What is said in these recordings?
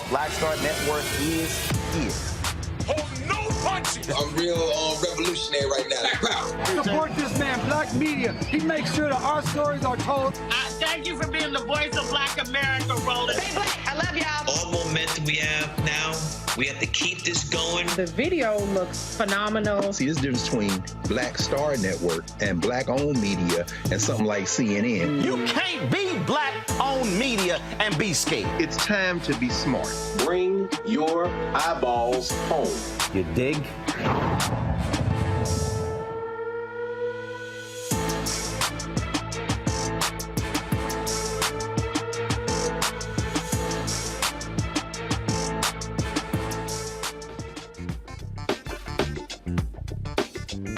Black Star Network is here. Hold no punches. I'm real revolutionary right now. Support this man, Black Media. He makes sure that our stories are told. Thank you for being the voice of Black America, Roland. Stay black. I love y'all. All momentum we have now, we have to keep this going. The video looks phenomenal. See, there's a difference between Black Star Network and Black-owned media and something like CNN. You can't be Black-owned media and be scared. It's time to be smart. Bring your eyeballs home. You dig?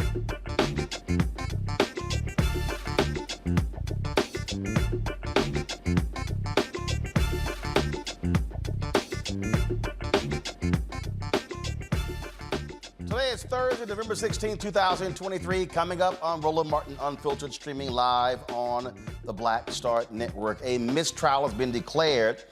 Today is Thursday, November 16, 2023. Coming up on Roland Martin Unfiltered, streaming live on the Black Star Network. A mistrial has been declared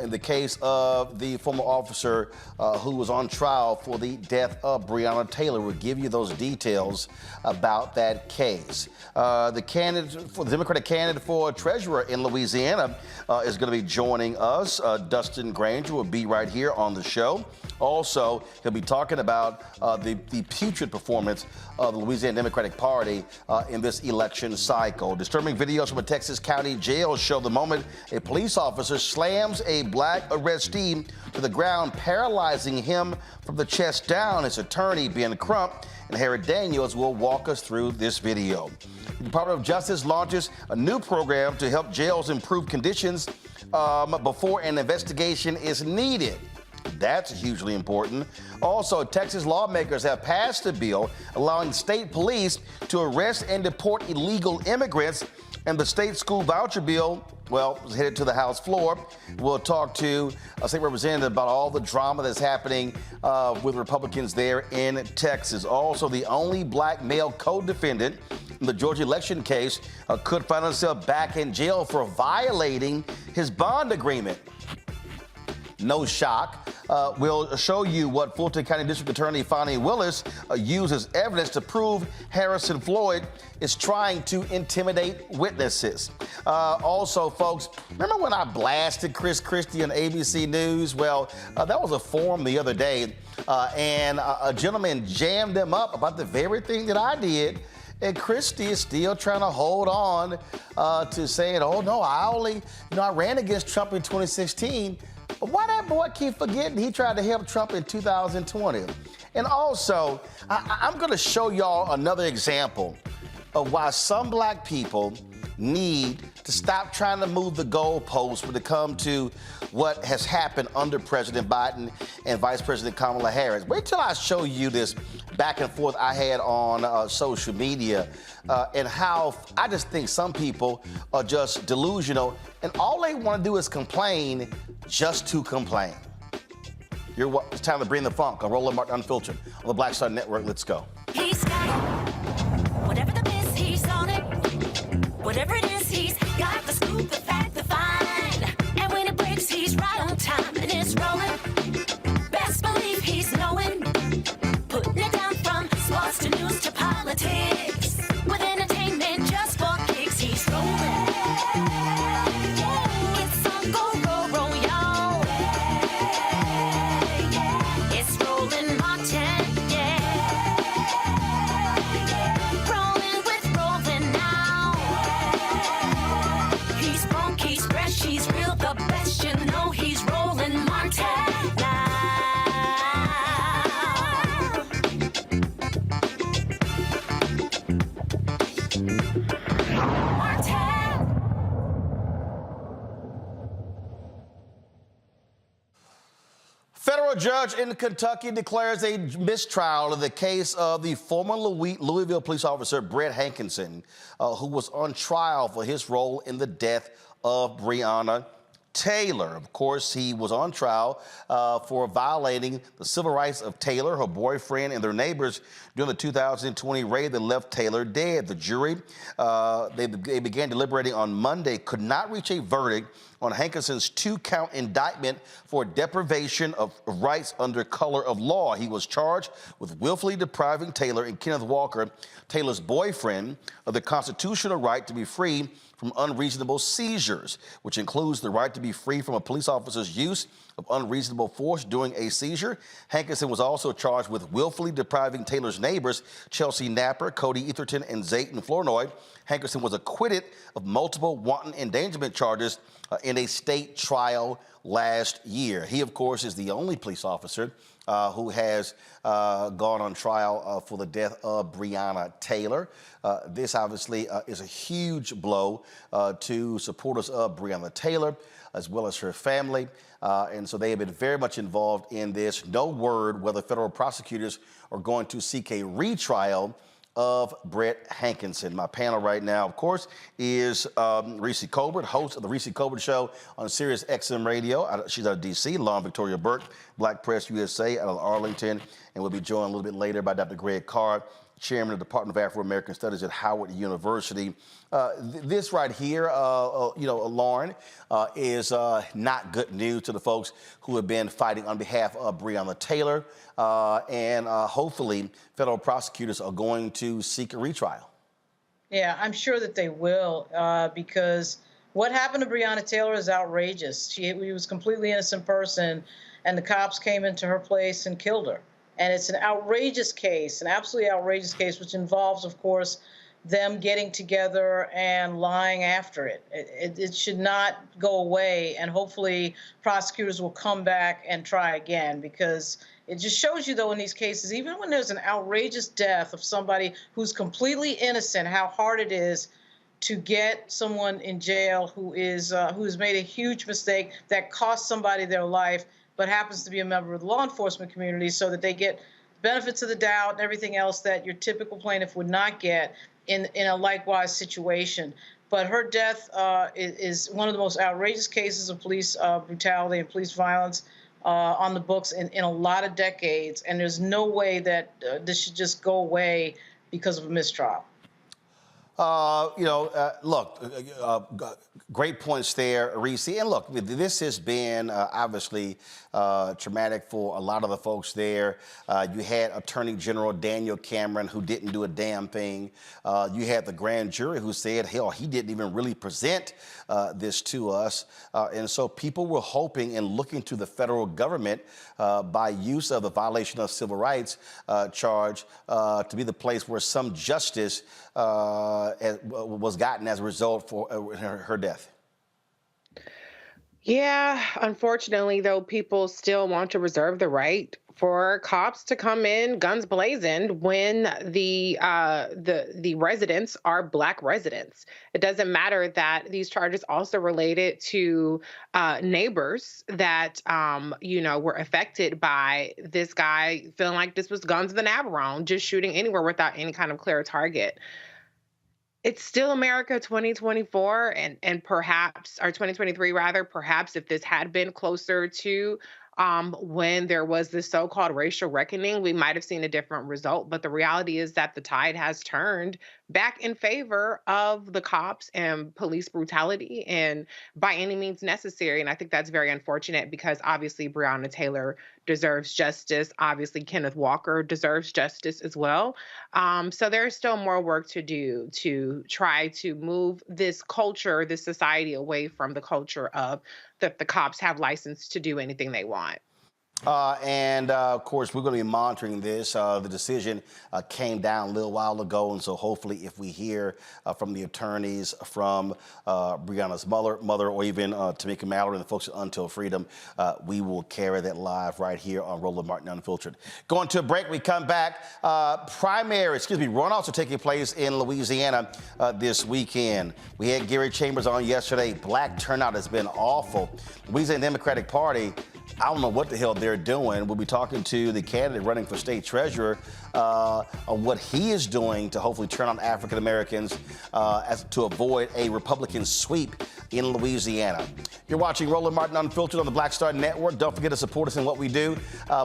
in the case of the former officer who was on trial for the death of Breonna Tayler. We'll give you those details about that case. The Democratic candidate for treasurer in Louisiana is going to be joining us. Dustin Granger will be right here on the show. Also, he'll be talking about the putrid performance of the Louisiana Democratic Party in this election cycle. Disturbing videos from a Texas county jail show the moment a police officer slams a black arrestee to the ground, paralyzing him from the chest down. His attorney, Crump and Harry Daniels, will walk us through this video. The Department of Justice launches a new program to help jails improve conditions before an investigation is needed. That's hugely important. Also, Texas lawmakers have passed a bill allowing state police to arrest and deport illegal immigrants, and the state school voucher bill, well, is headed to the House floor. We'll talk to a state representative about all the drama that's happening with Republicans there in Texas. Also, the only black male co-defendant in the Georgia election case could find himself back in jail for violating his bond agreement. No shock. We'll show you what Fulton County District Attorney Fonnie Willis uses evidence to prove Harrison Floyd is trying to intimidate witnesses. Also, folks, remember when I blasted Chris Christie on ABC News? Well, that was a forum the other day, and a gentleman jammed them up about the very thing that I did. And Christie is still trying to hold on to saying, oh, no, I ran against Trump in 2016. Why that boy keep forgetting he tried to help Trump in 2020? And also, I'm going to show y'all another example of why some black people need to stop trying to move the goalposts when it comes to what has happened under President Biden and Vice President Kamala Harris. Wait till I show you this back and forth I had on social media and how I just think some people are just delusional and all they want to do is complain just to complain. It's time to bring the funk on Roland Martin Unfiltered on the Black Star Network. Let's go. He's got whatever the biz, he's on it. Whatever it is, he's got the scoop, the fact, the find. And when it breaks, he's right on time and it's rolling. Best believe he's knowing. Putting it down from sports to news to politics. With entertainment just for kicks, he's rolling. It's on go, roll, y'all. It's Roland Martin, rolling with Roland now. He's funk, he's fresh, he's real, the best, you know he's Roland Martin now. Federal judge in Kentucky declares a mistrial in the case of the former Louisville police officer Brett Hankinson, who was on trial for his role in the death of Breonna Tayler. Of course, he was on trial for violating the civil rights of Tayler, her boyfriend, and their neighbors during the 2020 raid that left Tayler dead. The jury, they began deliberating on Monday, could not reach a verdict on Hankinson's 2-count indictment for deprivation of rights under color of law. He was charged with willfully depriving Tayler and Kenneth Walker, Taylor's boyfriend, of the constitutional right to be free from unreasonable seizures, which includes the right to be free from a police officer's use of unreasonable force during a seizure. Hankinson was also charged with willfully depriving Taylor's neighbors, Chelsea Napper, Cody Etherton, and Zayton Flournoy. Hankinson was acquitted of multiple wanton endangerment charges in a state trial last year. He, of course, is the only police officer who has gone on trial for the death of Breonna Tayler. This obviously is a huge blow to supporters of Breonna Tayler, as well as her family. And so they have been very much involved in this. No word whether federal prosecutors are going to seek a retrial of Brett Hankinson. My panel right now, of course, is Reese Colbert, host of the Reese Colbert Show on Sirius XM Radio. She's out of D.C. Lauren Victoria Burke, Black Press USA out of Arlington, and we'll be joined a little bit later by Dr. Greg Carr, Chairman of the Department of Afro-American Studies at Howard University. This right here, Lauren, is not good news to the folks who have been fighting on behalf of Breonna Tayler, and hopefully federal prosecutors are going to seek a retrial. Yeah, I'm sure that they will, because what happened to Breonna Tayler is outrageous. She was a completely innocent person, and the cops came into her place and killed her. And it's an outrageous case, an absolutely outrageous case, which involves, of course, them getting together and lying after it. It should not go away, and hopefully prosecutors will come back and try again, because it just shows you, though, in these cases, even when there's an outrageous death of somebody who's completely innocent, how hard it is to get someone in jail who's made a huge mistake that cost somebody their life, but happens to be a member of the law enforcement community, so that they get benefits of the doubt and everything else that your typical plaintiff would not get in a likewise situation. But her death is one of the most outrageous cases of police brutality and police violence on the books in a lot of decades, and there's no way that this should just go away because of a mistrial. Look, great points there, Reese. And look, this has been obviously traumatic for a lot of the folks there. You had Attorney General Daniel Cameron, who didn't do a damn thing. You had the grand jury who said, hell, he didn't even really present this to us. And so people were hoping and looking to the federal government by use of the violation of civil rights charge to be the place where some justice was gotten as a result for her death. Yeah, unfortunately, though, people still want to reserve the right for cops to come in guns blazing when the residents are Black residents. It doesn't matter that these charges also related to neighbors that were affected by this guy feeling like this was guns of the Navarone, just shooting anywhere without any kind of clear target. It's still America 2024 and perhaps, or 2023 rather, perhaps if this had been closer to when there was this so-called racial reckoning, we might have seen a different result. But the reality is that the tide has turned back in favor of the cops and police brutality, and by any means necessary. And I think that's very unfortunate, because obviously Breonna Tayler deserves justice. Obviously Kenneth Walker deserves justice as well. So there's still more work to do to try to move this culture, this society, away from the culture of that the cops have license to do anything they want. Of course, we're going to be monitoring this. The decision came down a little while ago, and so hopefully if we hear from the attorneys, from Breonna's mother, or even Tamika Mallory and the folks at Until Freedom, we will carry that live right here on Roland Martin Unfiltered. Going to a break, we come back. Runoffs are taking place in Louisiana this weekend. We had Gary Chambers on yesterday. Black turnout has been awful. Louisiana Democratic Party, I don't know what the hell they're doing. We'll be talking to the candidate running for state treasurer on what he is doing to hopefully turn on African Americans to avoid a Republican sweep in Louisiana. You're watching Roland Martin Unfiltered on the Black Star Network. Don't forget to support us in what we do.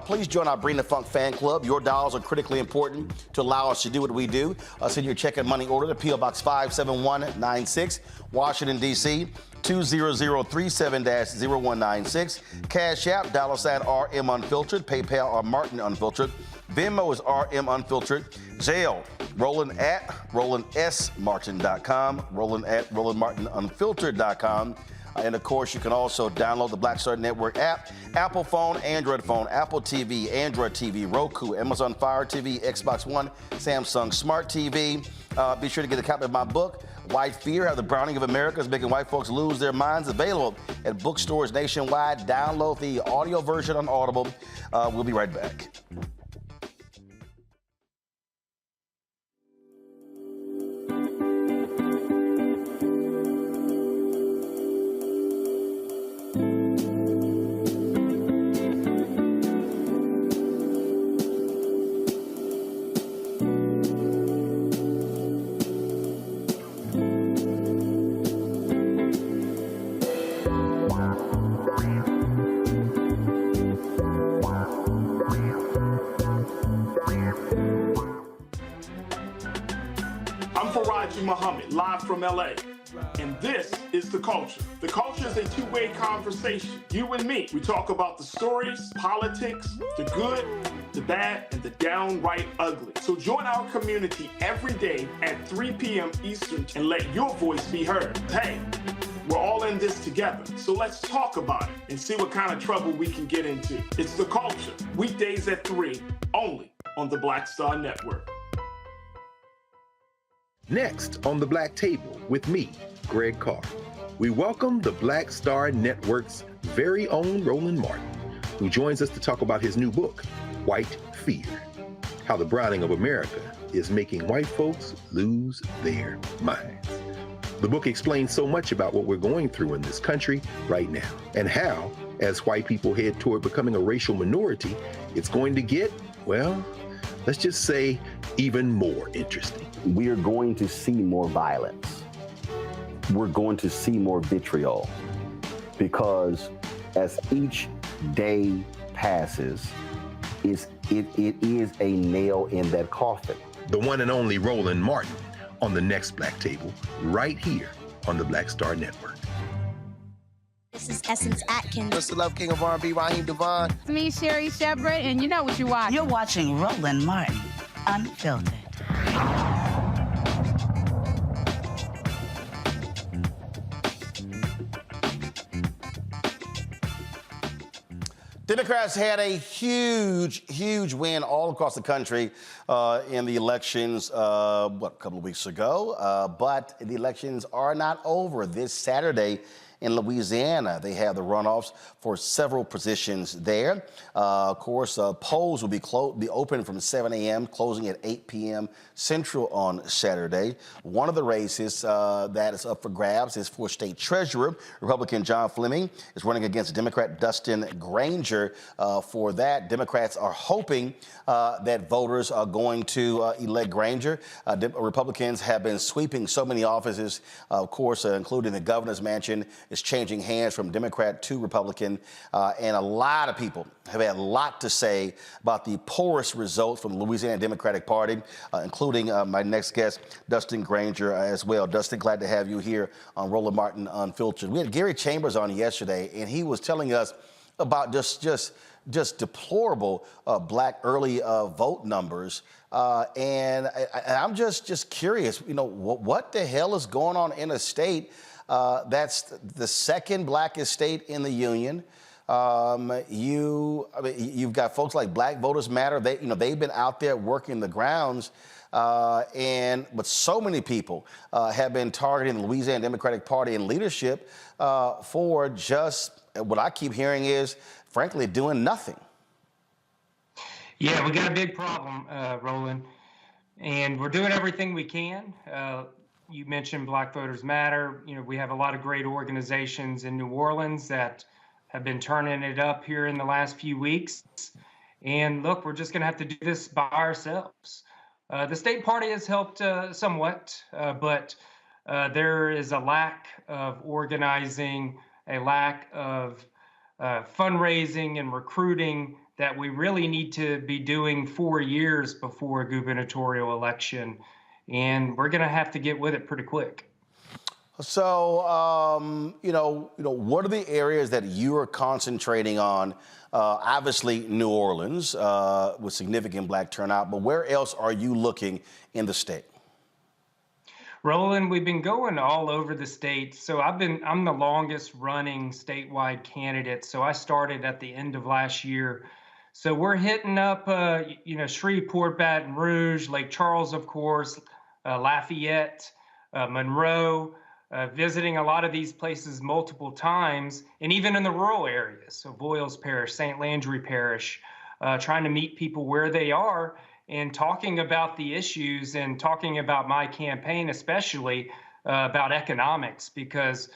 Please join our Breonna Funk fan club. Your dollars are critically important to allow us to do what we do. Send your check and money order to P.O. Box 57196, Washington, D.C. 20037-0196. Cash App, $RM Unfiltered. PayPal or Martin Unfiltered. Venmo is RM Unfiltered. Jail, Roland at RolandSMartin.com. Roland at RolandMartinUnfiltered.com. And of course, you can also download the Black Star Network app, Apple phone, Android phone, Apple TV, Android TV, Roku, Amazon Fire TV, Xbox One, Samsung Smart TV. Be sure to get a copy of my book, White Fear, How the Browning of America is Making White Folks Lose Their Minds, available at bookstores nationwide. Download the audio version on Audible. We'll be right back. I'm Faraji Muhammad, live from LA. And this is The Culture. The Culture is a two-way conversation. You and me. We talk about the stories, politics, the good, the bad, and the downright ugly. So join our community every day at 3 p.m. Eastern and let your voice be heard. Hey, we're all in this together. So let's talk about it and see what kind of trouble we can get into. It's The Culture, weekdays at 3, only on the Black Star Network. Next on the Black Table with me, Greg Carr, we welcome the Black Star Network's very own Roland Martin, who joins us to talk about his new book, White Fear, How the Browning of America is Making White Folks Lose Their Minds. The book explains so much about what we're going through in this country right now, and how, as white people head toward becoming a racial minority, it's going to get, well, let's just say, even more interesting. We are going to see more violence. We're going to see more vitriol, because as each day passes, it is a nail in that coffin. The one and only Roland Martin on the next Black Table, right here on the Black Star Network. This is Essence Atkins. Mr. Love King of R&B, Raheem Devon. It's me, Sherry Shepard, and you know what you watch. You're watching Roland Martin, Unfiltered. Democrats had a huge win all across the country in the elections, a couple of weeks ago. But the elections are not over. This Saturday in Louisiana, they have the runoffs for several positions there. Of course, polls will be open from 7 a.m., closing at 8 p.m. Central on Saturday. One of the races that is up for grabs is for state treasurer. Republican John Fleming is running against Democrat Dustin Granger. For that, Democrats are hoping that voters are going to elect Granger. Republicans have been sweeping so many offices, of course, including the governor's mansion is changing hands from Democrat to Republican. And a lot of people have had a lot to say about the poorest results from the Louisiana Democratic Party, including my next guest, Dustin Granger, as well. Dustin, glad to have you here on Roland Martin Unfiltered. We had Gary Chambers on yesterday, and he was telling us about just deplorable black early vote numbers. And I'm just curious, you know, what the hell is going on in a state that's the second blackest state in the union? You've got folks like Black Voters Matter. They've been out there working the grounds, but so many people have been targeting the Louisiana Democratic Party and leadership for just what I keep hearing is, frankly, doing nothing. Yeah, we got a big problem, Roland, and we're doing everything we can. You mentioned Black Voters Matter. You know, we have a lot of great organizations in New Orleans that have been turning it up here in the last few weeks. And look, we're just going to have to do this by ourselves. The state party has helped somewhat, but there is a lack of organizing, a lack of fundraising and recruiting that we really need to be doing 4 years before a gubernatorial election. And we're going to have to get with it pretty quick. So, what are the areas that you are concentrating on? Obviously, New Orleans with significant black turnout, but where else are you looking in the state? Roland, we've been going all over the state. So I'm the longest running statewide candidate. So I started at the end of last year. So we're hitting up, Shreveport, Baton Rouge, Lake Charles, of course, Lafayette, Monroe, visiting a lot of these places multiple times, and even in the rural areas, so Voiles Parish, St. Landry Parish, trying to meet people where they are and talking about the issues and talking about my campaign, especially about economics, because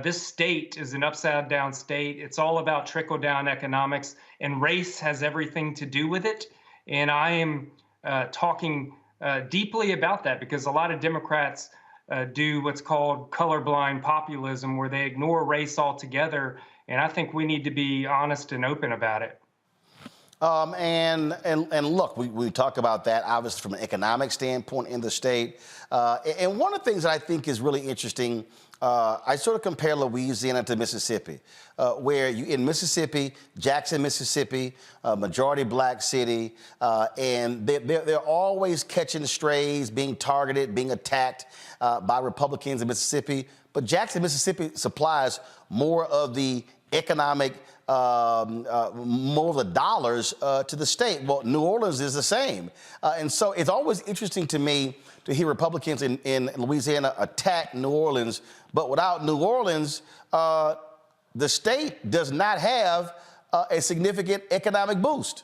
this state is an upside down state. It's all about trickle down economics, and race has everything to do with it. And I am talking deeply about that because a lot of Democrats do what's called colorblind populism, where they ignore race altogether. And I think we need to be honest and open about it. And look, we talk about that obviously from an economic standpoint in the state. And one of the things that I think is really interesting, I sort of compare Louisiana to Mississippi, where in Mississippi, Jackson, Mississippi, majority black city, and they're always catching strays, being targeted, being attacked by Republicans in Mississippi. But Jackson, Mississippi supplies more of the economic more of the dollars to the state. Well, New Orleans is the same. And so it's always interesting to me to hear Republicans in Louisiana attack New Orleans, but without New Orleans, the state does not have a significant economic boost.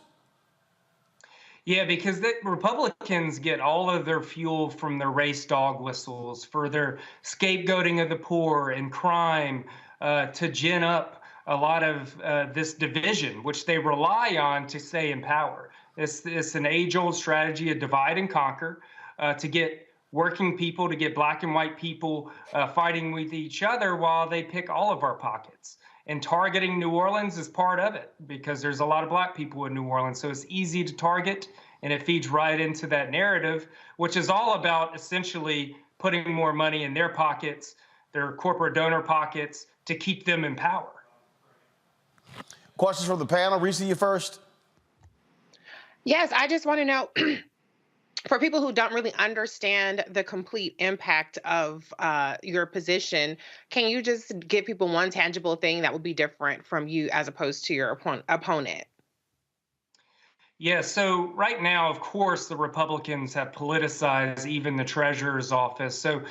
Yeah, because the Republicans get all of their fuel from their race dog whistles for their scapegoating of the poor and crime to gin up a lot of this division, which they rely on to stay in power. It's an age-old strategy of divide and conquer to get working people, to get black and white people fighting with each other while they pick all of our pockets. And targeting New Orleans is part of it because there's a lot of black people in New Orleans. So it's easy to target, and it feeds right into that narrative, which is all about essentially putting more money in their pockets, their corporate donor pockets, to keep them in power. Questions from the panel. Reese, you first. Yes, I just want to know, for people who don't really understand the complete impact of your position, can you just give people one tangible thing that would be different from you as opposed to your opponent? Yeah, so right now, of course, the Republicans have politicized even the treasurer's office. So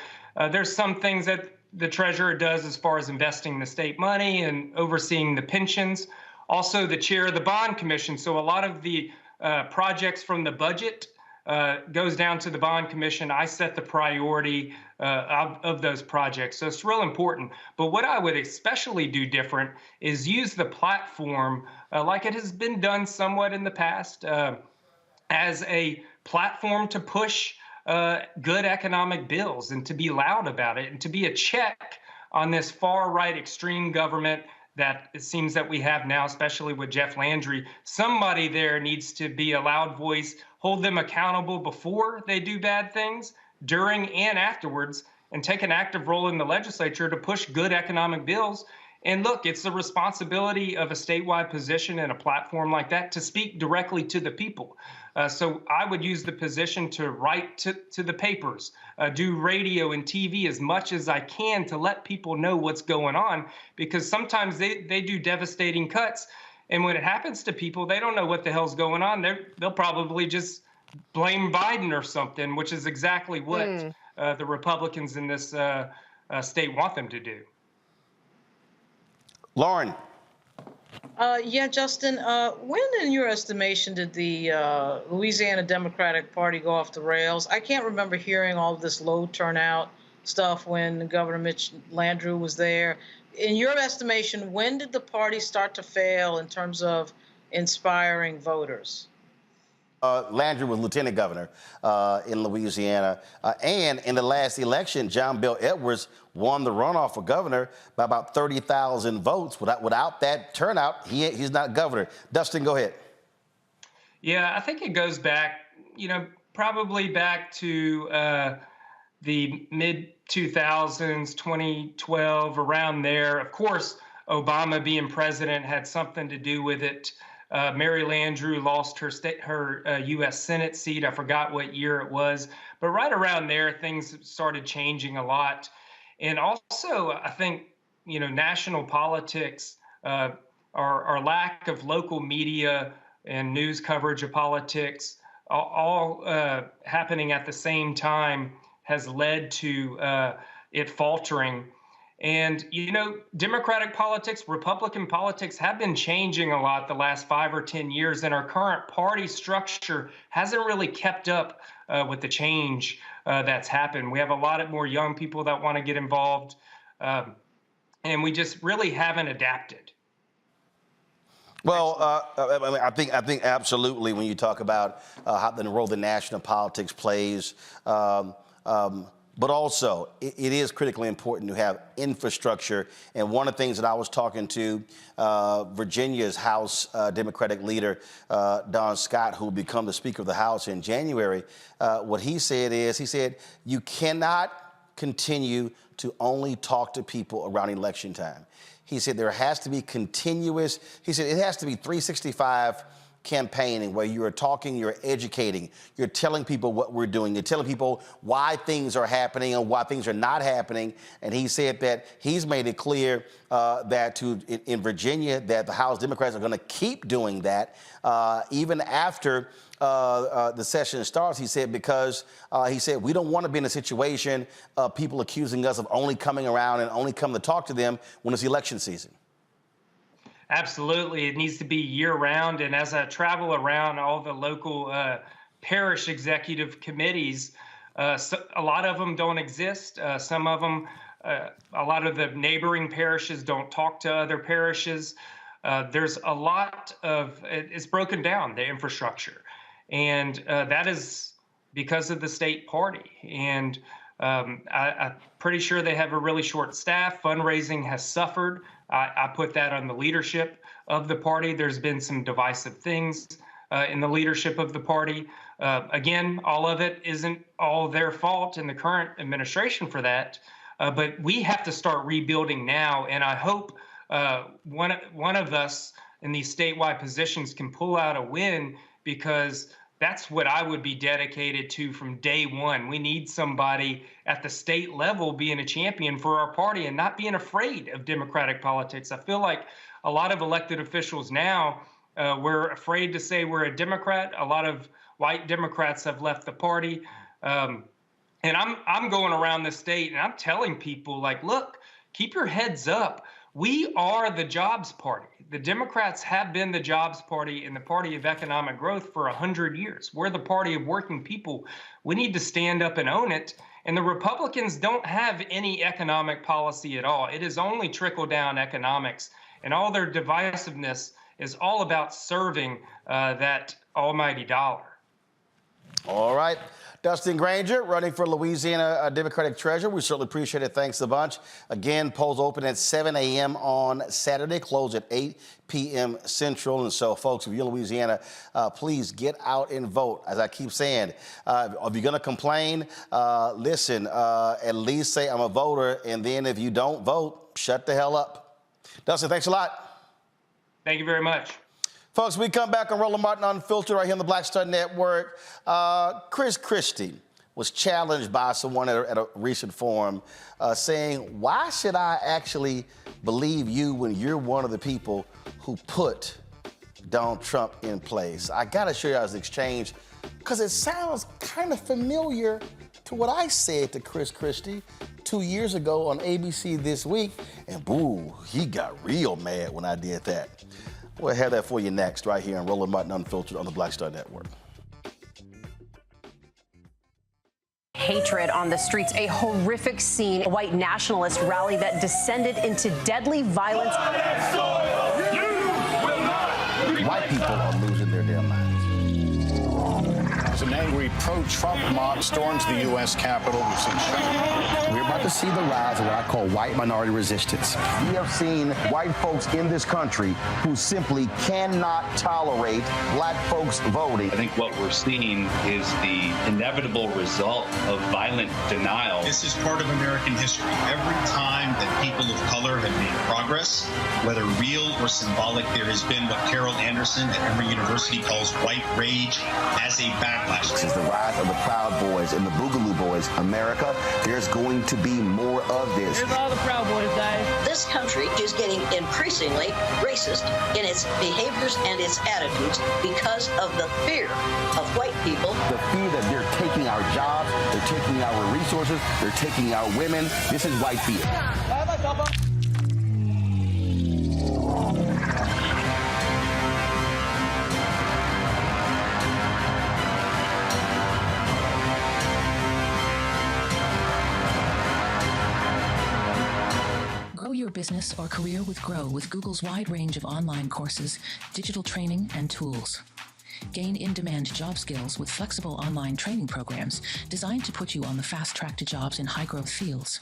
there's some things that the treasurer does as far as investing the state money and overseeing the pensions. Also, the chair of the bond commission. So a lot of the projects from the budget goes down to the bond commission. I set the priority of those projects. So it's real important. But what I would especially do different is use the platform like it has been done somewhat in the past as a platform to push good economic bills and to be loud about it and to be a check on this far right extreme government that it seems that we have now, especially with Jeff Landry. Somebody there needs to be a loud voice, hold them accountable before they do bad things, during and afterwards, and take an active role in the legislature to push good economic bills. And look, it's the responsibility of a statewide position and a platform like that to speak directly to the people. So I would use the position to write to the papers, do radio and TV as much as I can to let people know what's going on, because sometimes they do devastating cuts. And when it happens to people, they don't know what the hell's going on. They'll probably just blame Biden or something, which is exactly what the Republicans in this state want them to do. Lauren. Yeah, Justin, when in your estimation did the Louisiana Democratic Party go off the rails? I can't remember hearing all of this low turnout stuff when Governor Mitch Landrieu was there. In your estimation, when did the party start to fail in terms of inspiring voters? Landrieu was lieutenant governor in Louisiana. And in the last election, John Bel Edwards won the runoff for governor by about 30,000 votes. Without that turnout, he's not governor. Dustin, go ahead. Yeah, I think it goes back, probably back to the mid-2000s, 2012, around there. Of course, Obama being president had something to do with it. Mary Landrieu lost her U.S. Senate seat. I forgot what year it was. But right around there, things started changing a lot. And also, I think, national politics, our lack of local media and news coverage of politics, all happening at the same time, has led to it faltering. And, Democratic politics, Republican politics have been changing a lot the last 5 or 10 years, and our current party structure hasn't really kept up with the change that's happened. We have a lot more young people that want to get involved, and we just really haven't adapted. Well, I think absolutely when you talk about how the role the national politics plays, But also, it is critically important to have infrastructure. And one of the things that I was talking to Virginia's House Democratic leader, Don Scott, who will become the Speaker of the House in January, what he said is, he said, you cannot continue to only talk to people around election time. He said there has to be continuous, he said it has to be 365 campaigning where you are talking, you're educating, you're telling people what we're doing, you're telling people why things are happening and why things are not happening. And he said that he's made it clear that in Virginia that the House Democrats are going to keep doing that even after the session starts. He said because he said we don't want to be in a situation of people accusing us of only coming around and only coming to talk to them when it's election season. Absolutely. It needs to be year-round. And as I travel around all the local parish executive committees, a lot of them don't exist. Some of them, a lot of the neighboring parishes don't talk to other parishes. There's a lot of, it's broken down, the infrastructure. And that is because of the state party. And I'm pretty sure they have a really short staff. Fundraising has suffered. I put that on the leadership of the party. There's been some divisive things in the leadership of the party. Again, all of it isn't all their fault in the current administration for that, but we have to start rebuilding now. And I hope one of us in these statewide positions can pull out a win, because that's what I would be dedicated to from day one. We need somebody at the state level being a champion for our party and not being afraid of Democratic politics. I feel like a lot of elected officials now, we're afraid to say we're a Democrat. A lot of white Democrats have left the party. And I'm going around the state and I'm telling people, like, look, keep your heads up. We are the jobs party. The Democrats have been the jobs party and the party of economic growth for 100 years. We're the party of working people. We need to stand up and own it. And the Republicans don't have any economic policy at all. It is only trickle-down economics. And all their divisiveness is all about serving that almighty dollar. All right. Dustin Granger, running for Louisiana Democratic Treasurer. We certainly appreciate it. Thanks a bunch. Again, polls open at 7 a.m. on Saturday, close at 8 p.m. Central. And so, folks, if you're in Louisiana, please get out and vote. As I keep saying, if you're going to complain, listen, at least say I'm a voter. And then if you don't vote, shut the hell up. Dustin, thanks a lot. Thank you very much. Folks, we come back on Roland Martin Unfiltered right here on the Black Star Network. Chris Christie was challenged by someone at a recent forum saying, why should I actually believe you when you're one of the people who put Donald Trump in place? I got to show you guys the exchange because it sounds kind of familiar to what I said to Chris Christie 2 years ago on ABC This Week. And boo, he got real mad when I did that. We'll have that for you next, right here on Roland Martin Unfiltered on the Black Star Network. Hatred on the streets, a horrific scene, a white nationalist rally that descended into deadly violence. White people are losing their damn minds. An angry pro-Trump mob storms the U.S. Capitol. We've seen We're about to see the rise of what I call white minority resistance. We have seen white folks in this country who simply cannot tolerate black folks voting. I think what we're seeing is the inevitable result of violent denial. This is part of American history. Every time that people of color have made progress, whether real or symbolic, there has been what Carol Anderson at Emory University calls white rage as a backlash. This is the rise of the Proud Boys and the Boogaloo Boys. America, there's going to be more of this. Here's all the Proud Boys, Dave. This country is getting increasingly racist in its behaviors and its attitudes because of the fear of white people. The fear that they're taking our jobs, they're taking our resources, they're taking our women. This is white fear. Your business or career with Grow with Google's wide range of online courses, digital training, and tools. Gain in-demand job skills with flexible online training programs designed to put you on the fast track to jobs in high-growth fields.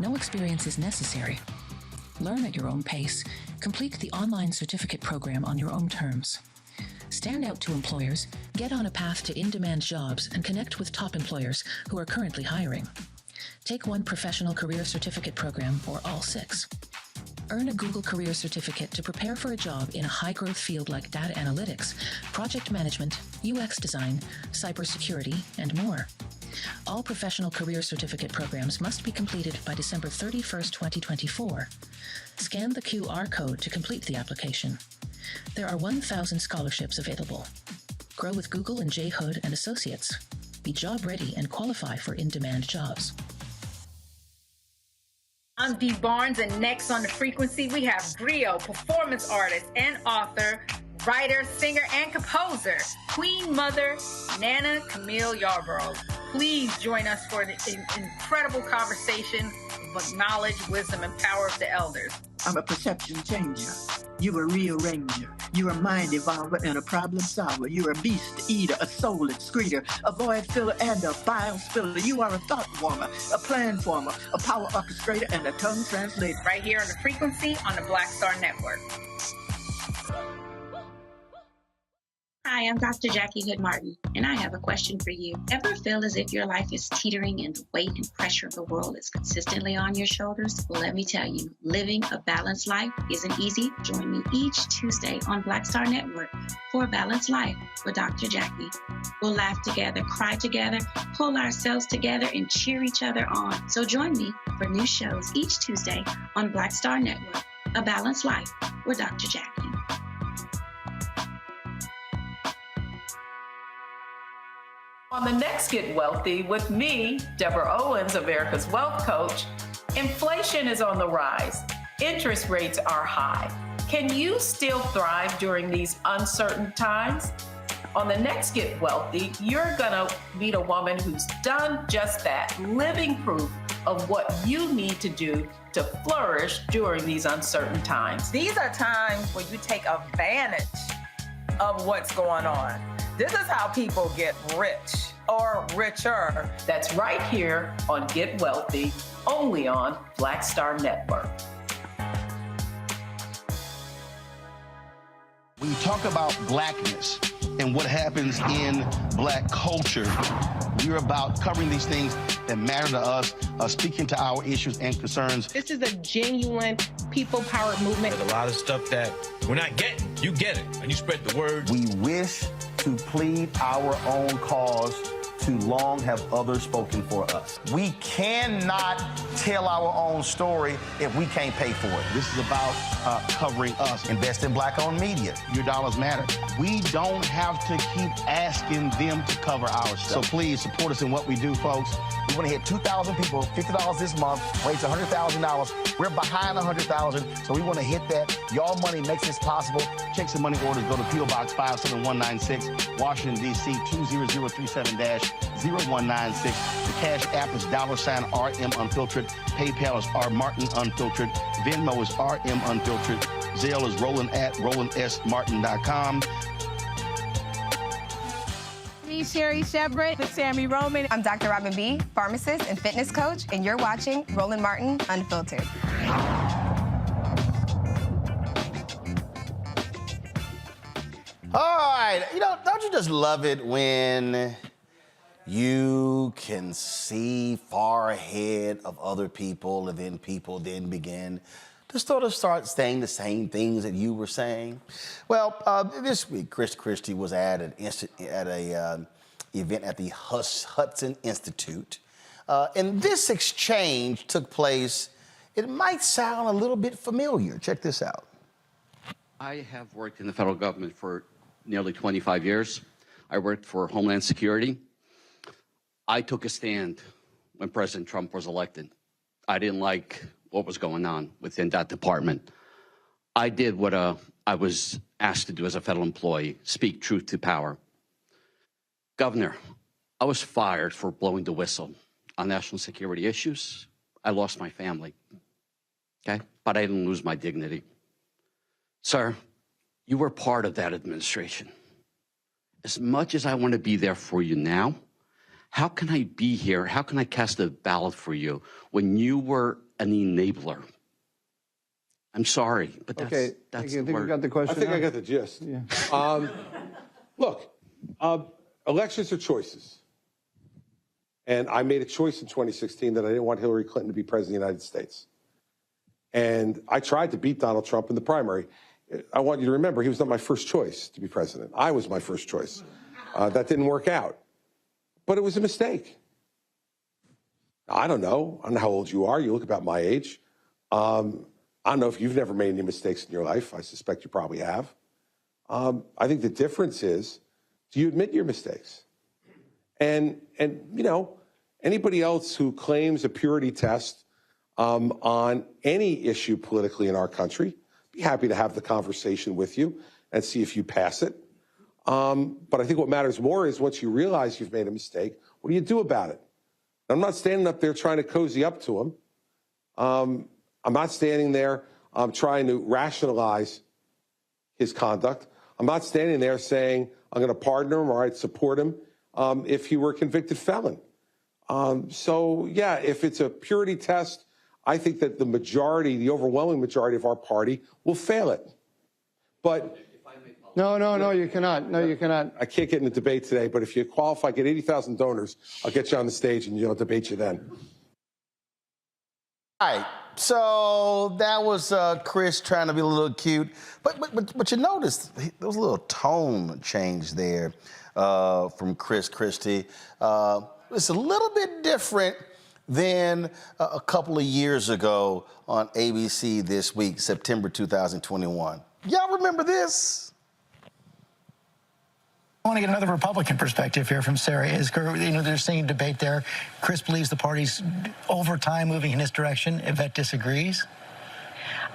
No experience is necessary. Learn at your own pace. Complete the online certificate program on your own terms. Stand out to employers, get on a path to in-demand jobs, and connect with top employers who are currently hiring. Take one professional career certificate program or all 6. Earn a Google Career Certificate to prepare for a job in a high-growth field like data analytics, project management, UX design, cybersecurity, and more. All professional career certificate programs must be completed by December 31st, 2024. Scan the QR code to complete the application. There are 1,000 scholarships available. Grow with Google and J. Hood and Associates. Be job ready and qualify for in-demand jobs. I'm Dee Barnes, and next on The Frequency, we have griot, performance artist and author, writer, singer, and composer, Queen Mother Nana Camille Yarborough. Please join us for an incredible conversation with knowledge, wisdom, and power of the elders. I'm a perception changer. You're a rearranger. You're a mind evolver and a problem solver. You're a beast eater, a soul excreter, a void filler, and a bile spiller. You are a thought warmer, a plan former, a power orchestrator, and a tongue translator. Right here on The Frequency on the Black Star Network. Hi, I'm Dr. Jackie Hood Martin, and I have a question for you. Ever feel as if your life is teetering and the weight and pressure of the world is consistently on your shoulders? Well, let me tell you, living a balanced life isn't easy. Join me each Tuesday on Black Star Network for A Balanced Life with Dr. Jackie. We'll laugh together, cry together, pull ourselves together, and cheer each other on. So join me for new shows each Tuesday on Black Star Network, A Balanced Life with Dr. Jackie. On the next Get Wealthy with me, Deborah Owens, America's Wealth Coach, inflation is on the rise. Interest rates are high. Can you still thrive during these uncertain times? On the next Get Wealthy, you're gonna meet a woman who's done just that, living proof of what you need to do to flourish during these uncertain times. These are times where you take advantage of what's going on. This is how people get rich or richer. That's right here on Get Wealthy, only on Black Star Network. When you talk about blackness and what happens in black culture, we're about covering these things that matter to us, speaking to our issues and concerns. This is a genuine people-powered movement. There's a lot of stuff that we're not getting. You get it, and you spread the word. We wish to plead our own cause. Too long have others spoken for us. We cannot tell our own story if we can't pay for it. This is about covering us. Invest in black-owned media. Your dollars matter. We don't have to keep asking them to cover our stuff. So please support us in what we do, folks. We want to hit 2,000 people, $50 this month, raise $100,000. We're behind 100,000, so we want to hit that. Y'all money makes this possible. Checks and money orders go to P.O. Box 57196, Washington, D.C. 20037-0196. The Cash App is $RM Unfiltered. PayPal is R Martin Unfiltered. Venmo is RM Unfiltered. Zelle is RolandSMartin.com. Me, Sherry Shepard, with Sammy Roman. I'm Dr. Robin B., pharmacist and fitness coach, and you're watching Roland Martin Unfiltered. All right, don't you just love it when you can see far ahead of other people, and then people then begin to sort of start saying the same things that you were saying? Well, this week, Chris Christie was at an event at the Hudson Institute, and this exchange took place. It might sound a little bit familiar. Check this out. I have worked in the federal government for nearly 25 years. I worked for Homeland Security. I took a stand when President Trump was elected. I didn't like what was going on within that department. I did what I was asked to do as a federal employee, speak truth to power. Governor, I was fired for blowing the whistle on national security issues. I lost my family, okay? But I didn't lose my dignity. Sir, you were part of that administration. as much as I want to be there for you now, how can I be here? How can I cast a ballot for you when you were an enabler? I'm sorry, but that's, okay. that's I the think word. you got the question. I think now? I got the gist. Yeah. Look, elections are choices. And I made a choice in 2016 that I didn't want Hillary Clinton to be president of the United States. And I tried to beat Donald Trump in the primary. I want you to remember, he was not my first choice to be president. I was my first choice. That didn't work out. But it was a mistake. I don't know. I don't know how old you are. You look about my age. I don't know if you've never made any mistakes in your life. I suspect you probably have. I think the difference is, do you admit your mistakes? And you know, anybody else who claims a purity test on any issue politically in our country, be happy to have the conversation with you and see if you pass it. But I think what matters more is once you realize you've made a mistake, what do you do about it? I'm not standing up there trying to cozy up to him. I'm not standing there trying to rationalize his conduct. I'm not standing there saying I'm going to pardon him or I'd support him if he were a convicted felon. So, yeah, if it's a purity test, I think that the majority, the overwhelming majority of our party will fail it. But No, you cannot. No, you cannot. I can't get in a debate today, but if you qualify, get 80,000 donors, I'll get you on the stage and I'll debate you then. All right, so that was Chris trying to be a little cute, but you noticed there was a little tone change there from Chris Christie. It's a little bit different than a couple of years ago on ABC This Week, September 2021. Y'all remember this? I want to get another Republican perspective here from Sarah Isger. You know, there's seeing debate there. Chris believes the party's over time moving in this direction. Yvette disagrees.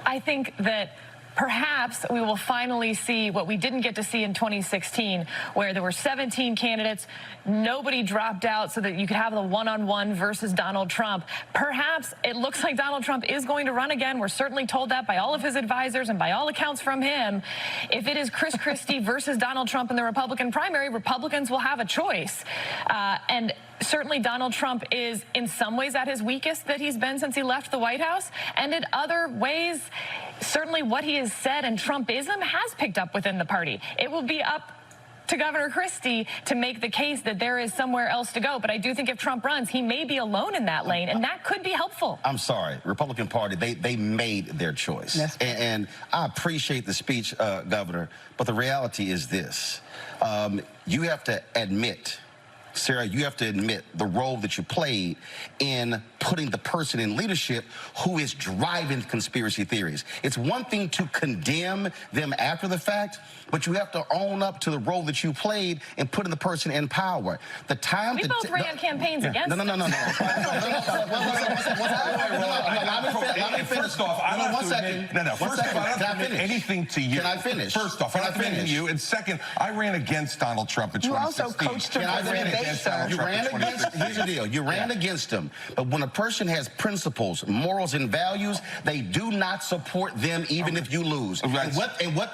I think that perhaps we will finally see what we didn't get to see in 2016, where there were 17 candidates, nobody dropped out so that you could have the one-on-one versus Donald Trump. Perhaps it looks like Donald Trump is going to run again. We're certainly told that by all of his advisors and by all accounts from him. If it is Chris Christie versus Donald Trump in the Republican primary, Republicans will have a choice. And certainly Donald Trump is in some ways at his weakest that he's been since he left the White House, and in other ways, certainly what he has said and Trumpism has picked up within the party. It will be up to Governor Christie to make the case that there is somewhere else to go. But I do think if Trump runs, he may be alone in that lane, and that could be helpful. I'm sorry, Republican Party, they made their choice. Yes. And I appreciate the speech, Governor, but the reality is this. You have to admit, Sarah, you have to admit the role that you played in putting the person in leadership who is driving conspiracy theories. It's one thing to condemn them after the fact, but you have to own up to the role that you played in putting the person in power. The time we both ran campaigns against No. Let me finish. First off, I don't have to admit, First off, I don't have to admit anything to you. Can I finish? First off, I don't have to admit to you. And second, I ran against Donald Trump in 2016. You also coached him for the debate, sir. You ran against, here's the deal, you ran against him. But when a person has principles, morals, and values, they do not support them even if you lose. Right. And what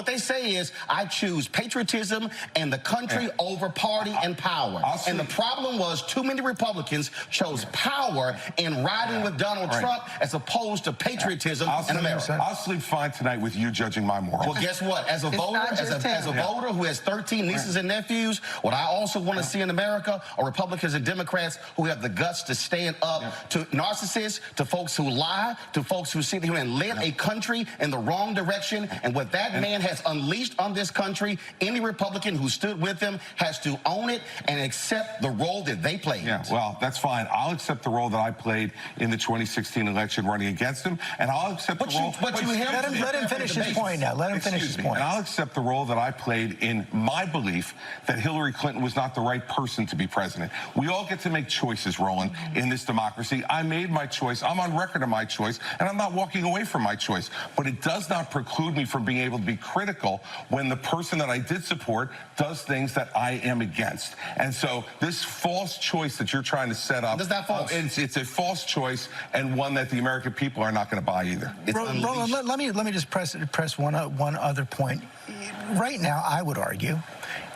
they say is, I choose patriotism and the country over party and power. And the problem was too many Republicans chose power in riding with Donald Trump as opposed to patriotism in America. I'll sleep fine tonight with you judging my morals. Well, guess what? As a voter, as a voter who has 13 nieces and nephews, what I also want to see in America are Republicans and Democrats who have the guts to stand up to narcissists, to folks who lie, to folks who sit here and lead a country in the wrong direction. And what that man has unleashed on this country, any Republican who stood with him has to own it and accept the role that they played. Yeah, well, that's fine. I'll accept the role that I played in the 2016 election running against him, and I'll accept the role... Let him finish his point now. Let him finish his point. And I'll accept the role that I played in my belief that Hillary Clinton was not the right person to be president. We all get to make choices, Roland, in this democracy. I made my choice. I'm on record of my choice, and I'm not walking away from my choice. But it does not preclude me from being able to be critical when the person that I did support does things that I am against. And so this false choice that you're trying to set up, is that false? It's a false choice, and one that the American people are not going to buy either. Roland, let me just press one other point. Right now, I would argue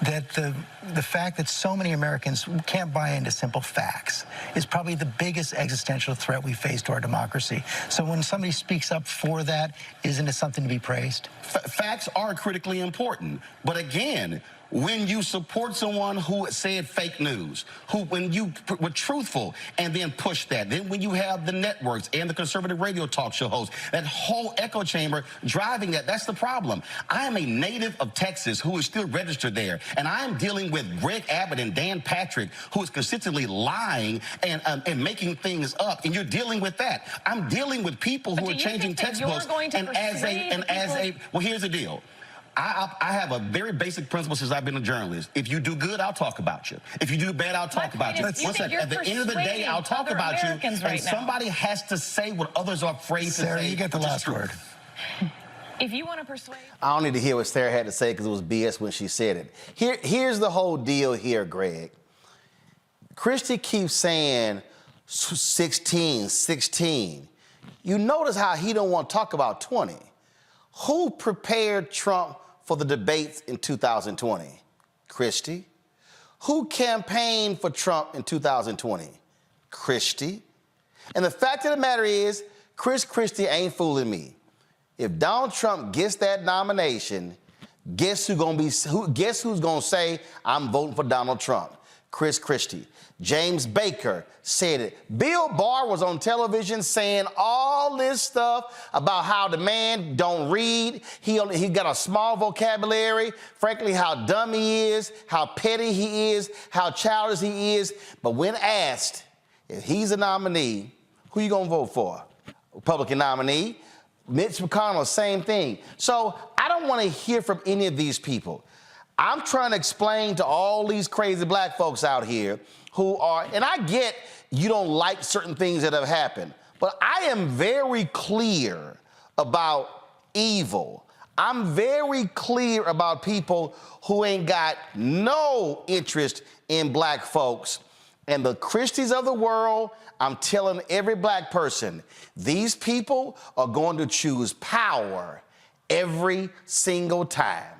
that the fact that so many Americans can't buy into simple facts is probably the biggest existential threat we face to our democracy. So when somebody speaks up for that, isn't it something to be praised? Facts are critically important, but again, when you support someone who said fake news, when you were truthful and then push that, then when you have the networks and the conservative radio talk show hosts, that whole echo chamber driving that's the problem. I am a native of Texas who is still registered there, and I am dealing with Greg Abbott and Dan Patrick, who is consistently lying and making things up, and you're dealing with that. I'm dealing with people who are changing textbooks, well, here's the deal. I have a very basic principle since I've been a journalist. If you do good, I'll talk about you. If you do bad, I'll talk about you. At the end of the day, I'll talk about you. And somebody has to say what others are afraid to say. Sarah, you get the last word. If you want to persuade... I don't need to hear what Sarah had to say because it was BS when she said it. Here's the whole deal here, Greg. Christie keeps saying 16, 16. You notice how he don't want to talk about 20. Who prepared Trump for the debates in 2020? Christie. Who campaigned for Trump in 2020? Christie. And the fact of the matter is, Chris Christie ain't fooling me. If Donald Trump gets that nomination, guess who's gonna say I'm voting for Donald Trump? Chris Christie. James Baker said it. Bill Barr was on television saying all this stuff about how the man don't read. He got a small vocabulary. Frankly, how dumb he is, how petty he is, how childish he is. But when asked if he's a nominee, who you gonna vote for? Republican nominee. Mitch McConnell, same thing. So I don't want to hear from any of these people. I'm trying to explain to all these crazy black folks out here who are, and I get you don't like certain things that have happened, but I am very clear about evil. I'm very clear about people who ain't got no interest in black folks. And the Christies of the world, I'm telling every black person, these people are going to choose power every single time.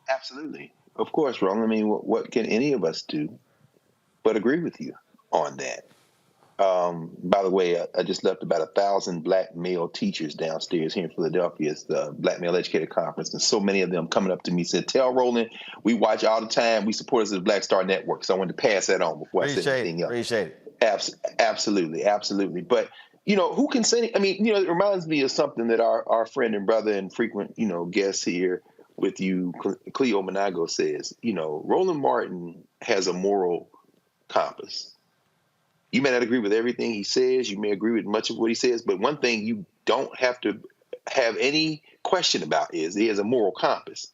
Absolutely. Of course, Ron. I mean, what can any of us do but agree with you on that? By the way, I just left about 1,000 black male teachers downstairs here in Philadelphia. It's the Black Male Educator Conference, and so many of them coming up to me said, "Tell Roland, we watch all the time. We support us at the Black Star Network." So I wanted to pass that on before I said anything else. Appreciate it. Absolutely, absolutely. But who can say? I mean, it reminds me of something that our friend and brother and frequent, guest here with you, Cleo Monago, says. Roland Martin has a moral compass. You may not agree with everything he says. You may agree with much of what he says. But one thing you don't have to have any question about is he has a moral compass.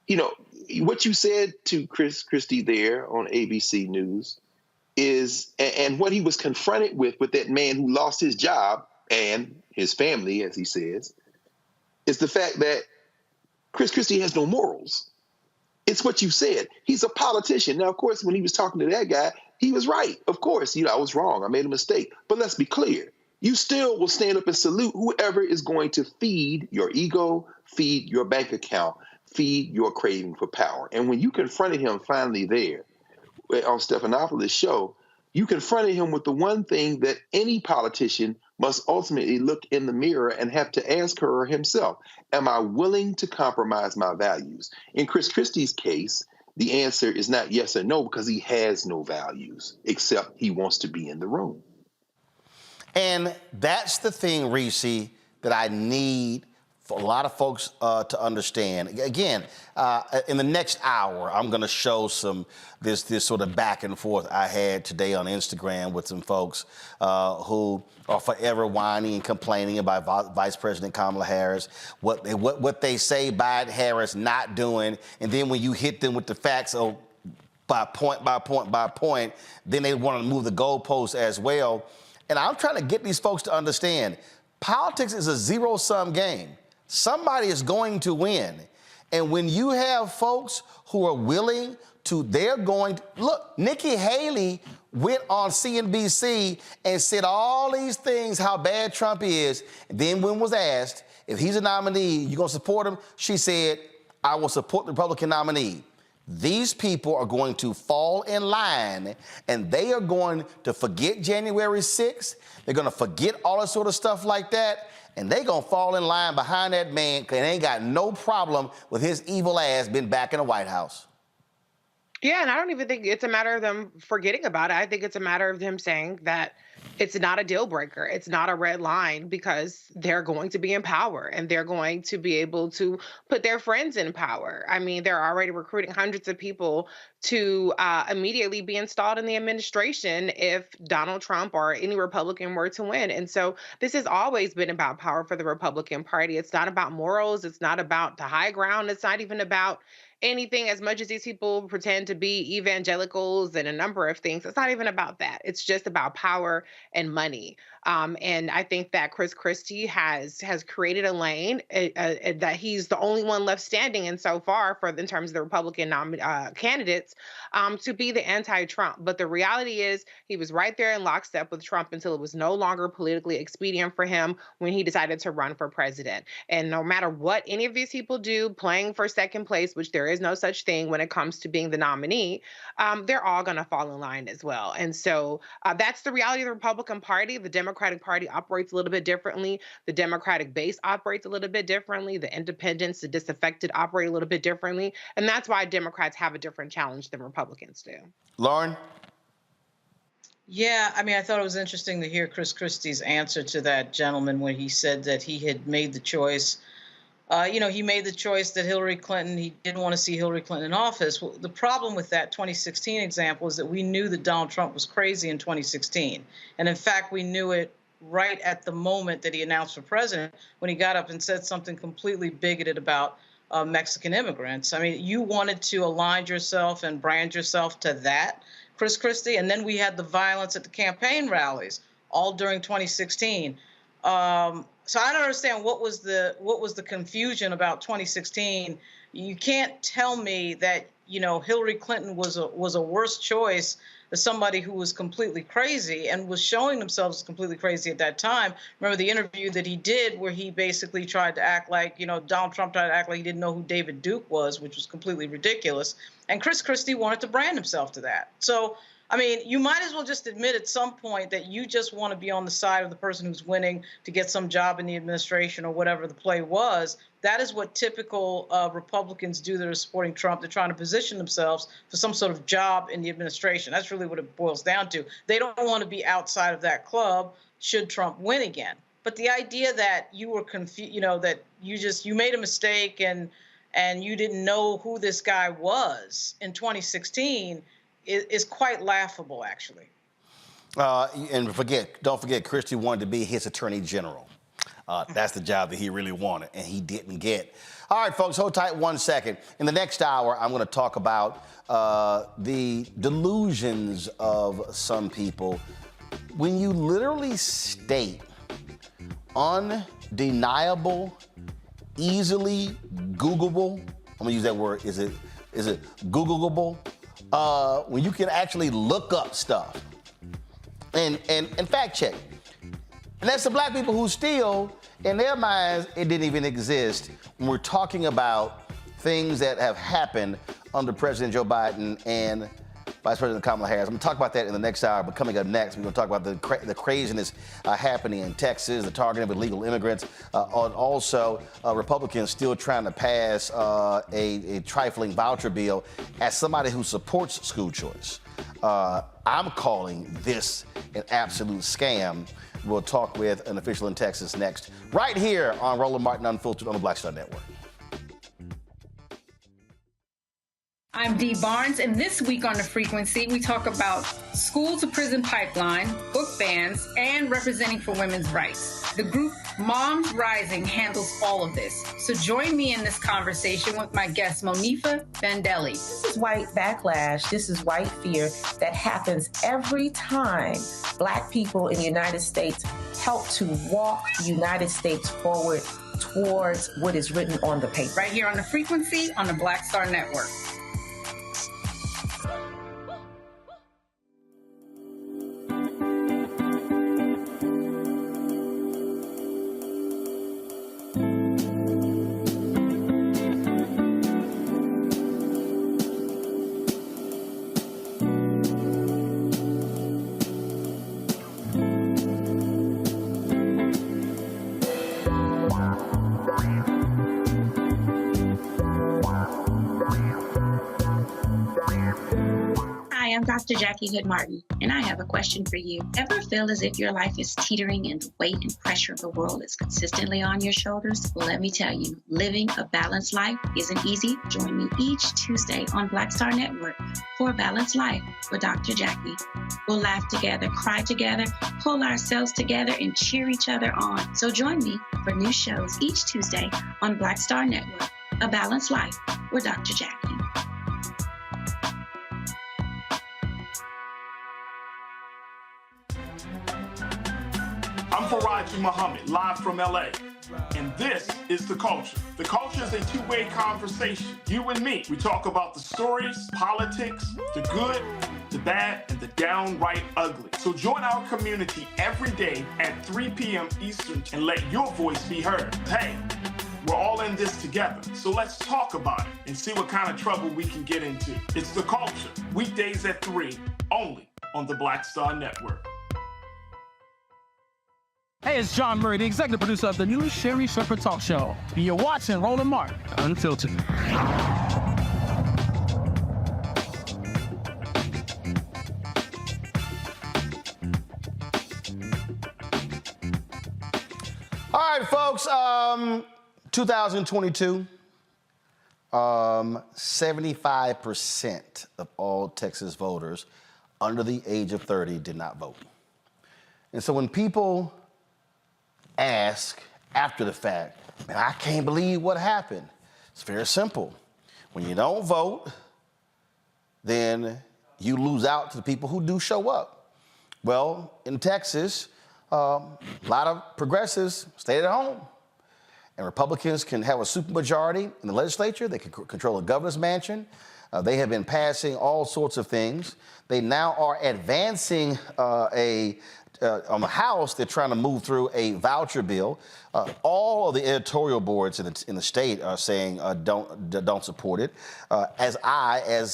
What you said to Chris Christie there on ABC News is, and what he was confronted with that man who lost his job and his family, as he says, is the fact that Chris Christie has no morals. It's what you said. He's a politician. Now, of course, when he was talking to that guy, he was right. Of course, I was wrong. I made a mistake. But let's be clear. You still will stand up and salute whoever is going to feed your ego, feed your bank account, feed your craving for power. And when you confronted him finally there on Stephanopoulos' show, you confronted him with the one thing that any politician must ultimately look in the mirror and have to ask her himself, am I willing to compromise my values? In Chris Christie's case, the answer is not yes or no, because he has no values, except he wants to be in the room. And that's the thing, Reese, that I need for a lot of folks to understand. Again, in the next hour, I'm going to show this sort of back and forth I had today on Instagram with some folks who are forever whining and complaining about Vice President Kamala Harris, what they say Biden Harris not doing, and then when you hit them with the facts by point, then they want to move the goalposts as well. And I'm trying to get these folks to understand, politics is a zero-sum game. Somebody is going to win. And when you have folks who are willing to, look, Nikki Haley went on CNBC and said all these things, how bad Trump is. And then when was asked, if he's a nominee, you gonna support him? She said, I will support the Republican nominee. These people are going to fall in line, and they are going to forget January 6th. They're going to forget all that sort of stuff like that, and they're going to fall in line behind that man because they ain't got no problem with his evil ass being back in the White House. Yeah, and I don't even think it's a matter of them forgetting about it. I think it's a matter of them saying that it's not a deal breaker. It's not a red line because they're going to be in power and they're going to be able to put their friends in power. I mean, they're already recruiting hundreds of people to immediately be installed in the administration if Donald Trump or any Republican were to win. And so this has always been about power for the Republican Party. It's not about morals. It's not about the high ground. It's not even about anything, as much as these people pretend to be evangelicals and a number of things. It's not even about that. It's just about power and money. And I think that Chris Christie has created a lane that he's the only one left standing in so far in terms of the Republican candidates to be the anti-Trump. But the reality is he was right there in lockstep with Trump until it was no longer politically expedient for him when he decided to run for president. And no matter what any of these people do, playing for second place, which there is no such thing when it comes to being the nominee, they're all going to fall in line as well. And so that's the reality of the Republican Party. The Democratic Party operates a little bit differently. The Democratic base operates a little bit differently. The independents, the disaffected operate a little bit differently. And that's why Democrats have a different challenge than Republicans do. Lauren? Yeah, I mean, I thought it was interesting to hear Chris Christie's answer to that gentleman when he said that he had made the choice. He made the choice that Hillary Clinton, he didn't want to see Hillary Clinton in office. Well, the problem with that 2016 example is that we knew that Donald Trump was crazy in 2016. And in fact, we knew it right at the moment that he announced for president when he got up and said something completely bigoted about Mexican immigrants. I mean, you wanted to align yourself and brand yourself to that, Chris Christie. And then we had the violence at the campaign rallies all during 2016. So I don't understand what was the confusion about 2016. You can't tell me that Hillary Clinton was a worse choice as somebody who was completely crazy and was showing themselves completely crazy at that time. Remember the interview that he did where he basically tried to act like Donald Trump tried to act like he didn't know who David Duke was, which was completely ridiculous. And Chris Christie wanted to brand himself to that. So I mean, you might as well just admit at some point that you just want to be on the side of the person who's winning to get some job in the administration or whatever the play was. That is what typical Republicans do that are supporting Trump. They're trying to position themselves for some sort of job in the administration. That's really what it boils down to. They don't want to be outside of that club should Trump win again. But the idea that you were confused, that you made a mistake and you didn't know who this guy was in 2016 is quite laughable, actually. And don't forget, Christie wanted to be his attorney general. That's the job that he really wanted, and he didn't get. All right, folks, hold tight 1 second. In the next hour, I'm going to talk about the delusions of some people. When you literally state undeniable, easily Googleable, I'm going to use that word, is it Googleable? When you can actually look up stuff and fact check. And that's the black people who still, in their minds, it didn't even exist when we're talking about things that have happened under President Joe Biden and Vice President Kamala Harris. I'm going to talk about that in the next hour, but coming up next, we're going to talk about the craziness happening in Texas, the targeting of illegal immigrants, and also Republicans still trying to pass a trifling voucher bill. As somebody who supports school choice, I'm calling this an absolute scam. We'll talk with an official in Texas next, right here on Roland Martin Unfiltered on the Black Star Network. I'm Dee Barnes, and this week on The Frequency, we talk about school-to-prison pipeline, book bans, and representing for women's rights. The group Moms Rising handles all of this. So join me in this conversation with my guest, Monifa Bandelli. This is white backlash. This is white fear that happens every time Black people in the United States help to walk the United States forward towards what is written on the paper. Right here on The Frequency on the Black Star Network. Dr. Jackie Hood Martin, and I have a question for you. Ever feel as if your life is teetering and the weight and pressure of the world is consistently on your shoulders? Well, let me tell you, living a balanced life isn't easy. Join me each Tuesday on Black Star Network for A Balanced Life with Dr. Jackie. We'll laugh together, cry together, pull ourselves together, and cheer each other on. So join me for new shows each Tuesday on Black Star Network, A Balanced Life with Dr. Jackie. I'm Faraji Muhammad, live from LA. And this is The Culture. The Culture is a two-way conversation. You and me. We talk about the stories, politics, the good, the bad, and the downright ugly. So join our community every day at 3 p.m. Eastern and let your voice be heard. Hey, we're all in this together. So let's talk about it and see what kind of trouble we can get into. It's The Culture, weekdays at 3, only on the Black Star Network. Hey, it's John Murray, the executive producer of the new Sherry Shepherd Talk Show. You're watching Roland Martin Unfiltered. All right, folks, 2022, 75% of all Texas voters under the age of 30 did not vote. And so when people ask after the fact, man, I can't believe what happened. It's very simple. When you don't vote, then you lose out to the people who do show up. Well, in Texas, a lot of progressives stayed at home. And Republicans can have a supermajority in the legislature. They can control the governor's mansion. They have been passing all sorts of things. They now are advancing on the House, they're trying to move through a voucher bill. All of the editorial boards in the state are saying don't support it. As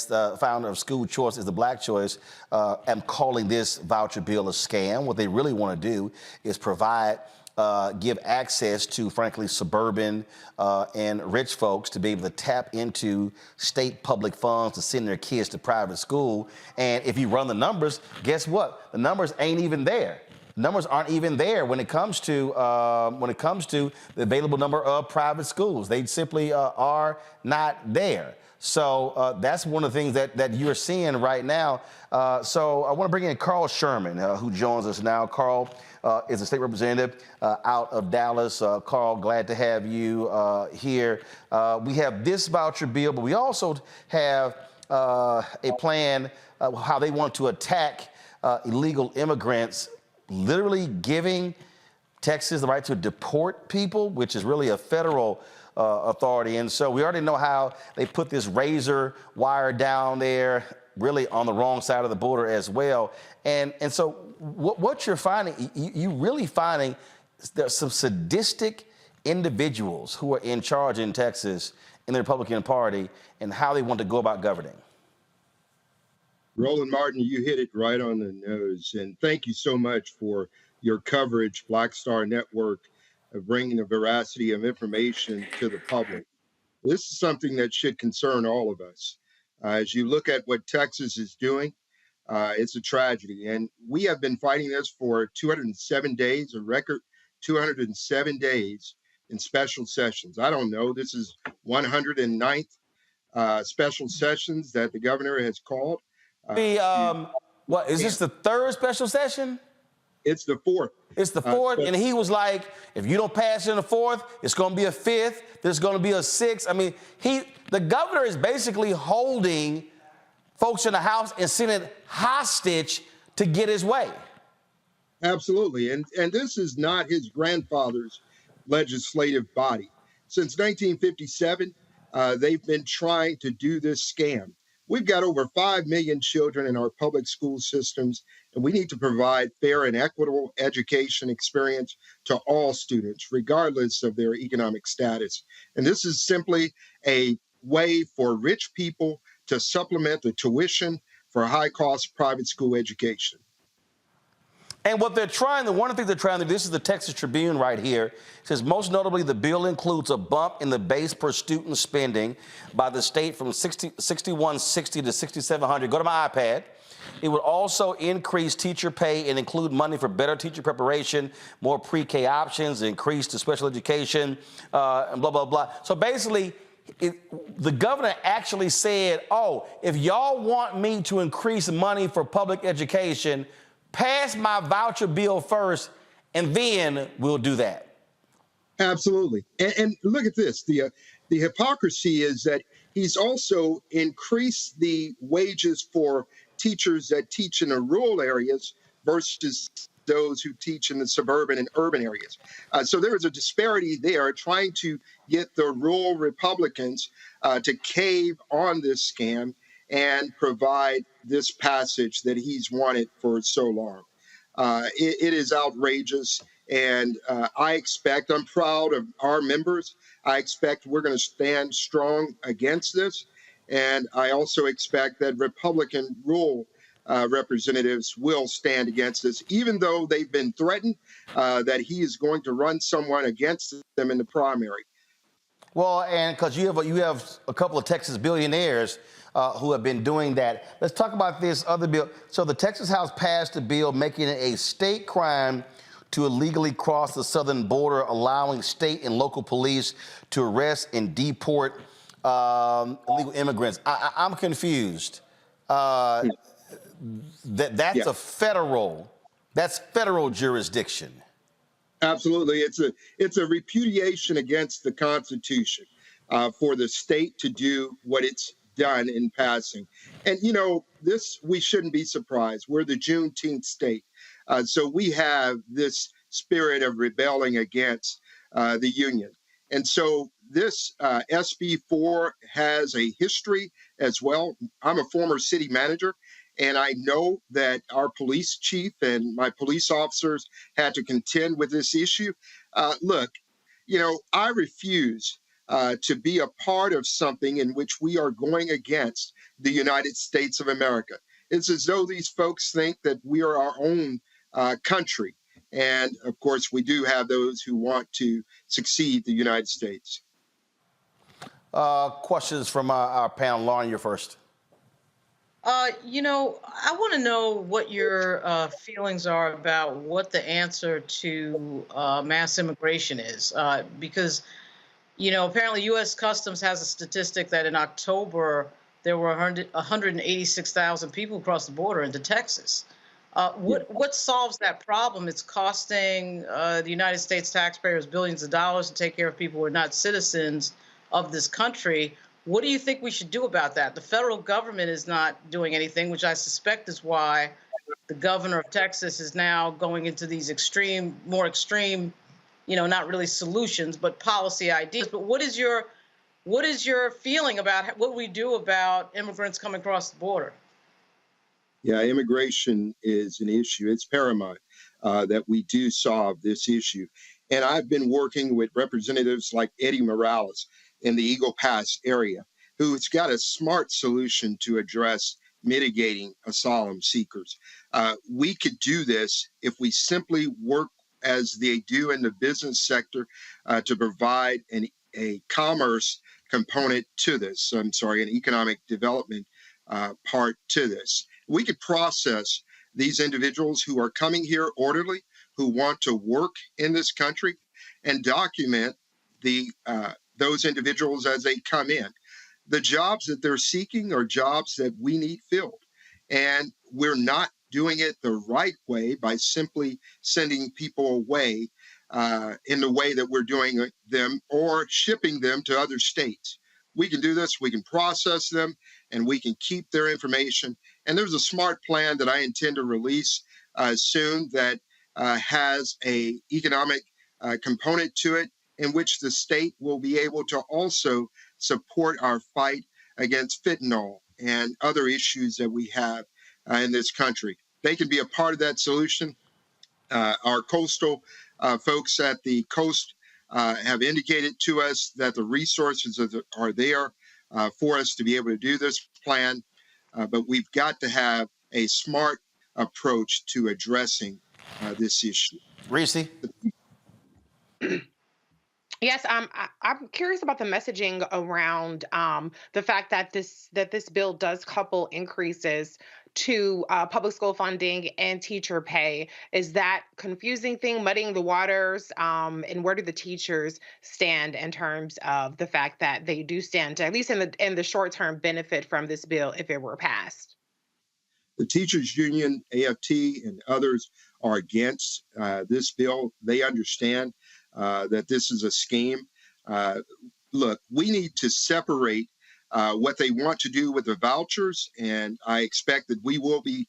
the founder of School Choice is the Black Choice, am calling this voucher bill a scam. What they really want to do is give access to, frankly, suburban and rich folks to be able to tap into state public funds to send their kids to private school. And if you run the numbers, guess what? The numbers ain't even there. The numbers aren't even there when it comes to the available number of private schools. They simply are not there. So that's one of the things that you're seeing right now. So I want to bring in Carl Sherman, who joins us now. Carl is a state representative out of Dallas. Carl, glad to have you here. We have this voucher bill, but we also have a plan how they want to attack illegal immigrants, literally giving Texas the right to deport people, which is really a federal authority. And so we already know how they put this razor wire down there, really on the wrong side of the border as well. And so what you're finding, you're really finding there's some sadistic individuals who are in charge in Texas in the Republican Party and how they want to go about governing. Roland Martin, you hit it right on the nose. And thank you so much for your coverage, Black Star Network, of bringing the veracity of information to the public. This is something that should concern all of us. As you look at what Texas is doing, it's a tragedy. And we have been fighting this for 207 days, a record 207 days in special sessions. I don't know, this is 109th special sessions that the governor has called. What is this, the third special session? It's the fourth. It's the fourth, and he was like, if you don't pass it in the fourth, it's going to be a fifth. There's going to be a sixth. I mean, the governor is basically holding folks in the House and Senate hostage to get his way. Absolutely, and this is not his grandfather's legislative body. Since 1957, they've been trying to do this scam. We've got over 5 million children in our public school systems, and we need to provide fair and equitable education experience to all students, regardless of their economic status. And this is simply a way for rich people to supplement the tuition for high-cost private school education. And what they're trying, one of the things they're trying to do, this is the Texas Tribune right here, it says most notably the bill includes a bump in the base per student spending by the state from $6,160 to $6,700. Go to my iPad. It would also increase teacher pay and include money for better teacher preparation, more pre-K options, increase to special education, and blah, blah, blah. So basically, the governor actually said, oh, if y'all want me to increase money for public education, pass my voucher bill first, and then we'll do that. Absolutely. And look at this. The hypocrisy is that he's also increased the wages for teachers that teach in the rural areas versus those who teach in the suburban and urban areas. So there is a disparity there, trying to get the rural Republicans to cave on this scam and provide this passage that he's wanted for so long. It is outrageous, and I'm proud of our members. I expect we're going to stand strong against this, and I also expect that Republican rural representatives will stand against this, even though they've been threatened that he is going to run someone against them in the primary. Well, and because you have a couple of Texas billionaires who have been doing that. Let's talk about this other bill. So the Texas House passed a bill making it a state crime to illegally cross the southern border, allowing state and local police to arrest and deport illegal immigrants. I'm confused. That's a federal jurisdiction. Absolutely. It's a repudiation against the Constitution for the state to do what it's done in passing. And, we shouldn't be surprised. We're the Juneteenth state. So we have this spirit of rebelling against the Union. And so this SB 4 has a history as well. I'm a former city manager, and I know that our police chief and my police officers had to contend with this issue. Look, I refuse to be a part of something in which we are going against the United States of America. It's as though these folks think that we are our own country. And of course, we do have those who want to succeed the United States. Questions from our panel. Lauren, you're first. I want to know what your feelings are about what the answer to mass immigration is, because, apparently U.S. Customs has a statistic that in October there were 186,000 people across the border into Texas. What solves that problem? It's costing the United States taxpayers billions of dollars to take care of people who are not citizens of this country. What do you think we should do about that? The federal government is not doing anything, which I suspect is why the governor of Texas is now going into these more extreme, not really solutions, but policy ideas. But what is your feeling about what we do about immigrants coming across the border? Yeah, immigration is an issue. It's paramount that we do solve this issue. And I've been working with representatives like Eddie Morales in the Eagle Pass area, who's got a smart solution to address mitigating asylum seekers. We could do this if we simply work as they do in the business sector to provide a commerce component to this. An economic development part to this. We could process these individuals who are coming here orderly, who want to work in this country, and document those individuals as they come in. The jobs that they're seeking are jobs that we need filled. And we're not doing it the right way by simply sending people away in the way that we're doing them or shipping them to other states. We can do this, we can process them, and we can keep their information. And there's a smart plan that I intend to release soon that has an economic component to it, in which the state will be able to also support our fight against fentanyl and other issues that we have in this country. They can be a part of that solution. Our coastal folks at the coast have indicated to us that the resources are there for us to be able to do this plan. But we've got to have a smart approach to addressing this issue. Reese? Yes, I'm curious about the messaging around the fact that this bill does couple increases to public school funding and teacher pay. Is that confusing thing, muddying the waters? And where do the teachers stand in terms of the fact that they do stand to, at least in the short term, benefit from this bill if it were passed? The teachers union, AFT, and others are against this bill. They understand that this is a scheme. Look, we need to separate what they want to do with the vouchers, and I expect that we will be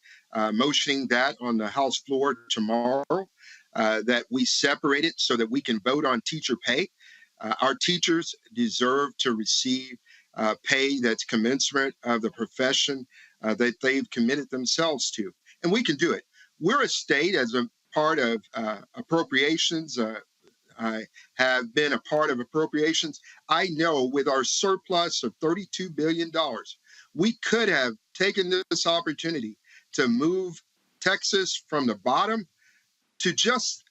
motioning that on the House floor tomorrow, that we separate it so that we can vote on teacher pay. Our teachers deserve to receive pay that's commensurate of the profession that they've committed themselves to. And we can do it. We're a state as a part of appropriations. I have been a part of appropriations. I know with our surplus of $32 billion, we could have taken this opportunity to move Texas from the bottom to just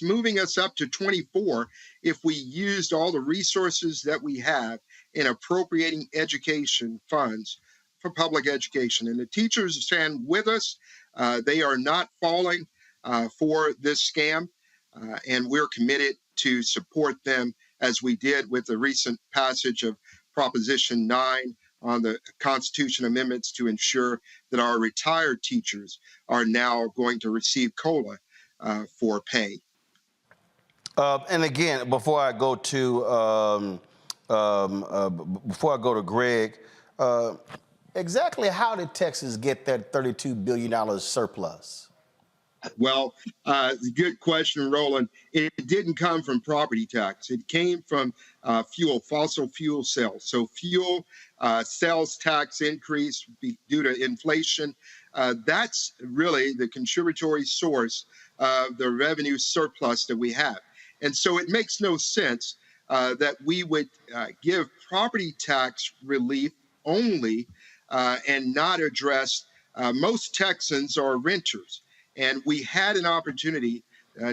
moving us up to 24 if we used all the resources that we have in appropriating education funds for public education. And the teachers stand with us. They are not falling for this scam, and we're committed to support them as we did with the recent passage of Proposition 9 on the Constitution amendments to ensure that our retired teachers are now going to receive COLA for pay. And again, before I go to Greg, exactly how did Texas get that $32 billion surplus? Well, good question, Roland. It didn't come from property tax. It came from fossil fuel sales. So fuel sales tax increase due to inflation. That's really the contributory source of the revenue surplus that we have. And so it makes no sense that we would give property tax relief only and not address most Texans are renters. And we had an opportunity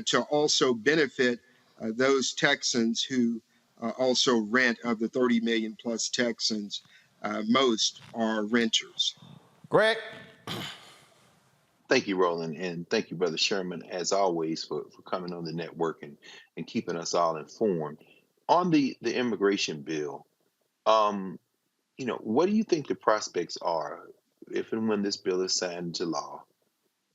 to also benefit those Texans who also rent. Of the 30 million plus Texans, most are renters. Greg? Thank you, Roland, and thank you, Brother Sherman, as always, for coming on the network and keeping us all informed. On the immigration bill, what do you think the prospects are if and when this bill is signed into law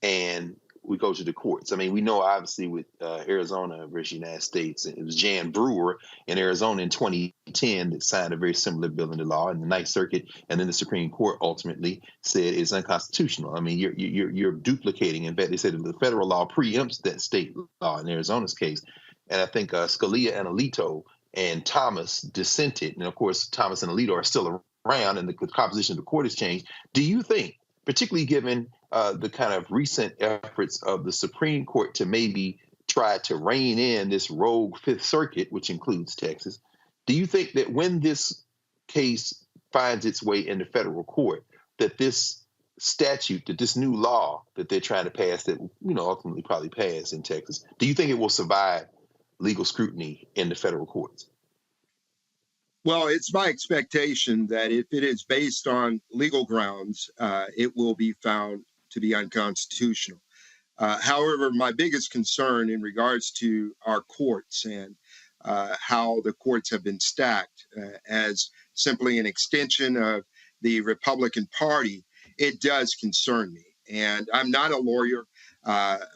and we go to the courts? I mean, we know obviously with Arizona versus United States, it was Jan Brewer in Arizona in 2010 that signed a very similar bill into law, and the Ninth Circuit and then the Supreme Court ultimately said it's unconstitutional. I mean, you're duplicating. In fact, they said the federal law preempts that state law in Arizona's case, and I think Scalia and Alito and Thomas dissented, and of course Thomas and Alito are still around, and the composition of the court has changed. Do you think, particularly given the kind of recent efforts of the Supreme Court to maybe try to rein in this rogue Fifth Circuit, which includes Texas, do you think that when this case finds its way into federal court, that this statute, that this new law that they're trying to pass, that ultimately probably pass in Texas, do you think it will survive legal scrutiny in the federal courts? Well, it's my expectation that if it is based on legal grounds, it will be found to be unconstitutional. However, my biggest concern in regards to our courts and how the courts have been stacked as simply an extension of the Republican Party, it does concern me. And I'm not a lawyer.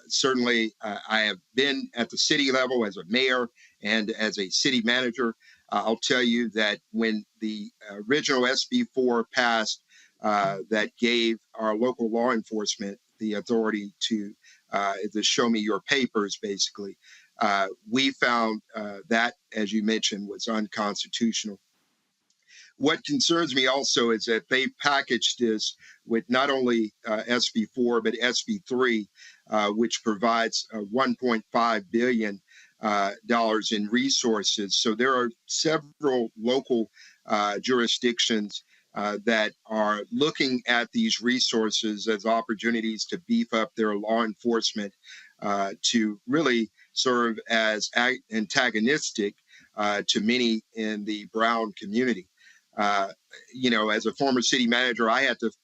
Certainly, I have been at the city level as a mayor and as a city manager. I'll tell you that when the original SB4 passed, that gave our local law enforcement the authority to show me your papers, basically, we found that, as you mentioned, was unconstitutional. What concerns me also is that they packaged this with not only SB4, but SB3, which provides $1.5 billion in resources. So there are several local jurisdictions that are looking at these resources as opportunities to beef up their law enforcement to really serve as antagonistic to many in the brown community. As a former city manager,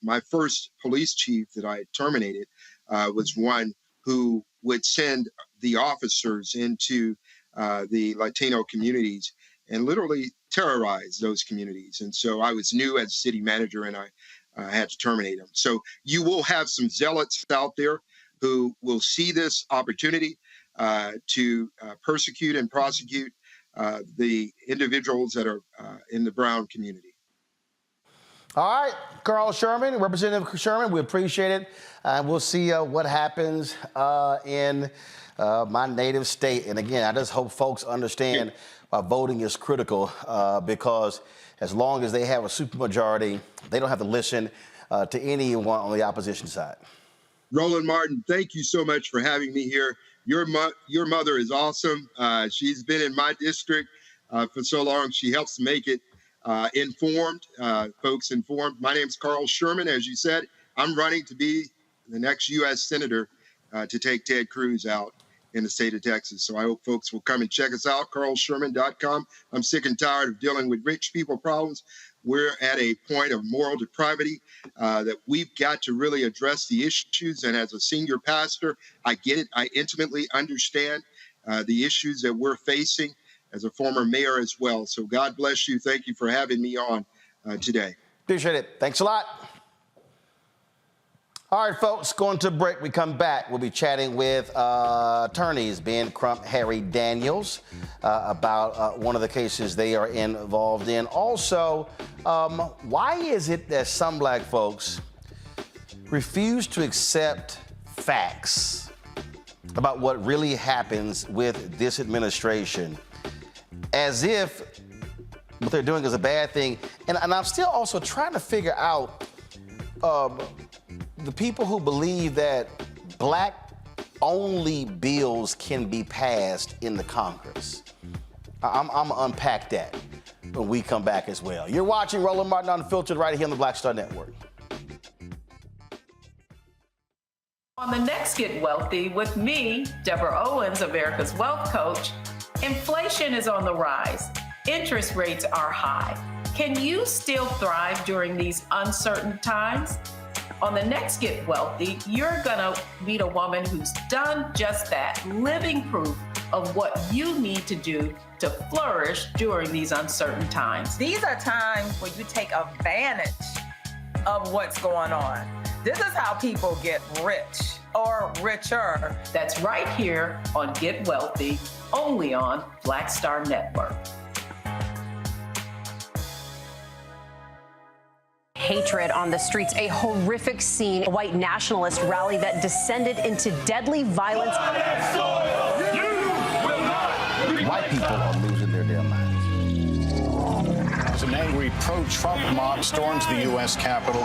my first police chief that I terminated was one who would send the officers into the Latino communities and literally terrorize those communities. And so I was new as a city manager, and I had to terminate him. So you will have some zealots out there who will see this opportunity to persecute and prosecute the individuals that are in the brown community. All right, Carl Sherman, Representative Sherman, we appreciate it. We'll see what happens in my native state. And again, I just hope folks understand voting is critical because as long as they have a supermajority, they don't have to listen to anyone on the opposition side. Roland Martin, thank you so much for having me here. Your mother is awesome. She's been in my district for so long. She helps make it folks informed. My name's Carl Sherman. As you said, I'm running to be the next U.S. Senator to take Ted Cruz out in the state of Texas. So I hope folks will come and check us out, carlsherman.com. I'm sick and tired of dealing with rich people problems. We're at a point of moral depravity that we've got to really address the issues. And as a senior pastor, I get it. I intimately understand the issues that we're facing as a former mayor as well. So God bless you. Thank you for having me on today. Appreciate it. Thanks a lot. All right, folks, going to break. We come back. We'll be chatting with attorneys Ben Crump, Harry Daniels about one of the cases they are involved in. Also, why is it that some black folks refuse to accept facts about what really happens with this administration, as if what they're doing is a bad thing? And I'm still also trying to figure out the people who believe that black-only bills can be passed in the Congress. I'm going to unpack that when we come back as well. You're watching Roland Martin Unfiltered right here on the Black Star Network. On the next Get Wealthy with me, Deborah Owens, America's Wealth Coach, inflation is on the rise. Interest rates are high. Can you still thrive during these uncertain times? On the next Get Wealthy, you're gonna meet a woman who's done just that, living proof of what you need to do to flourish during these uncertain times. These are times where you take advantage of what's going on. This is how people get rich or richer. That's right here on Get Wealthy, only on Black Star Network. Hatred on the streets, a horrific scene, a white nationalist rally that descended into deadly violence. White people are losing their damn minds. As an angry pro-Trump mob storms the U.S. Capitol,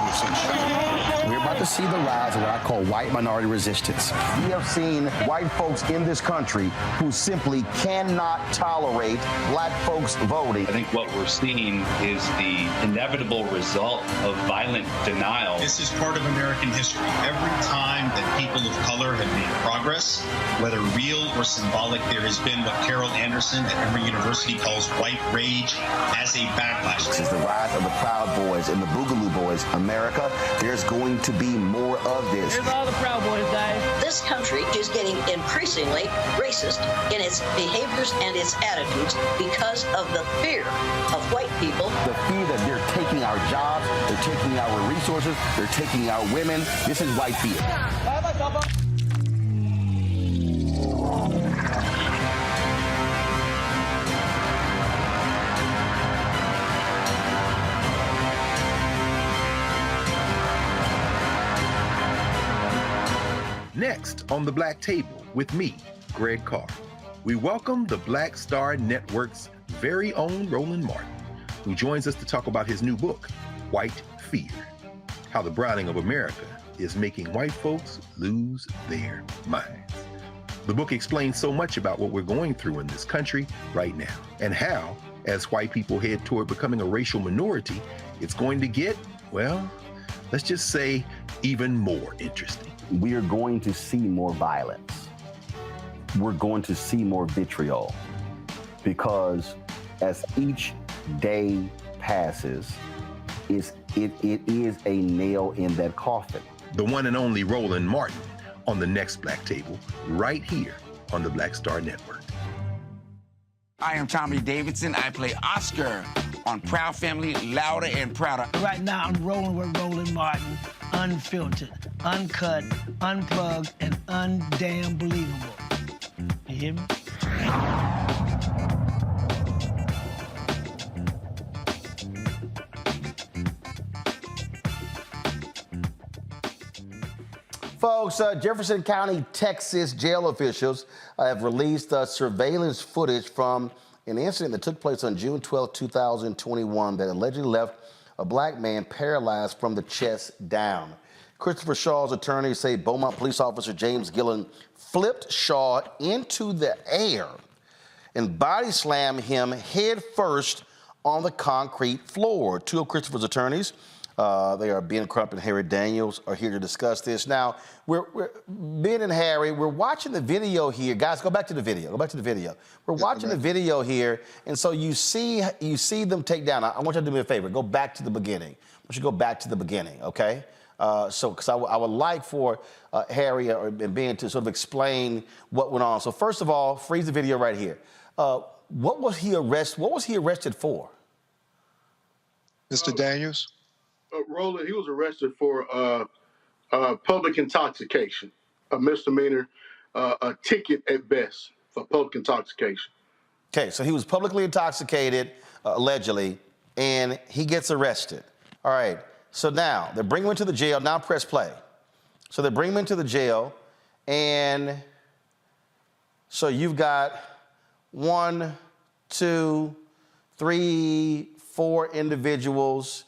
We're about to see the rise of what I call white minority resistance. We have seen white folks in this country who simply cannot tolerate black folks voting. I think what we're seeing is the inevitable result of violent denial. This is part of American history. Every time that people of color have made progress, whether real or symbolic, there has been what Carol Anderson at Emory University calls white rage as a backlash. This is the rise of the Proud Boys and the Boogaloo Boys. America, there's going to be more of this. Here's all the Proud Boys, guys. This country is getting increasingly racist in its behaviors and its attitudes because of the fear of white people. The fear that they're taking our jobs, they're taking our resources, they're taking our women. This is white fear. Next on The Black Table with me, Greg Carr, we welcome the Black Star Network's very own Roland Martin, who joins us to talk about his new book, White Fear, how the browning of America is making white folks lose their minds. The book explains so much about what we're going through in this country right now, and how, as white people head toward becoming a racial minority, it's going to get, well, let's just say even more interesting. We are going to see more violence. we're going to see more vitriol, because as each day passes, it is a nail in that coffin. The one and only Roland Martin on the next Black Table, right here on the Black Star Network. I am Tommy Davidson. I play Oscar on Proud Family, Louder and Prouder. Right now, I'm rolling with Roland Martin, unfiltered, uncut, unplugged, and undamn believable. You hear me? Folks, Jefferson County, Texas jail officials have released surveillance footage from an incident that took place on June 12, 2021 that allegedly left a black man paralyzed from the chest down. Christopher Shaw's attorneys say Beaumont police officer James Gillen flipped Shaw into the air and body slammed him head first on the concrete floor. Two of Christopher's attorneys, they are Ben Crump and Harry Daniels, are here to discuss this. Now, Ben and Harry, we're watching the video here. Guys, go back to the video. Go back to the video. We're watching the video here, and so you see them take down. I want you to do me a favor. Go back to the beginning. I want you to go back to the beginning, okay? Because I would like for Harry and Ben to sort of explain what went on. So first of all, freeze the video right here. What was he arrested for? Mr. Daniels? Roland, he was arrested for public intoxication, a misdemeanor, a ticket at best for public intoxication. Okay, so he was publicly intoxicated, allegedly, and he gets arrested. All right, so now they're bringing him into the jail. Now press play. So they bring him into the jail, and so you've got 1, 2, 3, 4 individuals.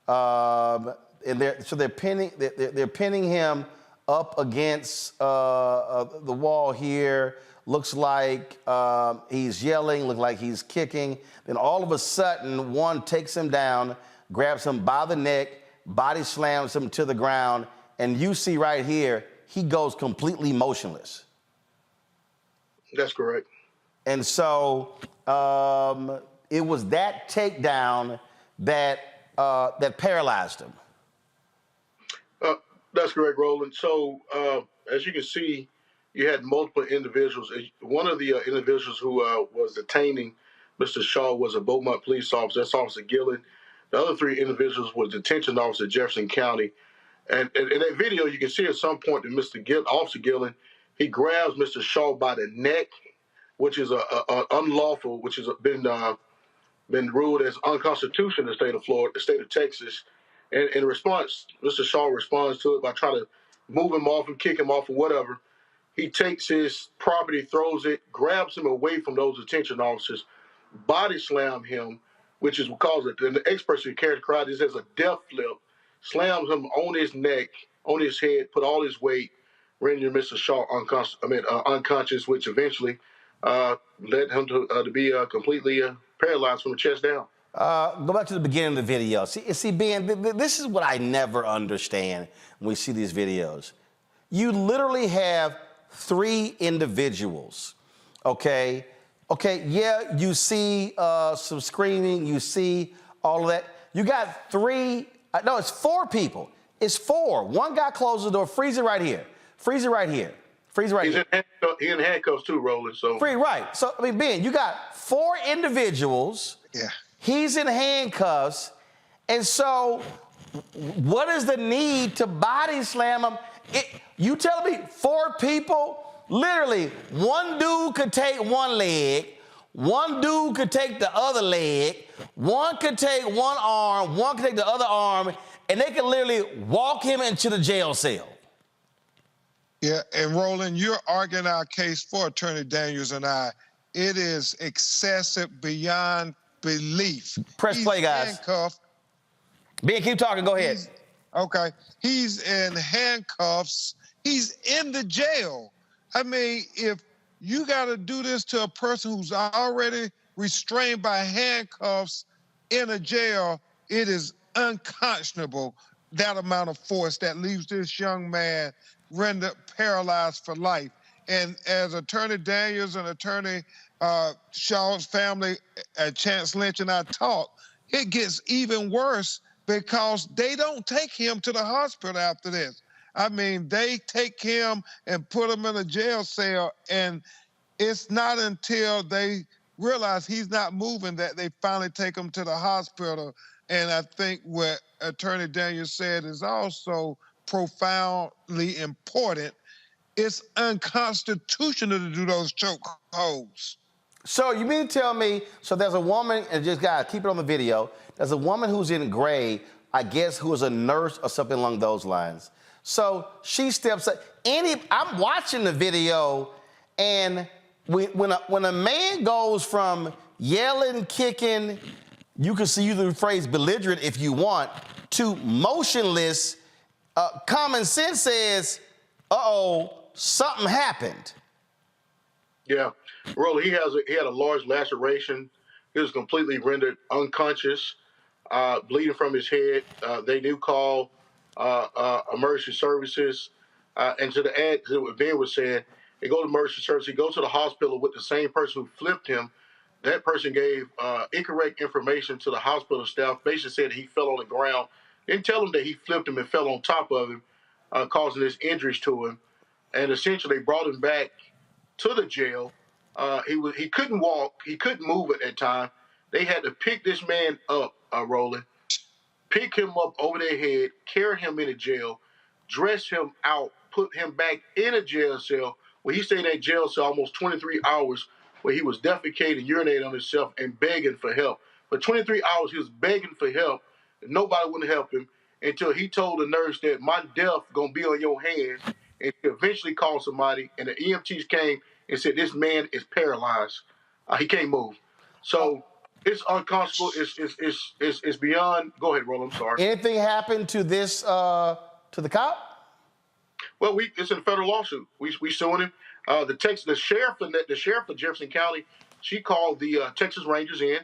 And they're pinning him up against the wall here. Looks like he's yelling, looks like he's kicking. Then all of a sudden, one takes him down, grabs him by the neck, body slams him to the ground, and you see right here, he goes completely motionless. That's correct. And so it was that takedown that paralyzed him. That's correct, Roland. So as you can see, you had multiple individuals. One of the individuals who was detaining Mr. Shaw was a Beaumont police officer. That's Officer Gillen. The other 3 individuals were detention officer Jefferson County. And in that video, you can see at some point that Officer Gillen, he grabs Mr. Shaw by the neck, which is unlawful, which has been ruled as unconstitutional in the state of Florida, the state of Texas. And in response, Mr. Shaw responds to it by trying to move him off and kick him off or whatever. He takes his property, throws it, grabs him away from those detention officers, body slam him, which is because the experts who characterize this as a death flip, slams him on his neck, on his head, put all his weight, rendering Mr. Shaw unconscious, which eventually led him to be completely paralyzed from the chest down. Go back to the beginning of the video. See, Ben, this is what I never understand when we see these videos. You literally have 3 individuals, okay? Okay, yeah, you see some screaming, you see all of that. You got 3, no, it's 4 people. It's 4. One guy closes the door, freeze it right here. Freeze it right here. Freeze it right here. He's in handcuffs too, Roland. So right. So, I mean, Ben, you got 4 individuals. Yeah. He's in handcuffs. And so what is the need to body slam him? You telling me 4 people? Literally, one dude could take one leg, one dude could take the other leg, one could take one arm, one could take the other arm, and they could literally walk him into the jail cell. Yeah, and Roland, you're arguing our case for Attorney Daniels and I. It is excessive beyond belief. Press play, guys. Handcuffed. Ben, keep talking. Go ahead. Okay. He's in handcuffs. He's in the jail. I mean, if you got to do this to a person who's already restrained by handcuffs in a jail, it is unconscionable, that amount of force that leaves this young man rendered paralyzed for life. And as Attorney Daniels and Attorney Shaw's family, Chance Lynch and I talked, it gets even worse because they don't take him to the hospital after this. I mean, they take him and put him in a jail cell, and it's not until they realize he's not moving that they finally take him to the hospital. And I think what Attorney Daniels said is also profoundly important. It's unconstitutional to do those chokeholds. So you mean to tell me, so there's a woman, and just gotta keep it on the video, there's a woman who's in gray, I guess, who is a nurse or something along those lines. So she steps up. I'm watching the video, and when a man goes from yelling, kicking, you can see the phrase belligerent if you want, to motionless, common sense says, uh-oh, something happened. Yeah, Roller, he had a large laceration. He was completely rendered unconscious, bleeding from his head. They do call emergency services. And to add to what Ben was saying, they go to emergency services. He goes to the hospital with the same person who flipped him. That person gave incorrect information to the hospital staff. Basically said he fell on the ground. Didn't tell him that he flipped him and fell on top of him, causing his injuries to him. And essentially, they brought him back to the jail. He couldn't walk. He couldn't move at that time. They had to pick this man up, Roland, pick him up over their head, carry him into jail, dress him out, put him back in a jail cell where he stayed in that jail cell almost 23 hours, where he was defecating, urinating on himself, and begging for help. For 23 hours, he was begging for help. And nobody wouldn't help him until he told the nurse that my death gonna be on your hands. And he eventually called somebody, and the EMTs came and said, this man is paralyzed. He can't move. So it's unconscionable. It's beyond. Go ahead, Roland. I'm sorry. Anything happened to this, to the cop? Well, it's in a federal lawsuit. We suing him. The sheriff of Jefferson County, she called the Texas Rangers in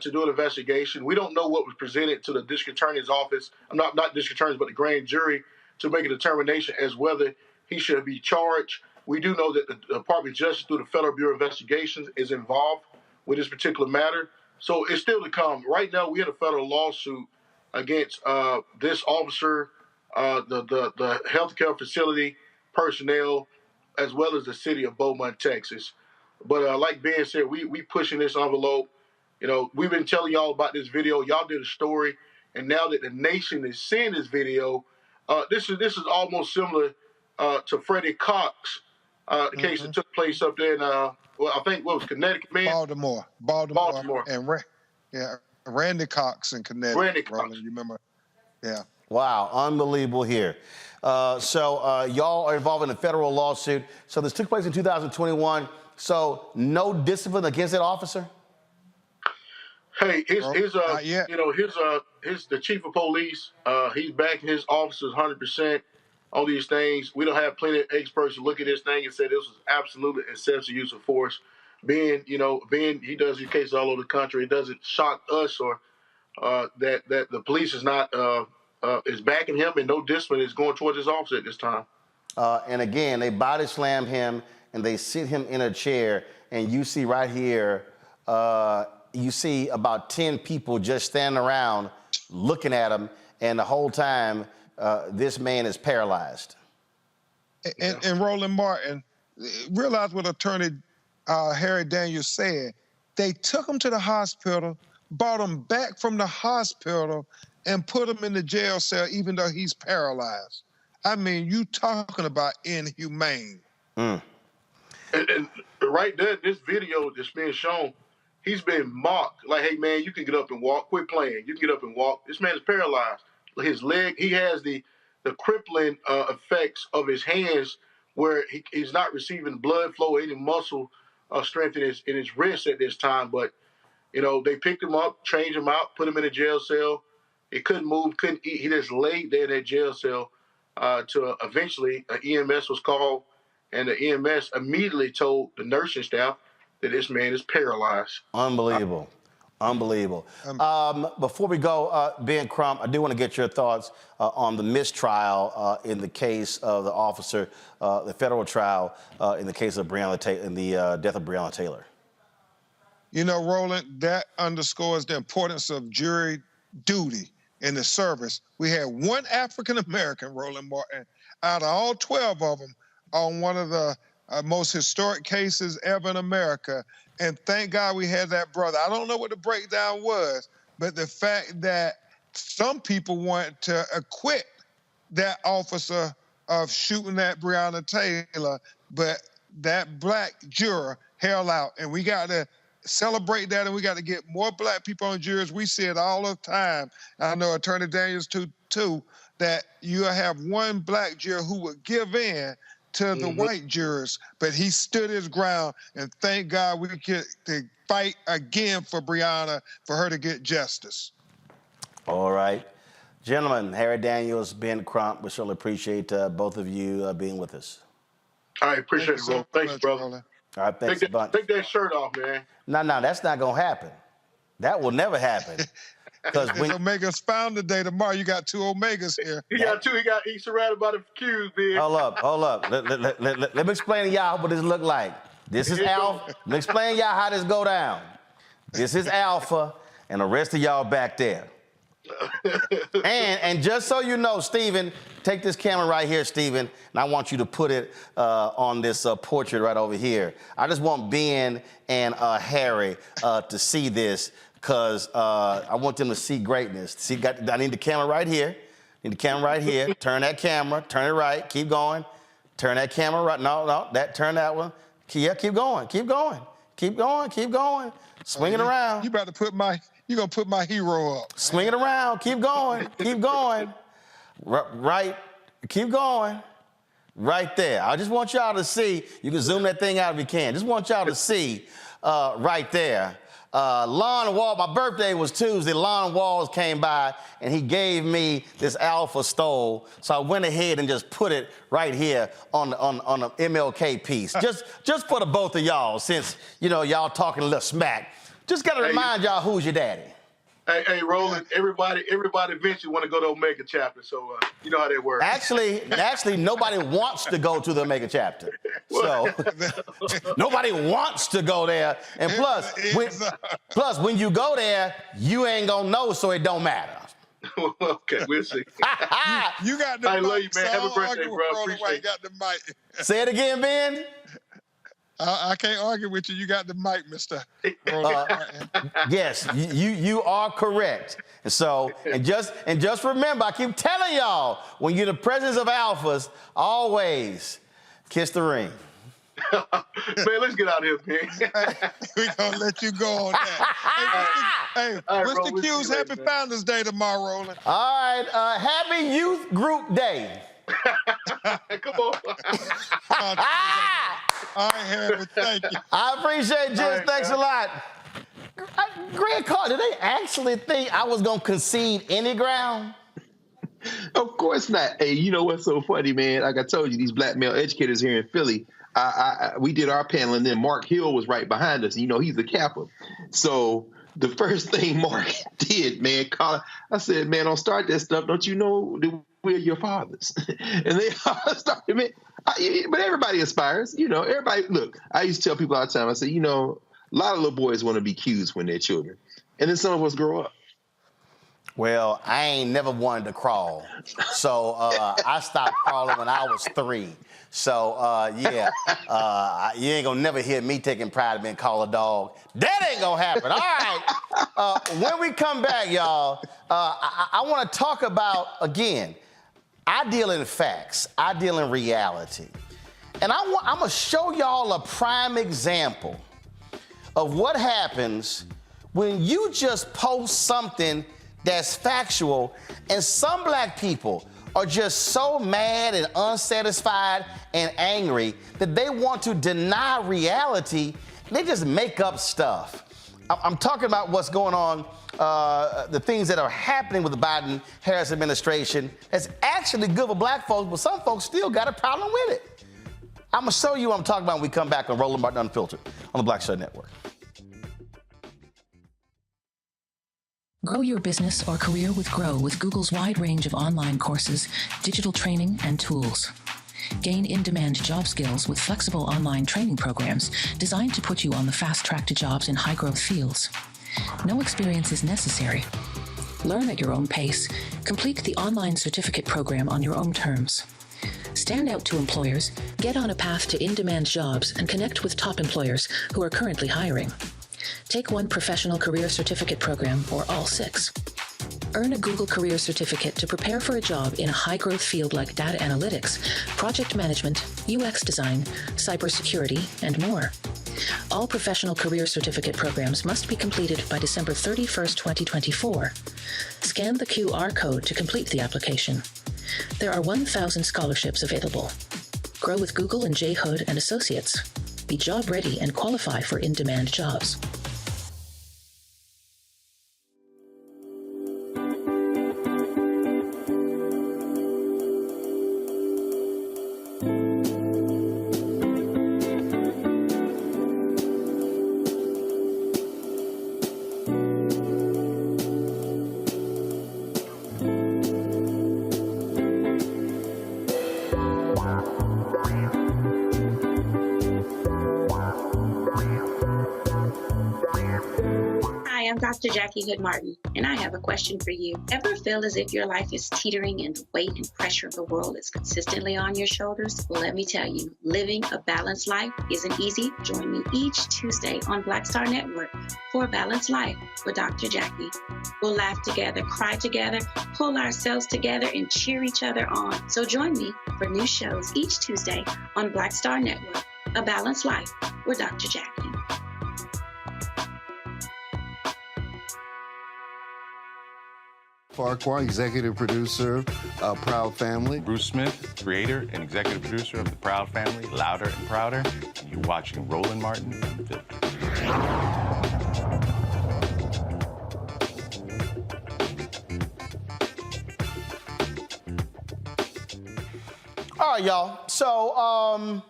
to do an investigation. We don't know what was presented to the district attorney's office. Not district attorneys, but the grand jury, to make a determination as whether he should be charged. We do know that the Department of Justice, through the Federal Bureau of Investigations, is involved with this particular matter. So it's still to come. Right now, we had a federal lawsuit against this officer, the healthcare facility personnel, as well as the city of Beaumont, Texas. But like Ben said, we pushing this envelope. You know, we've been telling y'all about this video. Y'all did a story, and now that the nation is seeing this video, this is almost similar to Freddie Cox, the case that took place up there in, I think, what was Connecticut, man? Baltimore. And Randy Cox in Connecticut. Randy Cox. Roland, you remember? Yeah. Wow, unbelievable here. So y'all are involved in a federal lawsuit. So this took place in 2021. So no discipline against that officer? Hey, the chief of police, he's backing his officers 100% on these things. We don't have plenty of experts to look at this thing and say this was absolutely excessive use of force. Ben, he does these cases all over the country. It doesn't shock us or that the police is not is backing him, and no discipline is going towards his officer at this time. And again, they body slam him and they sit him in a chair, and you see right here, you see about 10 people just standing around looking at him, and the whole time this man is paralyzed. And Roland Martin, realize what Attorney Harry Daniels said. They took him to the hospital, brought him back from the hospital, and put him in the jail cell even though he's paralyzed. I mean, you talking about inhumane. And right there, this video that's being shown, he's been mocked. Like, hey, man, you can get up and walk. Quit playing. You can get up and walk. This man is paralyzed. His leg, he has the crippling effects of his hands where he's not receiving blood flow or any muscle strength in his wrist at this time. But, they picked him up, changed him out, put him in a jail cell. He couldn't move, couldn't eat. He just laid there in that jail cell till eventually an EMS was called, and the EMS immediately told the nursing staff that this man is paralyzed. Unbelievable. Unbelievable. Before we go, Ben Crump, I do want to get your thoughts on the mistrial in the case of the officer, the federal trial in the case of Breonna Tayler, in the death of Breonna Tayler. You know, Roland, that underscores the importance of jury duty in the service. We had one African-American, Roland Martin, out of all 12 of them on one of the most historic cases ever in America. And thank God we had that brother. I don't know what the breakdown was, but the fact that some people want to acquit that officer of shooting at Breonna Tayler, but that black juror held out. And we got to celebrate that, and we got to get more black people on juries. We see it all the time. I know Attorney Daniels too, that you have one black juror who would give in to the white jurors, but he stood his ground, and thank God we get to fight again for Breonna, for her to get justice. All right. Gentlemen, Harry Daniels, Ben Crump, we certainly appreciate both of you being with us. All right, appreciate it, Roland. Thanks, brother. All right, thanks a bunch. Take that shirt off, man. No, that's not going to happen. That will never happen. Because when Omega's Founder Day tomorrow, you got two Omegas here. He got two. He's surrounded by the Qs, man. Hold up. Let me explain to y'all what this look like. This is Alpha. Let me explain y'all how this go down. This is Alpha, and the rest of y'all back there. and just so you know, Stephen, take this camera right here, Stephen, and I want you to put it on this portrait right over here. I just want Ben and Harry to see this, because I want them to see greatness. See, I need the camera right here. Need the camera right here. Turn that camera. Turn it right. Keep going. Turn that camera right. No, turn that one. Yeah, keep going. Keep going. Keep going. Keep going. Swing it around. You about to put you're going to put my hero up. Swing it around. Keep going. Keep going. Right. Keep going. Right there. I just want y'all to see. You can zoom that thing out if you can. Just want y'all to see right there. Lon Wall, my birthday was Tuesday. Lon Walls came by and he gave me this Alpha stole. So I went ahead and just put it right here on the MLK piece. just for the both of y'all, since y'all talking a little smack. Just gotta remind y'all who's your daddy. Hey, Roland, everybody eventually want to go to Omega chapter, so you know how that works. Actually, nobody wants to go to the Omega chapter. So nobody wants to go there. And plus, when you go there, you ain't gonna know, so it don't matter. Okay, we'll see. You got the mic. I love you, man. Have a birthday, bro. Appreciate got the mic. Say it again, Ben. I can't argue with you. You got the mic, Mr. Yes, you are correct. And so, and just remember, I keep telling y'all, when you're in the presence of alphas, always kiss the ring. Man, let's get out of here, man. We're going to let you go on that. Hey, what's the Q's? Happy Founders Day tomorrow, Roland. All right, happy Youth Group Day. Come on. All right, Harry, thank you. I appreciate it, Jim. Thanks a lot. Greg Carr, did they actually think I was going to concede any ground? Of course not. Hey, you know what's so funny, man? Like I told you, these black male educators here in Philly, we did our panel, and then Mark Hill was right behind us. He's the Kappa. So the first thing Mark did, man, I said, man, don't start that stuff. Don't you know that we're your fathers? And they all started, man. But everybody aspires. Everybody, look, I used to tell people all the time, I say, a lot of little boys want to be Qs when they're children. And then some of us grow up. Well, I ain't never wanted to crawl. So I stopped crawling when I was 3. So, yeah, you ain't going to never hear me taking pride in being called a dog. That ain't going to happen. All right. When we come back, y'all, I want to talk about, again, I deal in facts. I deal in reality. And I'm going to show y'all a prime example of what happens when you just post something that's factual, and some black people are just so mad and unsatisfied and angry that they want to deny reality. They just make up stuff. I'm talking about what's going on, the things that are happening with the Biden-Harris administration that's actually good for black folks, but some folks still got a problem with it. I'm going to show you what I'm talking about when we come back on Roland Martin Unfiltered on the Black Star Network. Grow your business or career with Grow with Google's wide range of online courses, digital training, and tools. Gain in-demand job skills with flexible online training programs designed to put you on the fast track to jobs in high-growth fields. No experience is necessary. Learn at your own pace. Complete the online certificate program on your own terms. Stand out to employers, get on a path to in-demand jobs, and connect with top employers who are currently hiring. Take one professional career certificate program or all 6. Earn a Google Career Certificate to prepare for a job in a high-growth field like data analytics, project management, UX design, cybersecurity, and more. All professional career certificate programs must be completed by December 31st, 2024. Scan the QR code to complete the application. There are 1,000 scholarships available. Grow with Google and J. Hood and Associates. Be job ready and qualify for in-demand jobs. Dr. Jackie Hood Martin, and I have a question for you. Ever feel as if your life is teetering and the weight and pressure of the world is consistently on your shoulders? Well, let me tell you, living a balanced life isn't easy. Join me each Tuesday on Black Star Network for a Balanced Life with Dr. Jackie. We'll laugh together, cry together, pull ourselves together, and cheer each other on. So join me for new shows each Tuesday on Black Star Network, A Balanced Life with Dr. Jackie. Farquhar, executive producer of Proud Family. Bruce Smith, creator and executive producer of The Proud Family, Louder and Prouder. And you're watching Roland Martin Unfiltered. All right, y'all. So,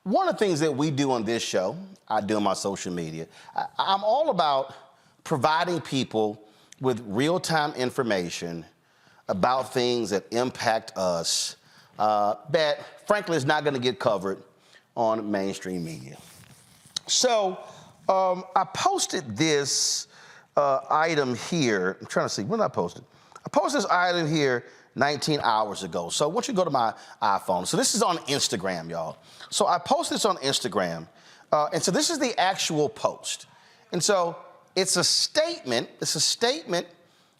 one of the things that we do on this show, I do on my social media, I'm all about providing people with real-time information about things that impact us that, frankly, is not going to get covered on mainstream media. So I posted this item here. I'm trying to see, when did I post it? I posted this item here 19 hours ago. So I want you to go to my iPhone. So this is on Instagram, y'all. So I posted this on Instagram. And so this is the actual post. And so it's a statement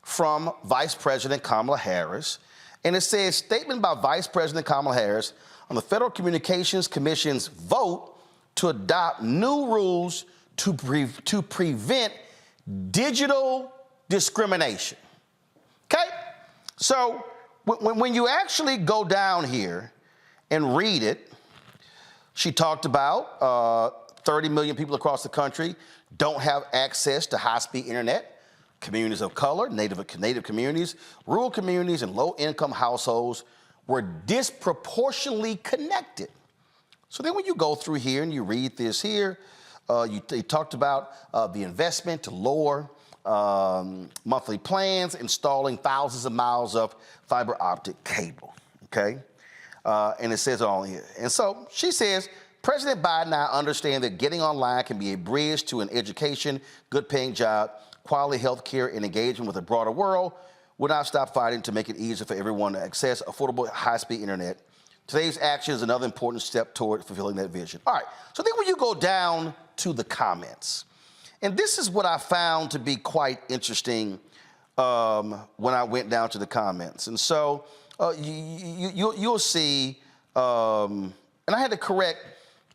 from Vice President Kamala Harris. And it says, statement by Vice President Kamala Harris on the Federal Communications Commission's vote to adopt new rules to prevent digital discrimination. Okay? So when you actually go down here and read it, she talked about 30 million people across the country don't have access to high-speed internet. Communities of color, native communities, rural communities, and low-income households were disproportionately connected. So then when you go through here and you read this here, they talked about the investment to lower monthly plans, installing thousands of miles of fiber optic cable, okay? And it says it all here. And so she says, President Biden now understands that getting online can be a bridge to an education, good-paying job, quality health care, and engagement with a broader world. Will not stop fighting to make it easier for everyone to access affordable, high-speed internet. Today's action is another important step toward fulfilling that vision. All right, so then when you go down to the comments, and this is what I found to be quite interesting when I went down to the comments. And so you'll see, and I had to correct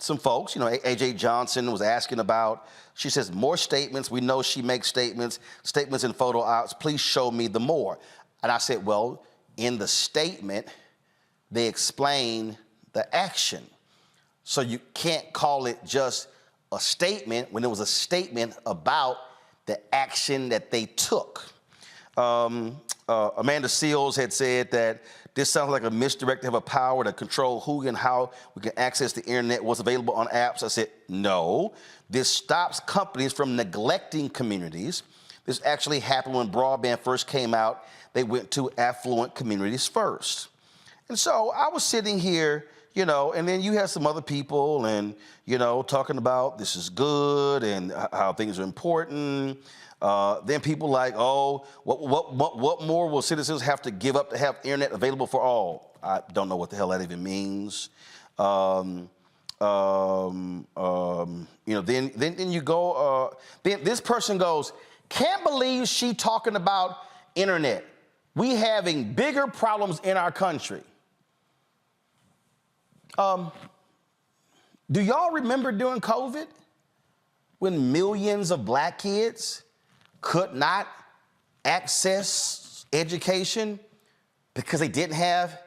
some folks. You know, A.J. Johnson was asking about, she says, more statements. We know she makes statements in photo ops. Please show me the more. And I said, well, in the statement, they explain the action. So you can't call it just a statement when it was a statement about the action that they took. Amanda Seals had said that this sounds like a misdirective of a power to control who and how we can access the internet, what's available on apps. I said, no, this stops companies from neglecting communities. This actually happened when broadband first came out. They went to affluent communities first. And so I was sitting here, you know, and then you have some other people and, you know, talking about this is good and how things are important. Then people like, oh, what more will citizens have to give up to have internet available for all? I don't know what the hell that even means. You know, then you go, then this person goes, can't believe she talking about internet. We having bigger problems in our country. Do y'all remember during COVID when millions of black kids could not access education because they didn't have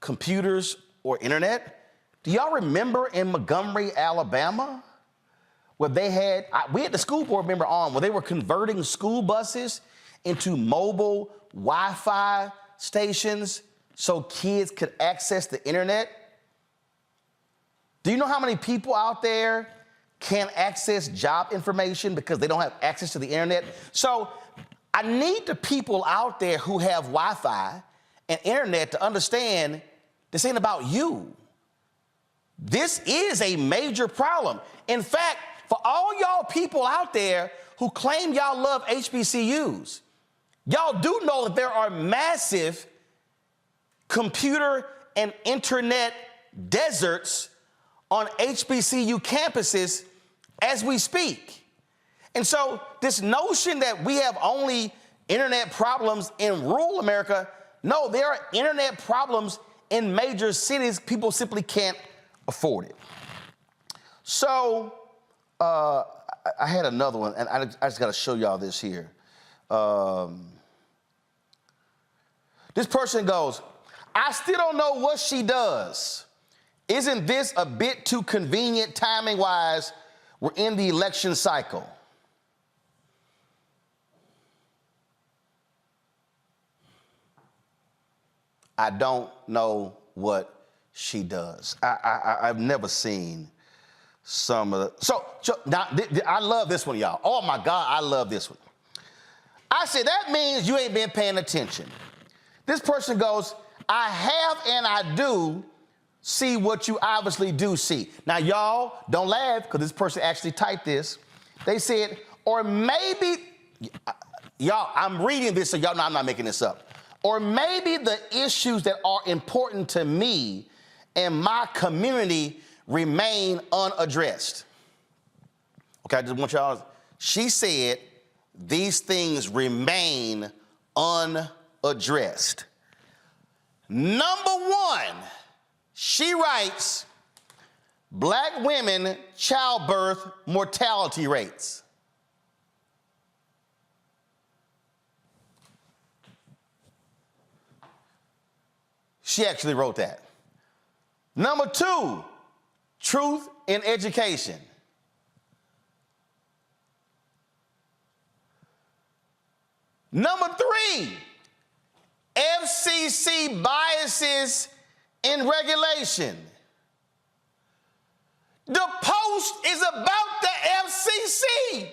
computers or internet? Do y'all remember in Montgomery, Alabama, where they had, we had the school board member on, where they were converting school buses into mobile Wi-Fi stations so kids could access the internet? Do you know how many people out there can't access job information because they don't have access to the internet? So I need the people out there who have Wi-Fi and internet to understand this ain't about you. This is a major problem. In fact, for all y'all people out there who claim y'all love HBCUs, y'all do know that there are massive computer and internet deserts on HBCU campuses as we speak. And so this notion that we have only internet problems in rural America, no, there are internet problems in major cities. People simply can't afford it. So I had another one, and I just got to show y'all this here. This person goes, I still don't know what she does. Isn't this a bit too convenient timing-wise? We're in the election cycle. I don't know what she does. I've never seen some of the, so now I love this one, y'all. Oh my God, I love this one. I said, that means you ain't been paying attention. This person goes, I have and I do see what you obviously do see. Now, y'all, don't laugh, because this person actually typed this. They said, or maybe, y'all, I'm reading this, so y'all know I'm not making this up. Or maybe the issues that are important to me and my community remain unaddressed. Okay, I just want y'all, she said, these things remain unaddressed. Number one, she writes, black women childbirth mortality rates. She actually wrote that. Number two, truth in education. Number three, FCC biases in regulation. The Post is about the FCC.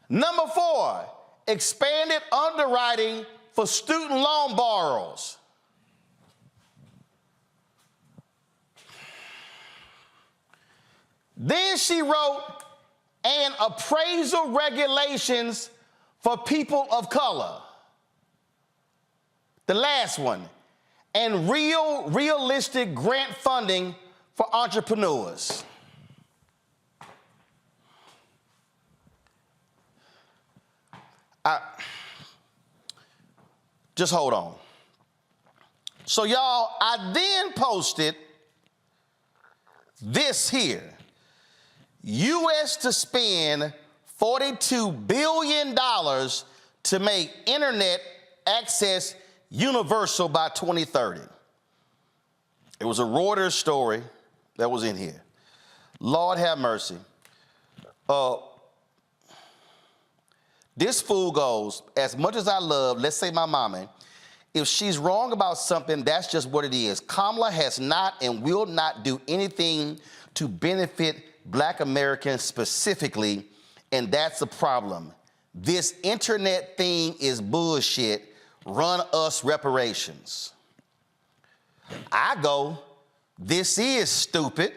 Number four, expanded underwriting for student loan borrowers. Then she wrote, and appraisal regulations for people of color. The last one, and realistic grant funding for entrepreneurs. Just hold on. So y'all, I then posted this here. U.S. to spend $42 billion to make internet access universal by 2030. It was a Reuters story that was in here. Lord have mercy. This fool goes, as much as I love, let's say my mama, if she's wrong about something, that's just what it is. Kamala has not and will not do anything to benefit Black Americans specifically and that's the problem. This internet thing is bullshit. Run us reparations. I go, this is stupid.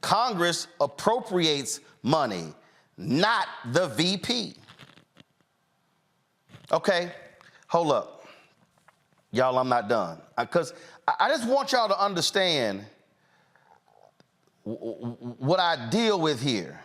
Congress appropriates money, not the VP. Okay, hold up. Y'all, I'm not done. Because I just want y'all to understand what I deal with here.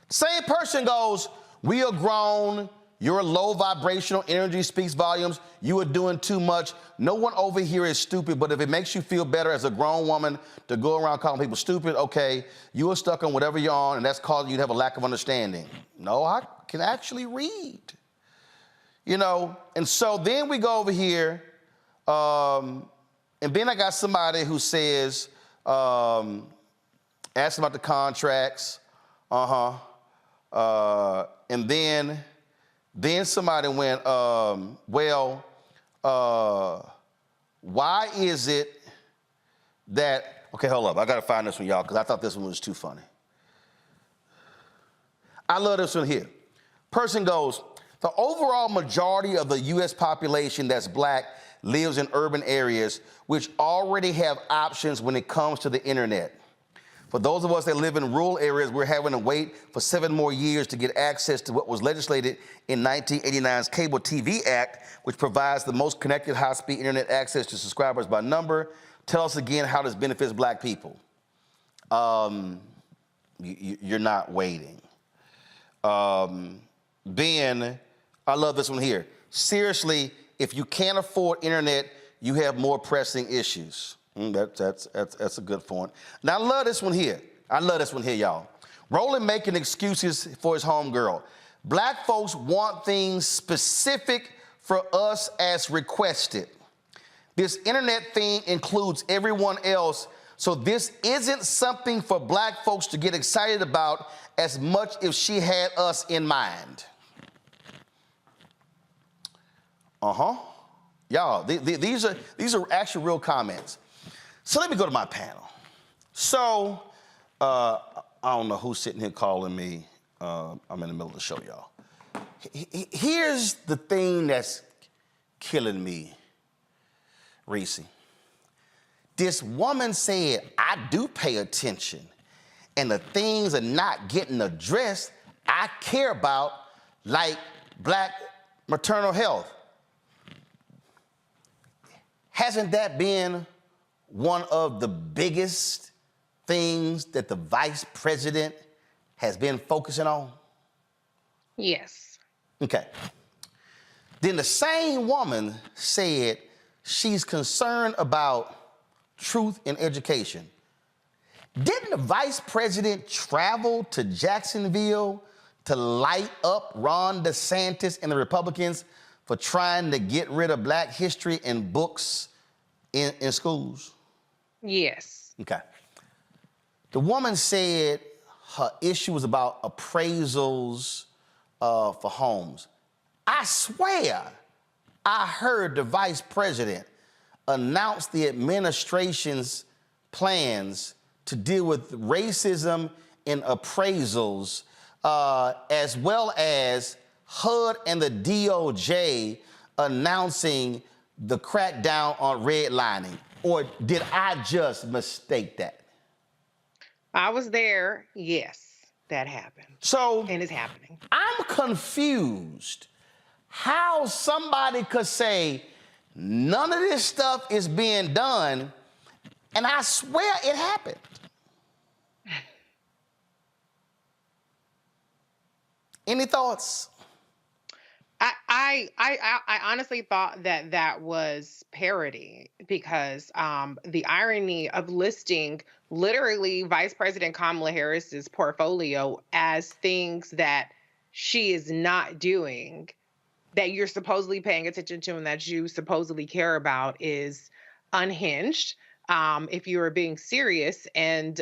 Same person goes, we are grown, your low vibrational energy speaks volumes, you are doing too much. No one over here is stupid, but if it makes you feel better as a grown woman to go around calling people stupid, okay, you are stuck on whatever you're on, and that's causing you to have a lack of understanding. No, I can actually read. You know, and so then we go over here, and then I got somebody who says, asked about the contracts, and then somebody went, why is it that, okay, hold up, I gotta find this one, y'all, because I thought this one was too funny. I love this one here. Person goes, the overall majority of the U.S. population that's black lives in urban areas which already have options when it comes to the internet. For those of us that live in rural areas, we're having to wait for 7 more years to get access to what was legislated in 1989's Cable TV Act, which provides the most connected high-speed internet access to subscribers by number. Tell us again how this benefits black people. You're not waiting. Then, I love this one here. Seriously, if you can't afford internet, you have more pressing issues. That's a good point. Now, I love this one here. Y'all. Roland making excuses for his homegirl. Black folks want things specific for us as requested. This internet thing includes everyone else, so this isn't something for black folks to get excited about as much if she had us in mind. Y'all, these are actually real comments. So let me go to my panel. So, I don't know who's sitting here calling me. I'm in the middle of the show, y'all. Here's the thing that's killing me, Reese. This woman said, I do pay attention, and the things are not getting addressed I care about, like black maternal health. Hasn't that been one of the biggest things that the vice president has been focusing on? Yes. Okay. Then the same woman said she's concerned about truth in education. Didn't the vice president travel to Jacksonville to light up Ron DeSantis and the Republicans for trying to get rid of black history and books in schools? Yes. Okay. The woman said her issue was about appraisals for homes. I swear I heard the vice president announce the administration's plans to deal with racism in appraisals, as well as HUD and the DOJ announcing the crackdown on redlining. Or did I just mistake that? I was there. Yes, that happened. So, and it's happening. I'm confused how somebody could say none of this stuff is being done, and I swear it happened. Any thoughts? I honestly thought that was parody because the irony of listing literally Vice President Kamala Harris's portfolio as things that she is not doing, that you're supposedly paying attention to and that you supposedly care about, is unhinged. if you were being serious and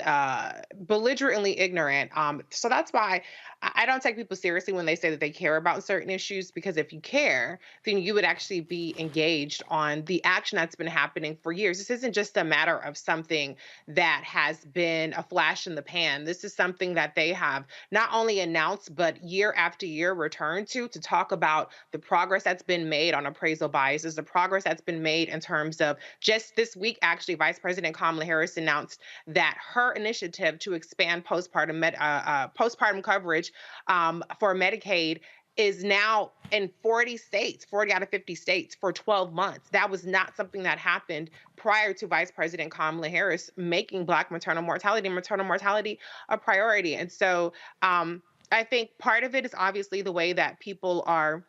belligerently ignorant. So that's why I don't take people seriously when they say that they care about certain issues, because if you care, then you would actually be engaged on the action that's been happening for years. This isn't just a matter of something that has been a flash in the pan. This is something that they have not only announced, but year after year returned to talk about the progress that's been made on appraisal biases, the progress that's been made in terms of just this week, actually, Vice President Kamala Harris announced that her initiative to expand postpartum coverage for Medicaid is now in 40 states, 40 out of 50 states for 12 months. That was not something that happened prior to Vice President Kamala Harris making Black maternal mortality a priority. And so I think part of it is obviously the way that people are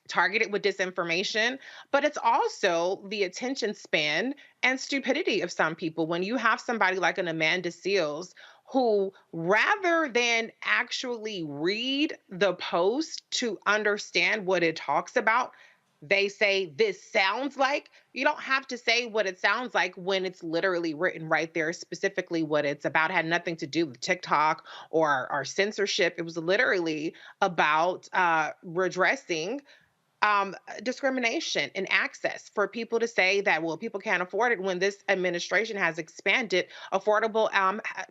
targeted with disinformation, but it's also the attention span and stupidity of some people. When you have somebody like an Amanda Seales, who, rather than actually read the post to understand what it talks about, they say, this sounds like. You don't have to say what it sounds like when it's literally written right there, specifically what it's about. It had nothing to do with TikTok or censorship. It was literally about redressing discrimination and access for people to say that, well, people can't afford it, when this administration has expanded affordable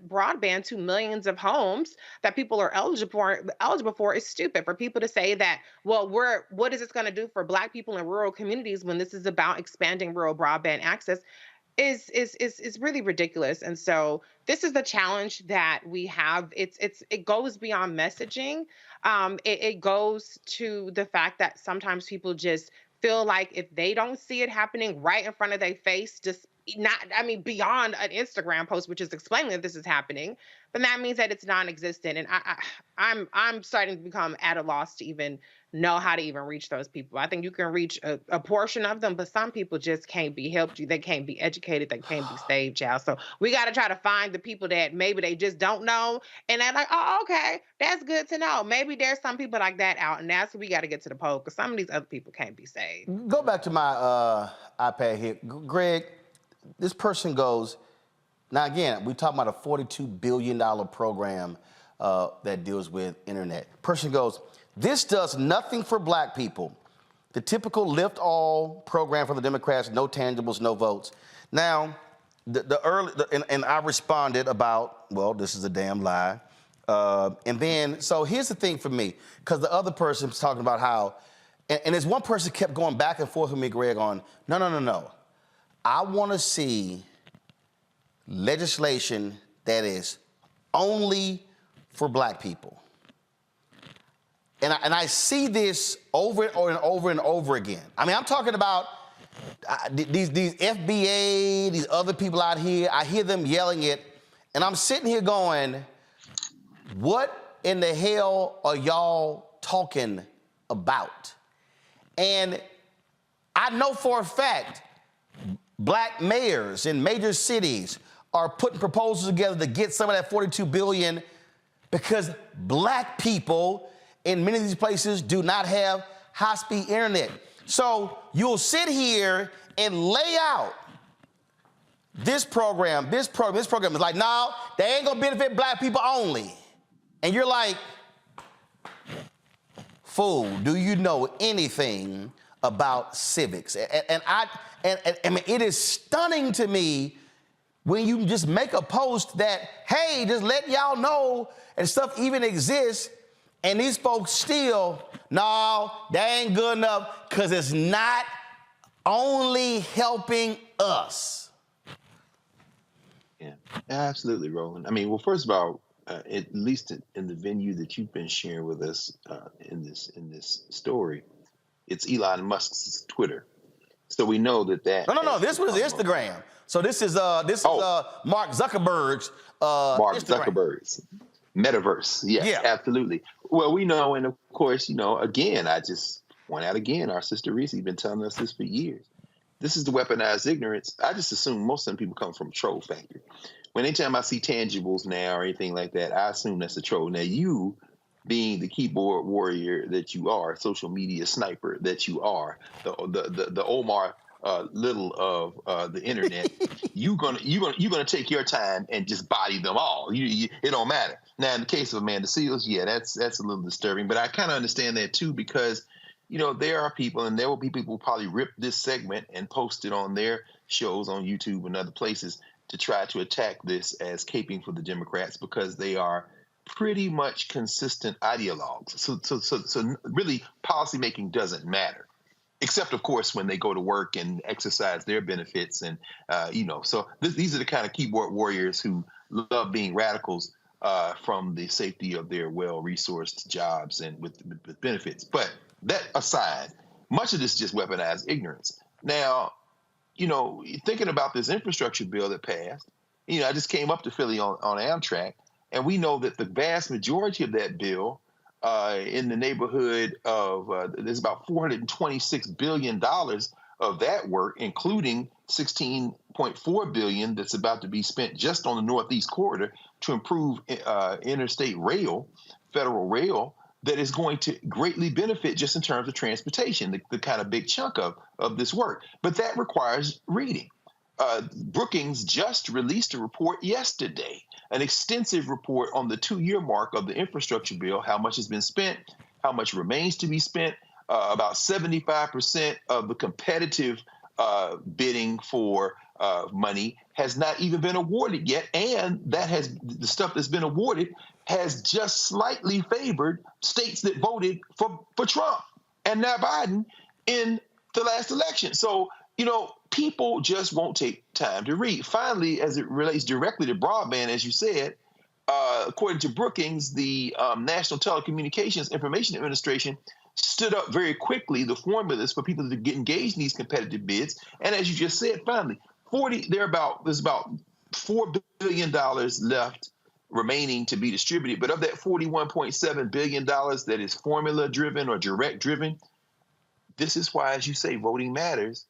broadband to millions of homes that people are eligible for is stupid. For people to say that, well, what is this going to do for Black people in rural communities when this is about expanding rural broadband access is really ridiculous. And so this is the challenge that we have. It goes beyond messaging. It goes to the fact that sometimes people just feel like if they don't see it happening right in front of their face, beyond an Instagram post, which is explaining that this is happening, then that means that it's non-existent. And I'm starting to become at a loss to even know how to even reach those people. I think you can reach a portion of them, but some people just can't be helped. They can't be educated. They can't be saved, child. So we got to try to find the people that maybe they just don't know. And they're like, oh, okay, that's good to know. Maybe there's some people like that out. And that's what we got to get to the poll, because some of these other people can't be saved. Go back to my iPad here. Greg, this person goes, now again, we're talking about a $42 billion program that deals with internet. Person goes, this does nothing for Black people. The typical lift all program for the Democrats, no tangibles, no votes. Now, and I responded about, well, this is a damn lie. And then, so here's the thing for me, because the other person was talking about how, and there's one person kept going back and forth with me, Greg, on, no. I want to see legislation that is only for Black people. And I see this over and over and over again. I mean, I'm talking about these FBA, these other people out here. I hear them yelling it, and I'm sitting here going, what in the hell are y'all talking about? And I know for a fact Black mayors in major cities are putting proposals together to get some of that $42 billion because Black people in many of these places do not have high-speed internet. So you'll sit here and lay out this program is like, no, they ain't gonna benefit Black people only. And you're like, fool, do you know anything about civics? And I mean, it is stunning to me when you just make a post that, hey, just let y'all know and stuff even exists, and these folks still, no, that ain't good enough because it's not only helping us. Yeah, absolutely, Roland. I mean, well, first of all, at least in the venue that you've been sharing with us in this story, it's Elon Musk's Twitter. So we know that. No. This was Instagram. So this is Mark Zuckerberg's. Mark Instagram. Zuckerberg's metaverse. Yes, yeah, absolutely. Well, we know, and of course, again, I just point out again, our sister Reese has been telling us this for years. This is the weaponized ignorance. I just assume most of them people come from a troll factory. When anytime I see tangibles now or anything like that, I assume that's a troll. Now, you being the keyboard warrior that you are, social media sniper that you are, the Omar little of the internet, you're gonna take your time and just body them all. It don't matter. Now, in the case of Amanda Seals, yeah, that's a little disturbing. But I kind of understand that too, because there are people, and there will be people who probably rip this segment and post it on their shows on YouTube and other places to try to attack this as caping for the Democrats, because they are pretty much consistent ideologues. So really, policymaking doesn't matter, except of course when they go to work and exercise their benefits, and So these are the kind of keyboard warriors who love being radicals from the safety of their well-resourced jobs and with benefits. But that aside, much of this is just weaponized ignorance. Now, thinking about this infrastructure bill that passed, I just came up to Philly on Amtrak, and we know that the vast majority of that bill, in the neighborhood of, there's about $426 billion of that work, including $16.4 billion that's about to be spent just on the Northeast Corridor to improve interstate rail, federal rail, that is going to greatly benefit just in terms of transportation, the kind of big chunk of this work. But that requires reading. Brookings just released a report yesterday, an extensive report on the 2-year mark of the infrastructure bill, how much has been spent, how much remains to be spent. About 75% of the competitive bidding for money has not even been awarded yet, and the stuff that's been awarded has just slightly favored states that voted for Trump and now Biden in the last election. So, people just won't take time to read. Finally, as it relates directly to broadband, as you said, according to Brookings, the National Telecommunications Information Administration stood up very quickly the formulas for people to get engaged in these competitive bids. And as you just said, finally, there's about $4 billion left remaining to be distributed. But of that $41.7 billion that is formula driven or direct driven, this is why, as you say, voting matters.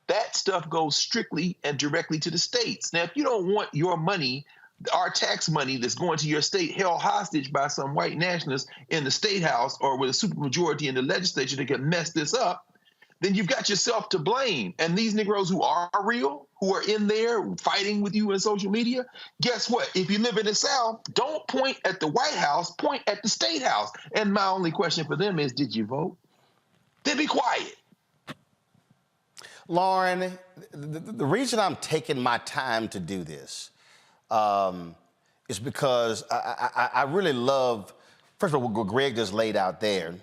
That stuff goes strictly and directly to the states. Now, if you don't want your money, our tax money that's going to your state, held hostage by some white nationalists in the state house or with a supermajority in the legislature that can mess this up, then you've got yourself to blame. And these Negroes who are real, who are in there fighting with you in social media, guess what? If you live in the South, don't point at the White House, point at the state house. And my only question for them is, did you vote? Then be quiet. Lauren, the reason I'm taking my time to do this is because I really love, first of all, what Greg just laid out there.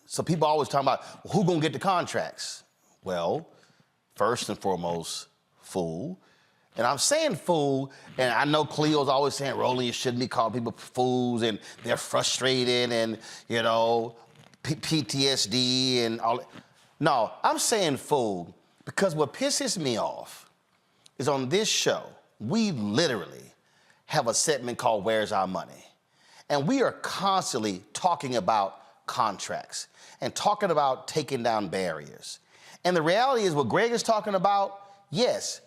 So people always talk about, well, who's going to get the contracts? Well, first and foremost, fool. And I'm saying fool, and I know Cleo's always saying, Roland, you shouldn't be calling people fools, and they're frustrated, and, PTSD and all that. No, I'm saying fool because what pisses me off is on this show, we literally have a segment called Where's Our Money? And we are constantly talking about contracts and talking about taking down barriers. And the reality is what Greg is talking about, yes.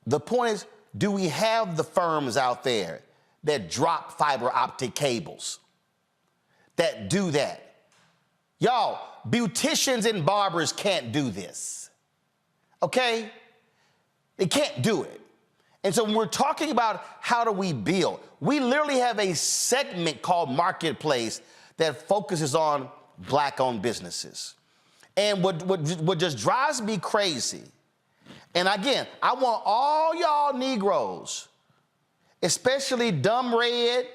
The point is, do we have the firms out there that drop fiber optic cables, that do that? Y'all, beauticians and barbers can't do this, okay? They can't do it. And so when we're talking about how do we build, we literally have a segment called Marketplace that focuses on Black-owned businesses. And what just drives me crazy, and again, I want all y'all Negroes, especially Dumb Red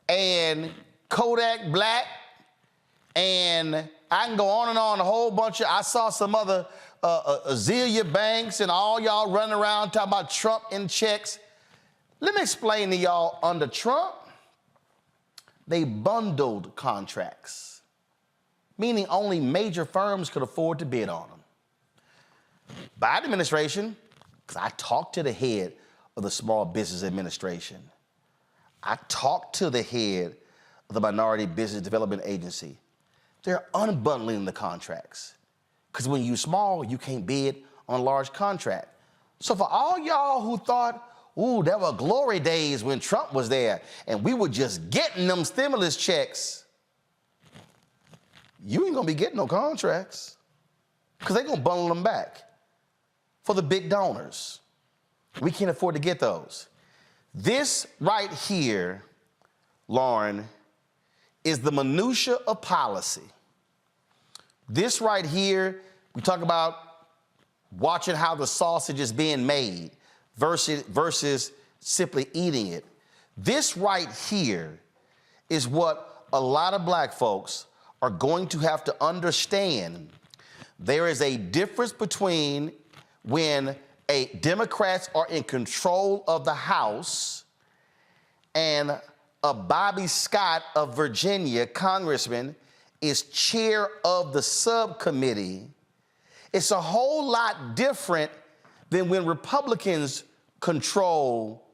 and Kodak Black, and I can go on and on, a whole bunch of, I saw some other Azealia Banks and all y'all running around talking about Trump and checks. Let me explain to y'all, under Trump, they bundled contracts, meaning only major firms could afford to bid on them. Biden administration, because I talked to the head of the Small Business Administration. I talked to the head of the Minority Business Development Agency. They're unbundling the contracts. Because when you're small, you can't bid on a large contract. So for all y'all who thought, ooh, there were glory days when Trump was there and we were just getting them stimulus checks, you ain't gonna be getting no contracts. because they're going to bundle them back for the big donors. We can't afford to get those. This right here, Lauren, is the minutia of policy. This right here, we talk about watching how the sausage is being made versus simply eating it. This right here is what a lot of black folks are going to have to understand. There is a difference between when Democrats are in control of the House and a Bobby Scott of Virginia, congressman, is chair of the subcommittee. It's a whole lot different than when Republicans control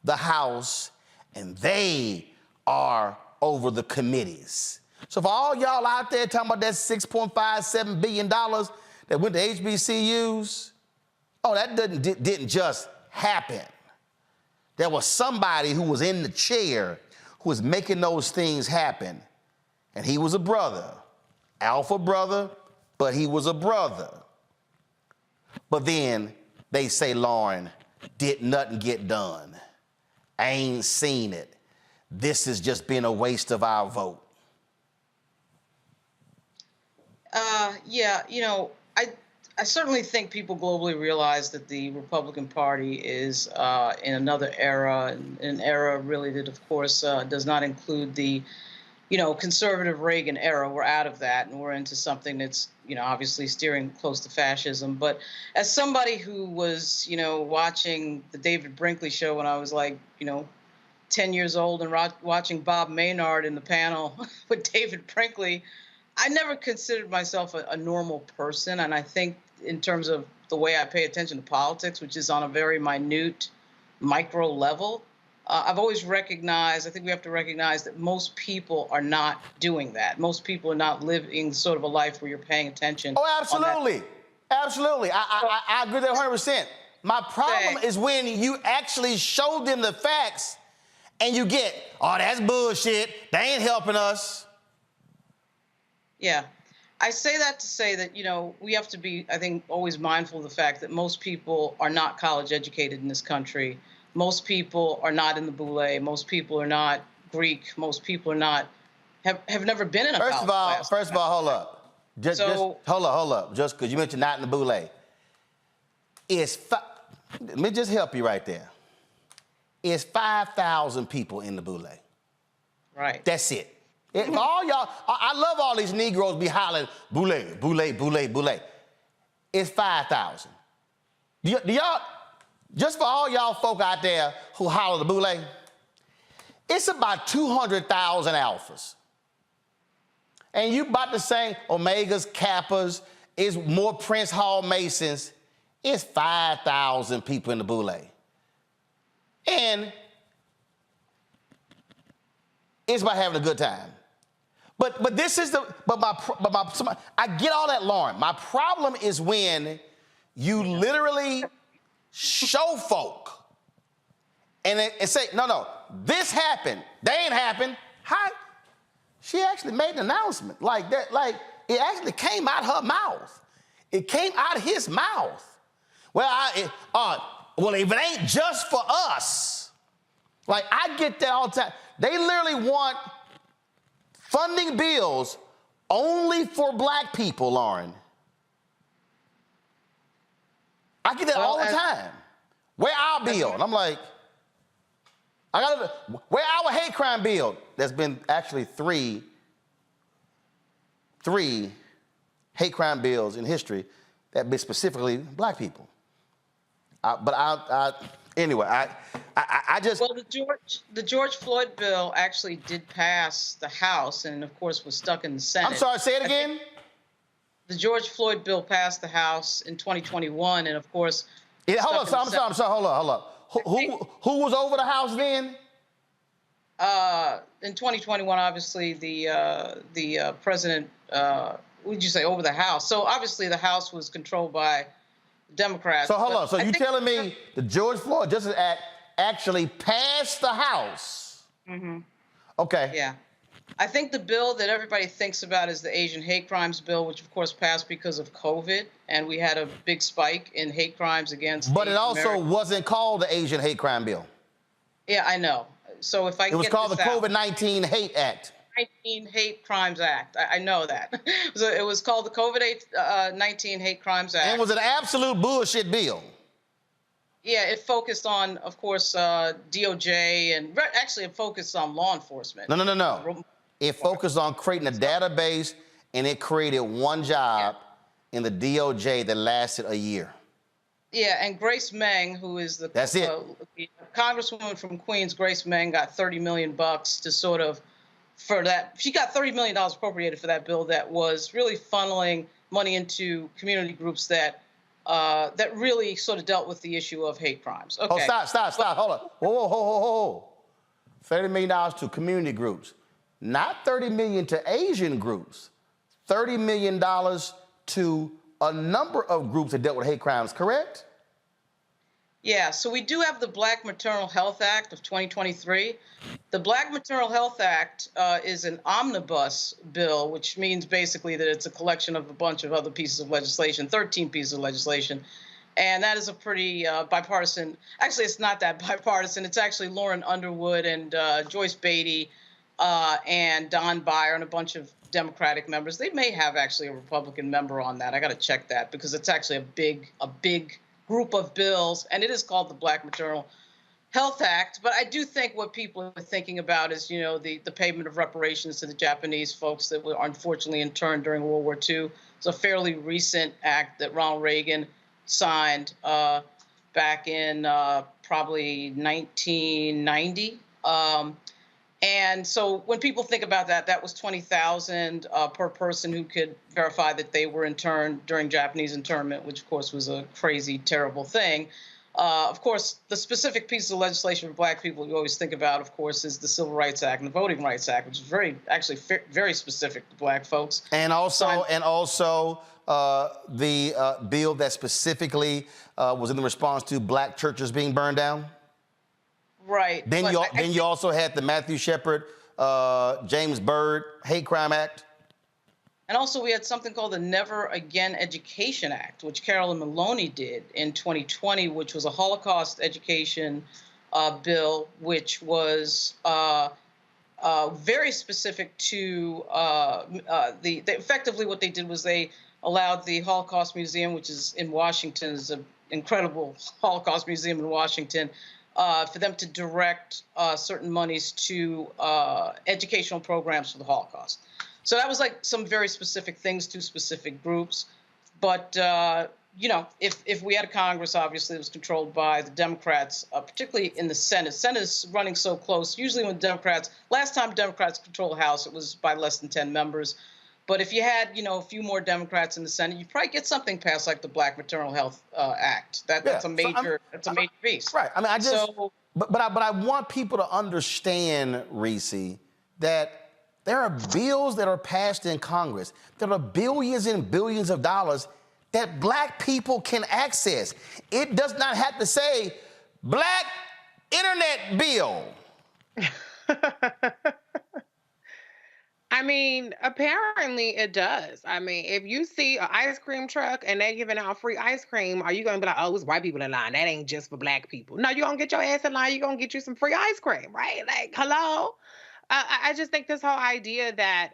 the House and they are over the committees. So for all y'all out there talking about that $6.57 billion that went to HBCUs, oh, that didn't just happen. There was somebody who was in the chair who was making those things happen. And he was a brother, alpha brother, but he was a brother. But then they say, Lauren, did nothing get done. I ain't seen it. This has just been a waste of our vote. Yeah, you know, I certainly think people globally realize that the Republican Party is in another era, an era really that, of course, does not include the, you know, conservative Reagan era. We're out of that, and we're into something that's, you know, obviously steering close to fascism. But as somebody who was, you know, watching the David Brinkley show when I was like, you know, 10 years old and watching Bob Maynard in the panel with David Brinkley, I never considered myself a normal person. And I think in terms of the way I pay attention to politics, which is on a very minute, micro level, I've always recognized, I think we have to recognize that most people are not doing that. Most people are not living sort of a life where you're paying attention. Oh, absolutely. Absolutely. I agree with that 100%. My problem is when you actually show them the facts and you get, oh, that's bullshit. They ain't helping us. Yeah. I say that to say that, you know, we have to be, I think, always mindful of the fact that most people are not college educated in this country. Most people are not in the Boule. Most people are not Greek. Most people are not, have never been in a college class. First of all, hold up. Just hold up. Just because you mentioned not in the Boule. Let me just help you right there. It's 5,000 people in the Boule. Right. That's it. All y'all, I love all these Negroes be hollering, Boule, Boule, Boule, Boule. It's 5,000. Do y'all, just for all y'all folk out there who holler the Boule, it's about 200,000 alphas. And you about to say Omegas, Kappas, is more Prince Hall Masons. It's 5,000 people in the Boule. And it's about having a good time. But this is I get all that, Lauren. My problem is when you literally show folk and say, no, this happened. They ain't happened. How? She actually made an announcement like that. Like, it actually came out her mouth. It came out of his mouth. Well, if it ain't just for us. Like, I get that all the time. They literally want funding bills only for black people, Lauren. I get that all the time. Where our bill? And I'm like, where our hate crime bill? There's been actually three hate crime bills in history that have been specifically black people. Anyway, I just... Well, the George Floyd bill actually did pass the House and, of course, was stuck in the Senate. I'm sorry, say it again? The George Floyd bill passed the House in 2021 and, of course... I'm sorry, hold up. Who was over the House then? In 2021, obviously, the president, what would you say, over the House? So, obviously, the House was controlled by Democrats. So, hold on. So, you telling me the George Floyd Justice Act actually passed the House? Mm-hmm. Okay. Yeah. I think the bill that everybody thinks about is the Asian hate crimes bill, which of course passed because of COVID, and we had a big spike in hate crimes against But it Asian also Americans. wasn't called the Asian hate crime bill. Yeah, I know. So if I It was get called the this out, COVID-19 Hate Act. 19 Hate Crimes Act. I know that. So it was called the COVID-19 Hate Crimes Act. And it was an absolute bullshit bill. Yeah, it focused on, of course, DOJ, and actually it focused on law enforcement. No. It focused on creating a database, and it created one job in the DOJ that lasted a year. Yeah, and Grace Meng, who is the Congresswoman from Queens, Grace Meng got $30 million to sort of, for that. She got $30 million appropriated for that bill that was really funneling money into community groups that that really sort of dealt with the issue of hate crimes. Okay. Oh, stop. Hold on. Whoa. $30 million to community groups. Not $30 million to Asian groups. $30 million to a number of groups that dealt with hate crimes, correct? Yeah, so we do have the Black Maternal Health Act of 2023. The Black Maternal Health Act is an omnibus bill, which means basically that it's a collection of a bunch of other pieces of legislation, 13 pieces of legislation. And that is a pretty bipartisan, actually it's not that bipartisan, it's actually Lauren Underwood and Joyce Beatty and Don Beyer and a bunch of Democratic members. They may have actually a Republican member on that. I got to check that because it's actually a big group of bills, and it is called the Black Maternal Health Act. But I do think what people are thinking about is, you know, the payment of reparations to the Japanese folks that were unfortunately interned during World War II. It's a fairly recent act that Ronald Reagan signed back in probably 1990. And so when people think about that, that was $20,000 per person who could verify that they were interned during Japanese internment, which of course was a crazy, terrible thing. Of course, the specific pieces of legislation for Black people you always think about, of course, is the Civil Rights Act and the Voting Rights Act, which is very specific to Black folks. And also the bill that specifically was in the response to Black churches being burned down. Right. Then you also had the Matthew Shepard, James Byrd Hate Crime Act. And also we had something called the Never Again Education Act, which Carolyn Maloney did in 2020, which was a Holocaust education bill, which was very specific to effectively what they did was they allowed the Holocaust Museum, which is in Washington, is an incredible Holocaust museum in Washington, for them to direct certain monies to educational programs for the Holocaust. So that was like some very specific things to specific groups. But, you know, if we had a Congress, obviously, it was controlled by the Democrats, particularly in the Senate. Senate is running so close. Usually when last time Democrats controlled the House, it was by less than 10 members. But if you had, you know, a few more Democrats in the Senate, you'd probably get something passed like the Black Maternal Health Act. That's a major piece. Right. I mean, but I want people to understand, Reese, that there are bills that are passed in Congress. There are billions and billions of dollars that Black people can access. It does not have to say Black Internet Bill. I mean, apparently it does. I mean, if you see an ice cream truck and they're giving out free ice cream, are you going to be like, oh, it's white people in line? That ain't just for Black people. No, you're going to get your ass in line. You're going to get you some free ice cream, right? Like, hello? I just think this whole idea that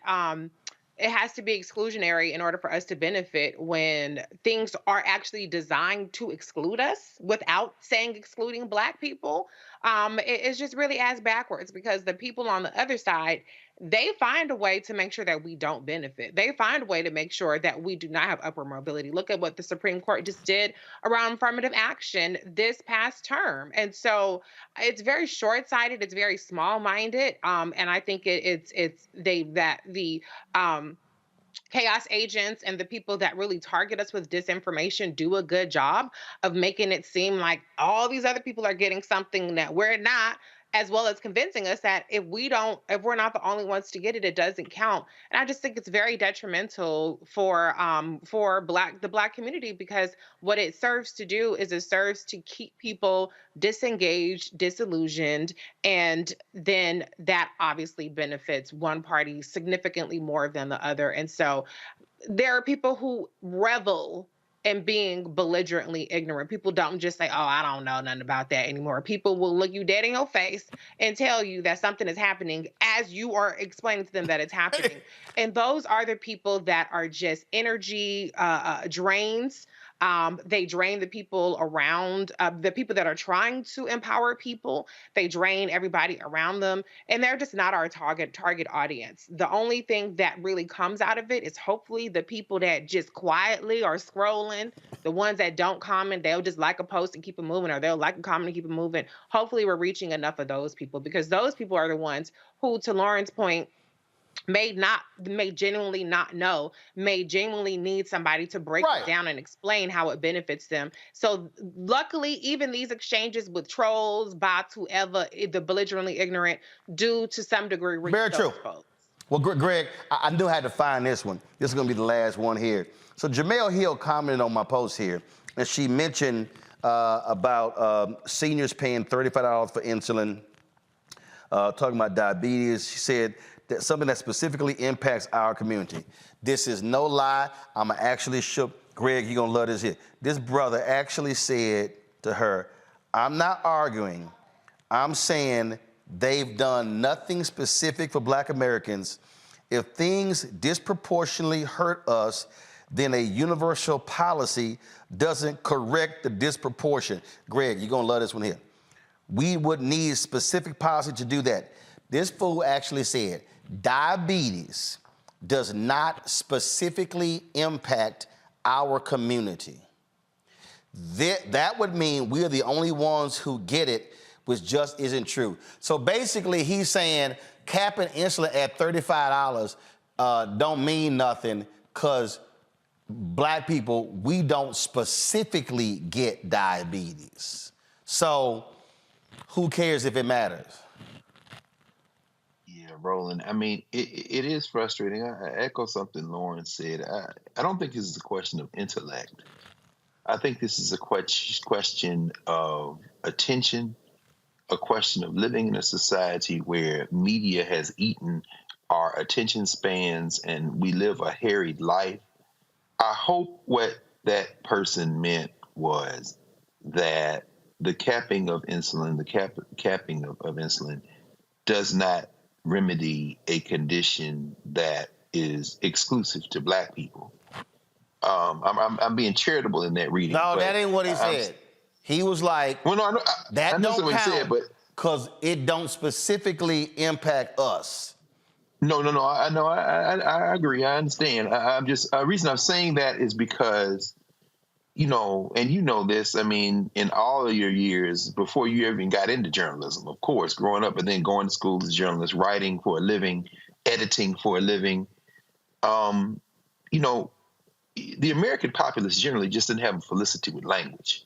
it has to be exclusionary in order for us to benefit when things are actually designed to exclude us without saying excluding Black people, it's just really ass backwards, because the people on the other side, they find a way to make sure that we don't benefit. They find a way to make sure that we do not have upward mobility. Look at what the Supreme Court just did around affirmative action this past term. And so it's very short-sighted. It's very small-minded. And I think the chaos agents and the people that really target us with disinformation do a good job of making it seem like all these other people are getting something that we're not. as well as convincing us that if we're not the only ones to get it, it doesn't count. And I just think it's very detrimental for the Black community, because what it serves to do is it serves to keep people disengaged, disillusioned, and then that obviously benefits one party significantly more than the other. And so there are people who revel in being belligerently ignorant. People don't just say, oh, I don't know nothing about that anymore. People will look you dead in your face and tell you that something is happening as you are explaining to them that it's happening. And those are the people that are just energy drains. They drain the people around, the people that are trying to empower people. They drain everybody around them, and they're just not our target audience. The only thing that really comes out of it is hopefully the people that just quietly are scrolling, the ones that don't comment, they'll just like a post and keep it moving, or they'll like a comment and keep it moving. Hopefully we're reaching enough of those people, because those people are the ones who, to Lauren's point, may genuinely not know, may genuinely need somebody to break it down and explain how it benefits them. So luckily, even these exchanges with trolls, bots, whoever, the belligerently ignorant, do to some degree reach Very those true. folks. Well, Greg, I knew I had to find this one. This is going to be the last one here. So Jamel Hill commented on my post here, and she mentioned about seniors paying $35 for insulin, talking about diabetes. She said that something that specifically impacts our community. This is no lie. I'm actually shook. Greg, you're going to love this here. This brother actually said to her, I'm not arguing. I'm saying they've done nothing specific for Black Americans. If things disproportionately hurt us, then a universal policy doesn't correct the disproportion. Greg, you're going to love this one here. We would need specific policy to do that. This fool actually said, diabetes does not specifically impact our community. That would mean we are the only ones who get it, which just isn't true. So basically he's saying capping insulin at $35 don't mean nothing, because Black people, we don't specifically get diabetes. So who cares if it matters? Roland, I mean, it is frustrating. I echo something Lauren said. I don't think this is a question of intellect. I think this is a question of attention, a question of living in a society where media has eaten our attention spans and we live a harried life. I hope what that person meant was that the capping of insulin, capping of insulin does not remedy a condition that is exclusive to Black people. I'm being charitable in that reading. No, that ain't what he said. He was like, well, no, that don't what count, he said, but because it don't specifically impact us. No, I agree. I understand. I'm just, the reason I'm saying that is because, you know, and you know this, I mean, in all of your years before you even got into journalism, of course, growing up and then going to school as a journalist, writing for a living, editing for a living, you know, the American populace generally just didn't have a felicity with language.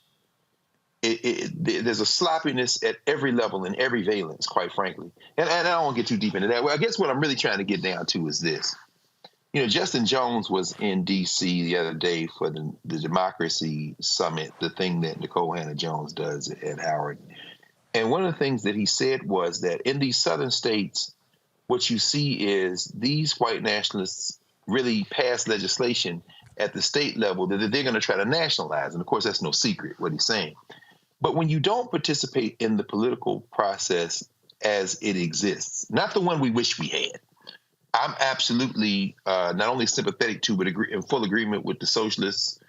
There's a sloppiness at every level and every valence, quite frankly. And I don't want to get too deep into that. Well, I guess what I'm really trying to get down to is this. You know, Justin Jones was in D.C. the other day for the Democracy Summit, the thing that Nicole Hannah-Jones does at Howard. And one of the things that he said was that in these southern states, what you see is these white nationalists really pass legislation at the state level that they're going to try to nationalize. And of course, that's no secret what he's saying. But when you don't participate in the political process as it exists, not the one we wish we had, I'm absolutely not only sympathetic to, but in full agreement with the socialists,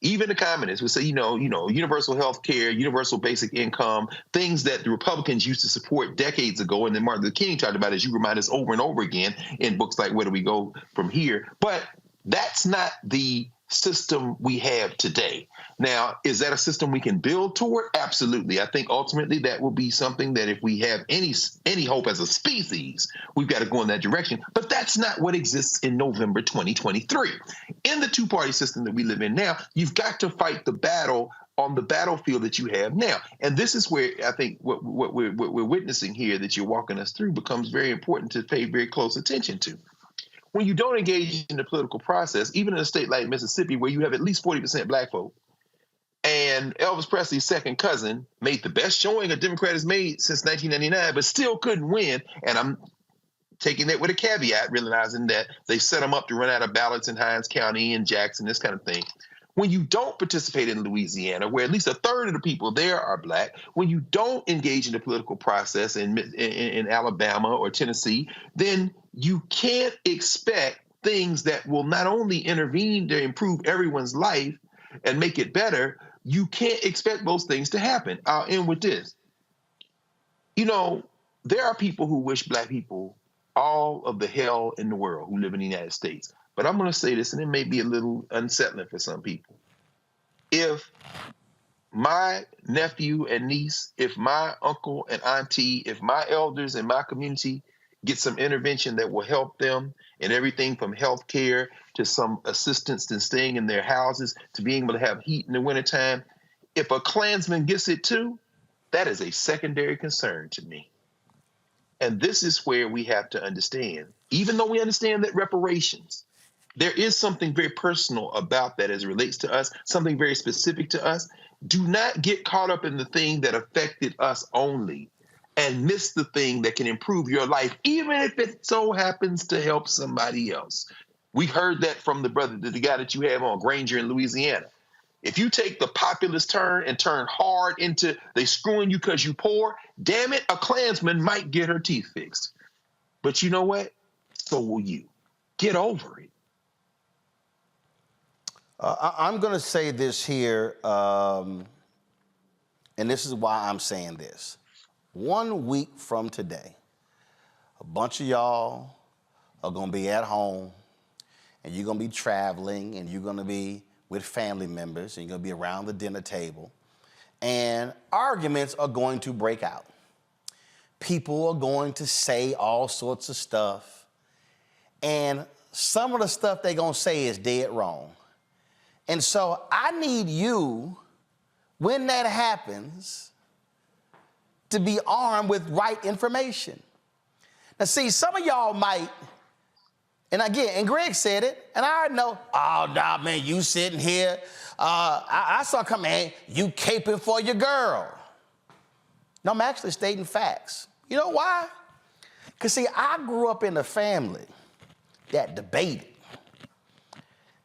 even the communists who say, you know, universal health care, universal basic income, things that the Republicans used to support decades ago. And then Martin Luther King talked about, as you remind us over and over again in books like Where Do We Go From Here? But that's not the system we have today. Now, is that a system we can build toward? Absolutely. I think ultimately that will be something that if we have any hope as a species, we've got to go in that direction. But that's not what exists in November 2023. In the two-party system that we live in now, you've got to fight the battle on the battlefield that you have now. And this is where I think what we're witnessing here that you're walking us through becomes very important to pay very close attention to. When you don't engage in the political process, even in a state like Mississippi, where you have at least 40% black folk, and Elvis Presley's second cousin made the best showing a Democrat has made since 1999, but still couldn't win. And I'm taking that with a caveat, realizing that they set him up to run out of ballots in Hinds County and Jackson, this kind of thing. When you don't participate in Louisiana, where at least a third of the people there are black, when you don't engage in the political process in Alabama or Tennessee, then you can't expect things that will not only intervene to improve everyone's life and make it better, you can't expect those things to happen. I'll end with this. You know, there are people who wish black people all of the hell in the world who live in the United States. But I'm going to say this, and it may be a little unsettling for some people. If my nephew and niece, if my uncle and auntie, if my elders in my community get some intervention that will help them in everything from health care to some assistance in staying in their houses to being able to have heat in the wintertime, if a Klansman gets it too, that is a secondary concern to me. And this is where we have to understand, even though we understand that reparations, there is something very personal about that as it relates to us, something very specific to us. Do not get caught up in the thing that affected us only and miss the thing that can improve your life, even if it so happens to help somebody else. We heard that from the guy that you have on, Granger in Louisiana. If you take the populist turn and turn hard into they screwing you because you poor, damn it, a Klansman might get her teeth fixed. But you know what? So will you. Get over it. I'm going to say this here, and this is why I'm saying this. 1 week from today, a bunch of y'all are going to be at home, and you're going to be traveling, and you're going to be with family members, and you're going to be around the dinner table, and arguments are going to break out. People are going to say all sorts of stuff, and some of the stuff they're going to say is dead wrong. And so I need you, when that happens, to be armed with right information. Now, see, some of y'all might, and again, and Greg said it, and I already know, oh, nah, man, you sitting here. I saw coming, hey, you caping for your girl. No, I'm actually stating facts. You know why? Because, see, I grew up in a family that debated.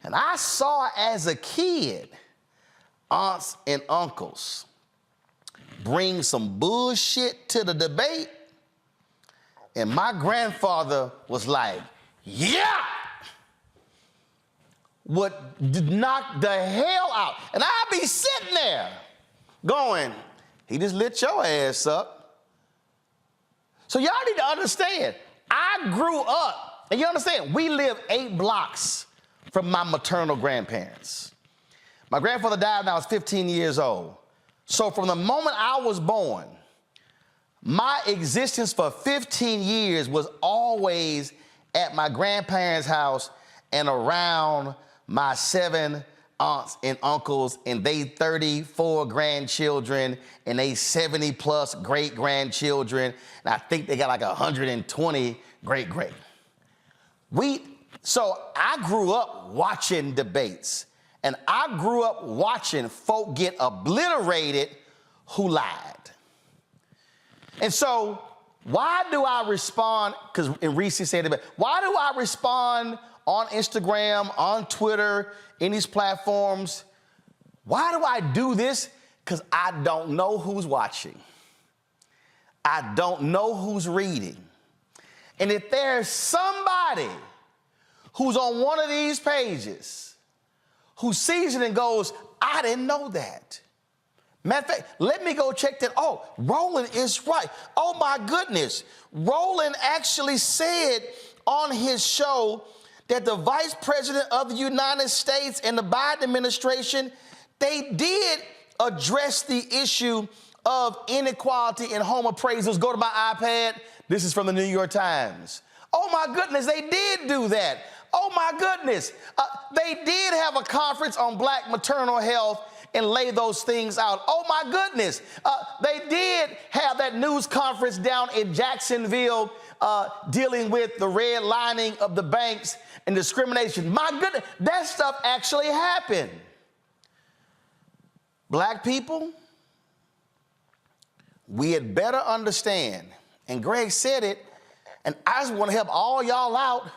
And I saw as a kid, aunts and uncles bring some bullshit to the debate. And my grandfather was like, yeah, would knock the hell out. And I'd be sitting there going, he just lit your ass up. So y'all need to understand, I grew up, and you understand, we live 8 blocks from my maternal grandparents. My grandfather died when I was 15 years old. So from the moment I was born, my existence for 15 years was always at my grandparents' house and around my 7 aunts and uncles and they 34 grandchildren and they 70 plus great grandchildren. And I think they got like 120 great. So I grew up watching debates, and I grew up watching folk get obliterated who lied. And so why do I respond, because in Reese said it, why do I respond on Instagram, on Twitter, in these platforms? Why do I do this? Because I don't know who's watching. I don't know who's reading. And if there's somebody who's on one of these pages, who sees it and goes, I didn't know that. Matter of fact, let me go check that. Oh, Roland is right. Oh my goodness. Roland actually said on his show that the Vice President of the United States and the Biden administration, they did address the issue of inequality in home appraisals. Go to my iPad. This is from the New York Times. Oh my goodness, they did do that. Oh my goodness. They did have a conference on black maternal health and lay those things out. Oh my goodness, they did have that news conference down in Jacksonville dealing with the redlining of the banks and discrimination. My goodness, that stuff actually happened. Black people, we had better understand, and Greg said it, and I just want to help all y'all out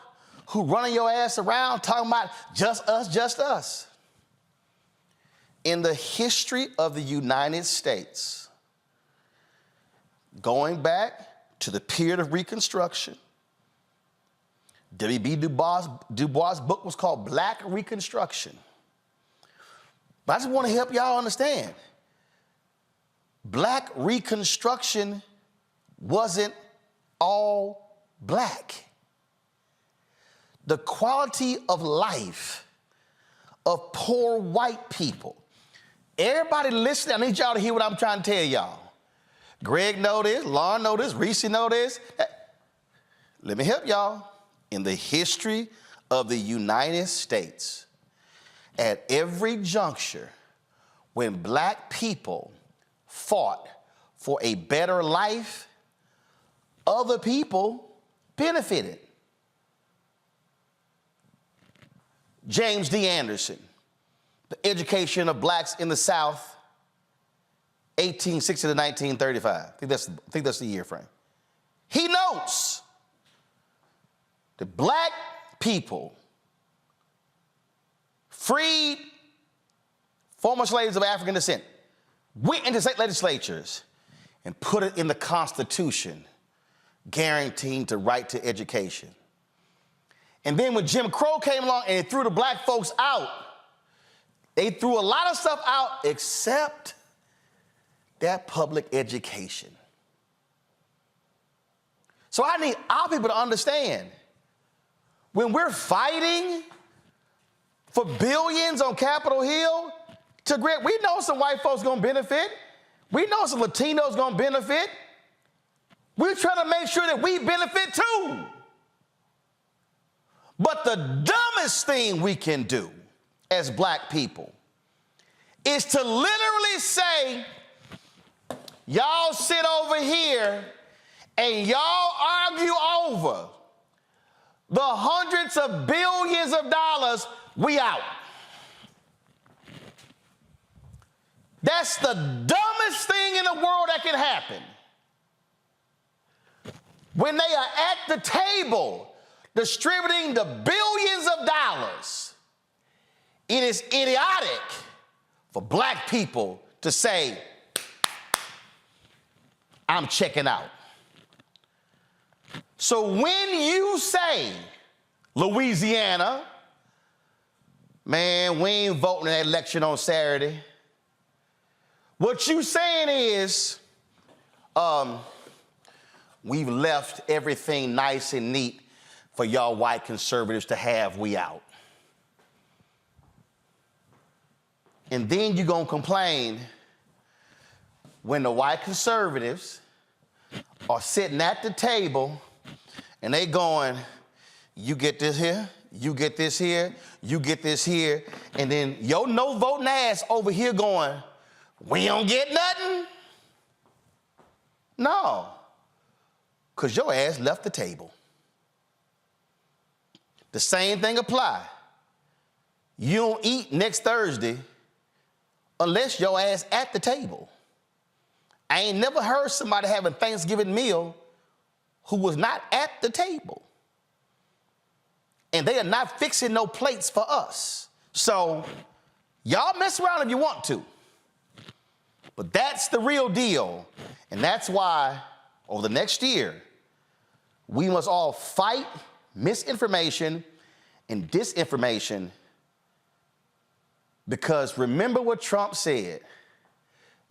who running your ass around talking about just us, just us. In the history of the United States, going back to the period of Reconstruction, W.B. Du Bois' book was called Black Reconstruction. But I just want to help y'all understand, Black Reconstruction wasn't all black. The quality of life of poor white people. Everybody listening, I need y'all to hear what I'm trying to tell y'all. Greg know this, Lauren know this, Reese know this. Let me help y'all. In the history of the United States, at every juncture when black people fought for a better life, other people benefited. James D. Anderson, The Education of Blacks in the South, 1860 to 1935. I think that's the year frame. He notes that black people freed former slaves of African descent, went into state legislatures and put it in the Constitution, guaranteeing the right to education. And then when Jim Crow came along and threw the black folks out, they threw a lot of stuff out except that public education. So I need our people to understand, when we're fighting for billions on Capitol Hill, we know some white folks gonna benefit. We know some Latinos gonna benefit. We're trying to make sure that we benefit too. But the dumbest thing we can do as black people is to literally say, y'all sit over here and y'all argue over the hundreds of billions of dollars, we out. That's the dumbest thing in the world that can happen. When they are at the table distributing the billions of dollars, it is idiotic for black people to say, I'm checking out. So when you say, Louisiana, man, we ain't voting in that election on Saturday, what you saying is, we've left everything nice and neat for y'all white conservatives to have, we out. And then you're gonna complain when the white conservatives are sitting at the table and they going, you get this here, you get this here, you get this here, and then your no voting ass over here going, we don't get nothing? No, because your ass left the table. The same thing apply. You don't eat next Thursday unless your ass at the table. I ain't never heard somebody have a Thanksgiving meal who was not at the table. And they are not fixing no plates for us. So y'all mess around if you want to. But that's the real deal. And that's why over the next year, we must all fight misinformation and disinformation, because remember what Trump said,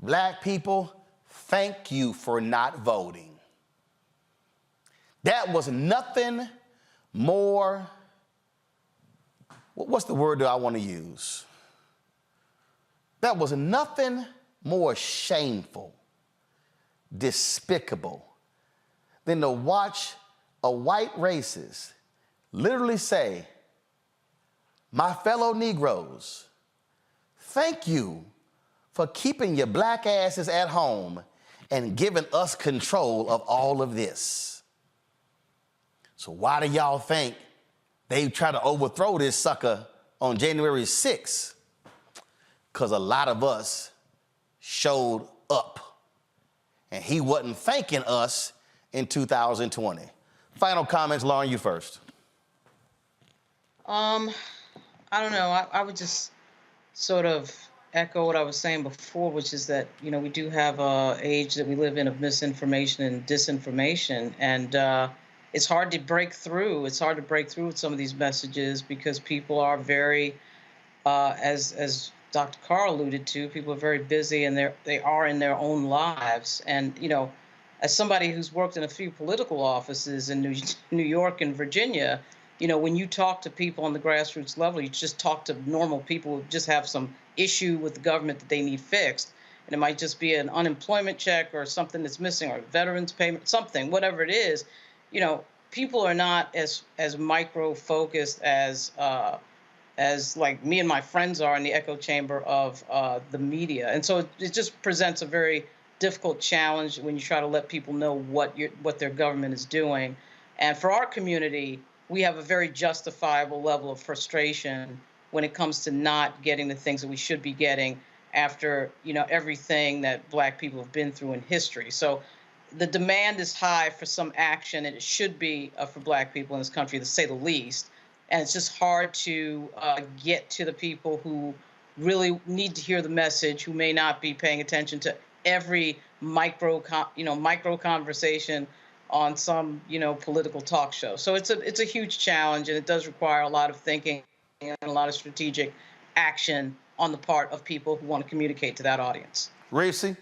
black people, thank you for not voting. That was nothing more, what's the word that I want to use? That was nothing more shameful, despicable than to watch a white racist literally say, my fellow Negroes, thank you for keeping your black asses at home and giving us control of all of this. So why do y'all think they tried to overthrow this sucker on January 6th? Because a lot of us showed up. And he wasn't thanking us in 2020. Final comments, Lauren, you first. I don't know. I would just sort of echo what I was saying before, which is that, you know, we do have an age that we live in of misinformation and disinformation. And it's hard to break through. It's hard to break through with some of these messages because people are very, as Dr. Carr alluded to, people are very busy and they are in their own lives. And, you know, as somebody who's worked in a few political offices in New York and Virginia, you know, when you talk to people on the grassroots level, you just talk to normal people who just have some issue with the government that they need fixed. And it might just be an unemployment check or something that's missing or veterans payment, something, whatever it is. You know, people are not as micro focused as like me and my friends are in the echo chamber of the media. And so it just presents a very difficult challenge when you try to let people know what their government is doing. And for our community, we have a very justifiable level of frustration when it comes to not getting the things that we should be getting after, you know, everything that Black people have been through in history. So the demand is high for some action, and it should be for Black people in this country, to say the least. And it's just hard to get to the people who really need to hear the message, who may not be paying attention to every micro conversation on some, you know, political talk show. So it's a huge challenge, and it does require a lot of thinking and a lot of strategic action on the part of people who want to communicate to that audience. Racy?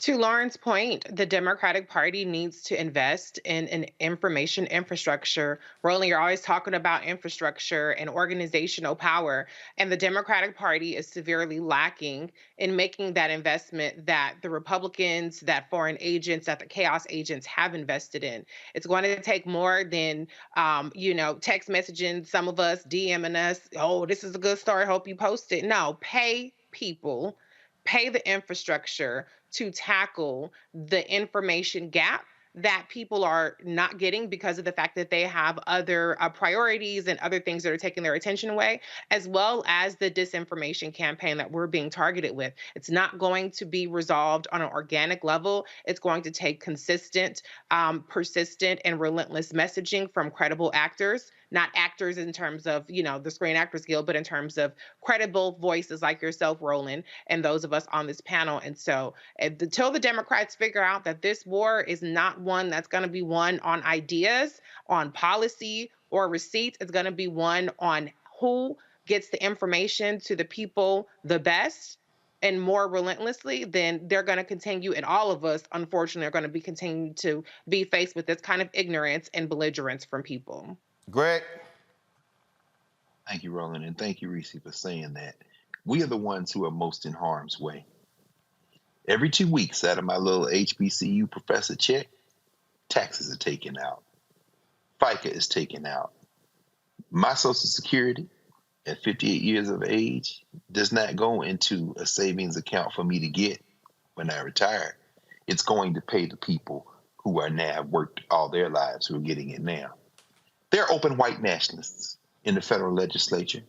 To Lauren's point, the Democratic Party needs to invest in an information infrastructure. Roland, you're always talking about infrastructure and organizational power, and the Democratic Party is severely lacking in making that investment that the Republicans, that foreign agents, that the chaos agents have invested in. It's going to take more than, text messaging, some of us DMing us, oh, this is a good story, hope you post it. No, pay people, pay the infrastructure to tackle the information gap that people are not getting because of the fact that they have other priorities and other things that are taking their attention away, as well as the disinformation campaign that we're being targeted with. It's not going to be resolved on an organic level. It's going to take consistent, persistent, and relentless messaging from credible actors, not actors in terms of, the Screen Actors Guild, but in terms of credible voices like yourself, Roland, and those of us on this panel. And so until the Democrats figure out that this war is not one that's going to be won on ideas, on policy, or receipts, it's going to be one on who gets the information to the people the best and more relentlessly, then they're going to continue, and all of us, unfortunately, are going to be continuing to be faced with this kind of ignorance and belligerence from people. Greg? Thank you, Roland, and thank you, Reese, for saying that. We are the ones who are most in harm's way. Every 2 weeks out of my little HBCU professor check, taxes are taken out. FICA is taken out. My Social Security at 58 years of age does not go into a savings account for me to get when I retire. It's going to pay the people who are now have worked all their lives who are getting it now. There are open white nationalists in the federal legislature.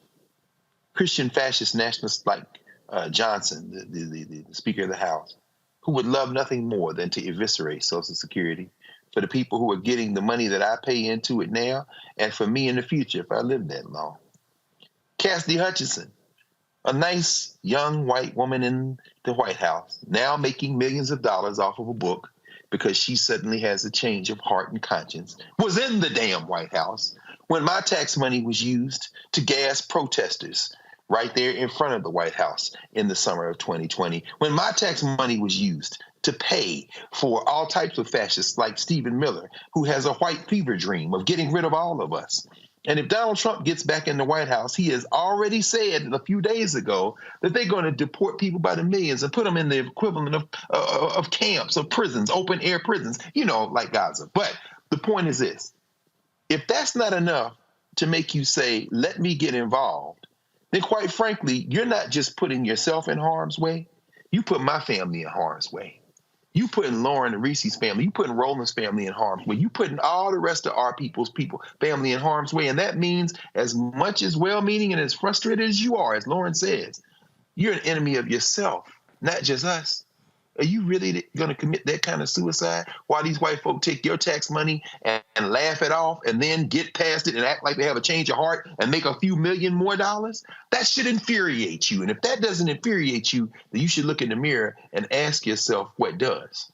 Christian fascist nationalists like Johnson, the Speaker of the House, who would love nothing more than to eviscerate Social Security for the people who are getting the money that I pay into it now, and for me in the future if I live that long. Cassidy Hutchinson, a nice young white woman in the White House, now making millions of dollars off of a book because she suddenly has a change of heart and conscience, was in the damn White House when my tax money was used to gas protesters right there in front of the White House in the summer of 2020, when my tax money was used to pay for all types of fascists like Stephen Miller, who has a white fever dream of getting rid of all of us. And if Donald Trump gets back in the White House, he has already said a few days ago that they're going to deport people by the millions and put them in the equivalent of camps, of prisons, open air prisons, like Gaza. But the point is this: if that's not enough to make you say, let me get involved, then quite frankly, you're not just putting yourself in harm's way. You put my family in harm's way. You putting Lauren and Reese's family, you putting Roland's family in harm's way. You putting all the rest of our family in harm's way. And that means as much as well-meaning and as frustrated as you are, as Lauren says, you're an enemy of yourself, not just us. Are you really going to commit that kind of suicide while these white folk take your tax money and laugh it off and then get past it and act like they have a change of heart and make a few million more dollars? That should infuriate you. And if that doesn't infuriate you, then you should look in the mirror and ask yourself what does.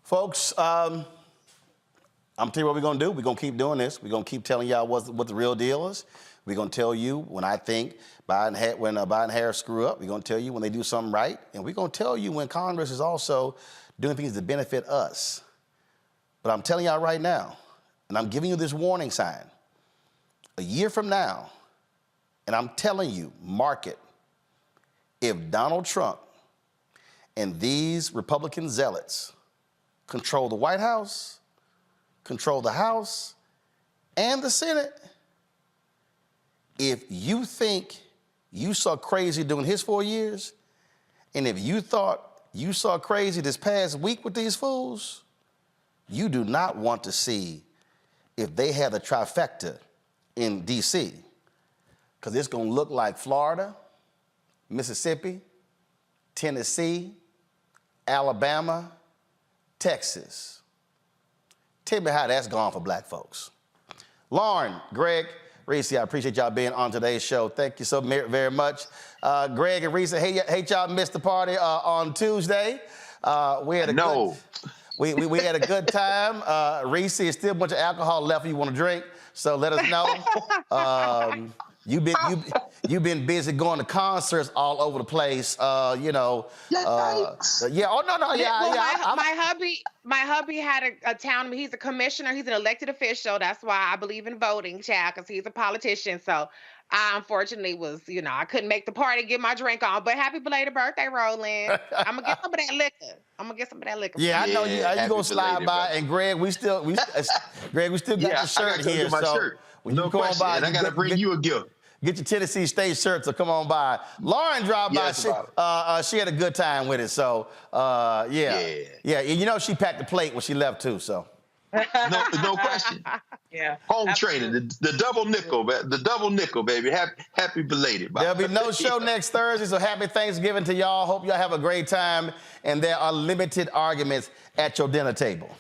Folks, I'm telling you what we're going to do. We're going to keep doing this. We're going to keep telling y'all what the real deal is. We're going to tell you when I think when Biden and Harris screw up. We're going to tell you when they do something right. And we're going to tell you when Congress is also doing things to benefit us. But I'm telling y'all right now, and I'm giving you this warning sign, a year from now, and I'm telling you, mark it, if Donald Trump and these Republican zealots control the White House, control the House, and the Senate, if you think you saw crazy during his 4 years, and if you thought you saw crazy this past week with these fools, you do not want to see if they have the trifecta in D.C., because it's going to look like Florida, Mississippi, Tennessee, Alabama, Texas. Tell me how that's gone for black folks. Lauren, Greg, Reese, I appreciate y'all being on today's show. Thank you so very much. Greg and Reese, hate y'all missed the party on Tuesday. We had a good time. Reese, there's still a bunch of alcohol left you want to drink, so let us know. You've been busy going to concerts all over the place. Yeah. Oh no. Yeah. My hubby had a town. He's a commissioner. He's an elected official. That's why I believe in voting, child, because he's a politician. So I unfortunately I couldn't make the party, get my drink on. But happy belated birthday, Roland. I'm gonna get some of that liquor. Yeah, I know you gonna slide by. And Greg, we still got the shirt here. Shirt. When you come on by, and I gotta bring you a gift. Get your Tennessee State shirt, so come on by. Lauren dropped by. She had a good time with it, so yeah. You know she packed the plate when she left too, so. No question. Yeah. Home training, the double nickel, baby. Happy belated. There'll be no show next Thursday, so happy Thanksgiving to y'all. Hope y'all have a great time, and there are limited arguments at your dinner table.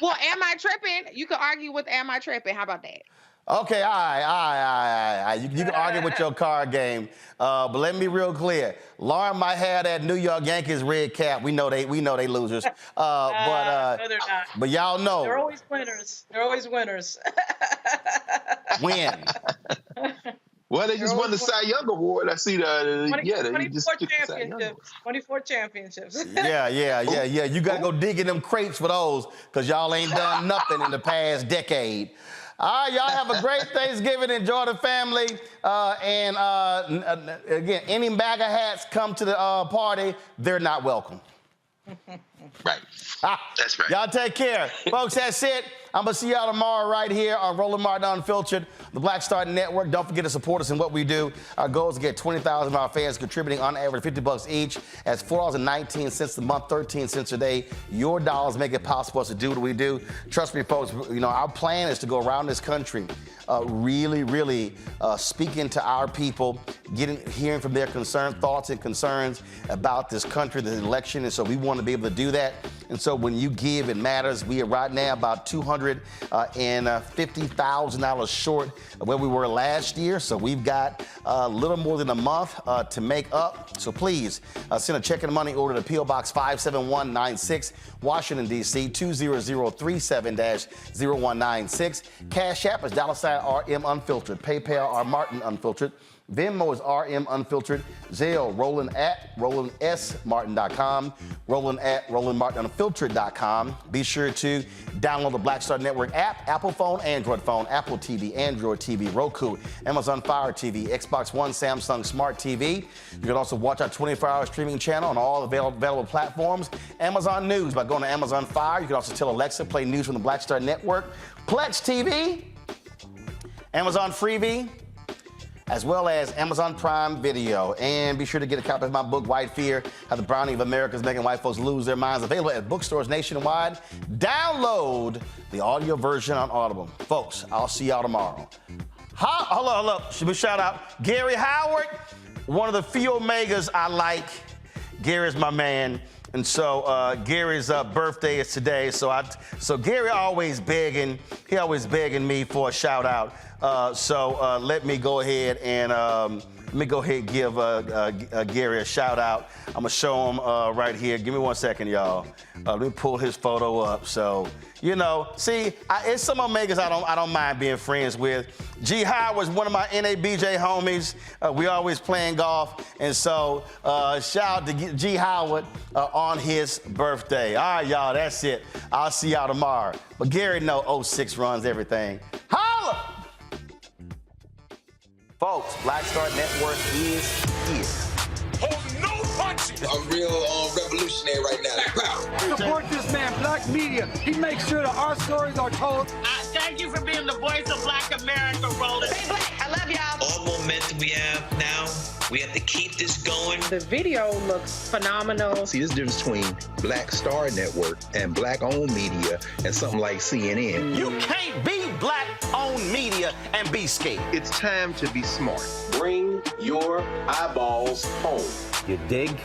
Well, am I tripping? You can argue with am I tripping? How about that? Okay, all right. You can argue with your card game, but let me be real clear. Lauren might have that New York Yankees red cap. We know they losers, no, they're not. But y'all know they're always winners. Win. Well, they just won the Cy Young Award. I see that. 24 championships. Yeah. You got to go dig in them crates for those, because y'all ain't done nothing in the past decade. All right, y'all have a great Thanksgiving. Enjoy the family. Again, any MAGA hats come to the party, they're not welcome. Right. That's right. Y'all take care. Folks, that's it. I'm going to see y'all tomorrow right here on Roland Martin Unfiltered, the Black Star Network. Don't forget to support us in what we do. Our goal is to get 20,000 of our fans contributing on average $50 each. That's $4.19 a month, 13 cents a day. Your dollars make it possible for us to do what we do. Trust me, folks, our plan is to go around this country really speaking to our people, hearing from their thoughts and concerns about this country, the election. And so we want to be able to do that. And so when you give, it matters. We are right now about $250,000 short of where we were last year. So we've got a little more than a month to make up. So please send a check and money order to P.O. Box 57196, Washington, D.C. 20037-0196. Cash App is $RM Unfiltered. PayPal R Martin Unfiltered. Venmo is RM Unfiltered. Zelle, Roland at RolandSMartin.com. Roland at RolandMartinUnfiltered.com. Be sure to download the Black Star Network app, Apple phone, Android phone, Apple TV, Android TV, Roku, Amazon Fire TV, Xbox One, Samsung Smart TV. You can also watch our 24-hour streaming channel on all available platforms. Amazon News by going to Amazon Fire. You can also tell Alexa, play news from the Black Star Network. Plex TV. Amazon Freebie, as well as Amazon Prime Video. And be sure to get a copy of my book, White Fear, How the Browning of America is Making White Folks Lose Their Minds, available at bookstores nationwide. Download the audio version on Audible. Folks, I'll see y'all tomorrow. Hold up. Should we shout out Gary Howard, one of the few Omegas I like. Gary's my man. And so Gary's birthday is today. So Gary always begging me for a shout out. So let me go ahead and give Gary a shout out. I'm gonna show him right here. Give me 1 second, y'all. Let me pull his photo up. So, you know, see, it's some Omegas I don't mind being friends with. G Howard's one of my NABJ homies. We always playing golf. And so shout out to G Howard on his birthday. All right, y'all, that's it. I'll see y'all tomorrow. But Gary know 06 runs everything. Holla! Folks, Black Star Network is here. Oh, no punches! I'm real revolutionary right now. Black power. Support this man, Black Media. He makes sure that our stories are told. Thank you for being the voice of Black America, Roland. Stay black. I love y'all. All momentum we have now, we have to keep this going. The video looks phenomenal. See, this difference between Black Star Network and Black-owned media and something like CNN. You can't be Black-owned media and be scared. It's time to be smart. Bring your eyeballs home. You dig?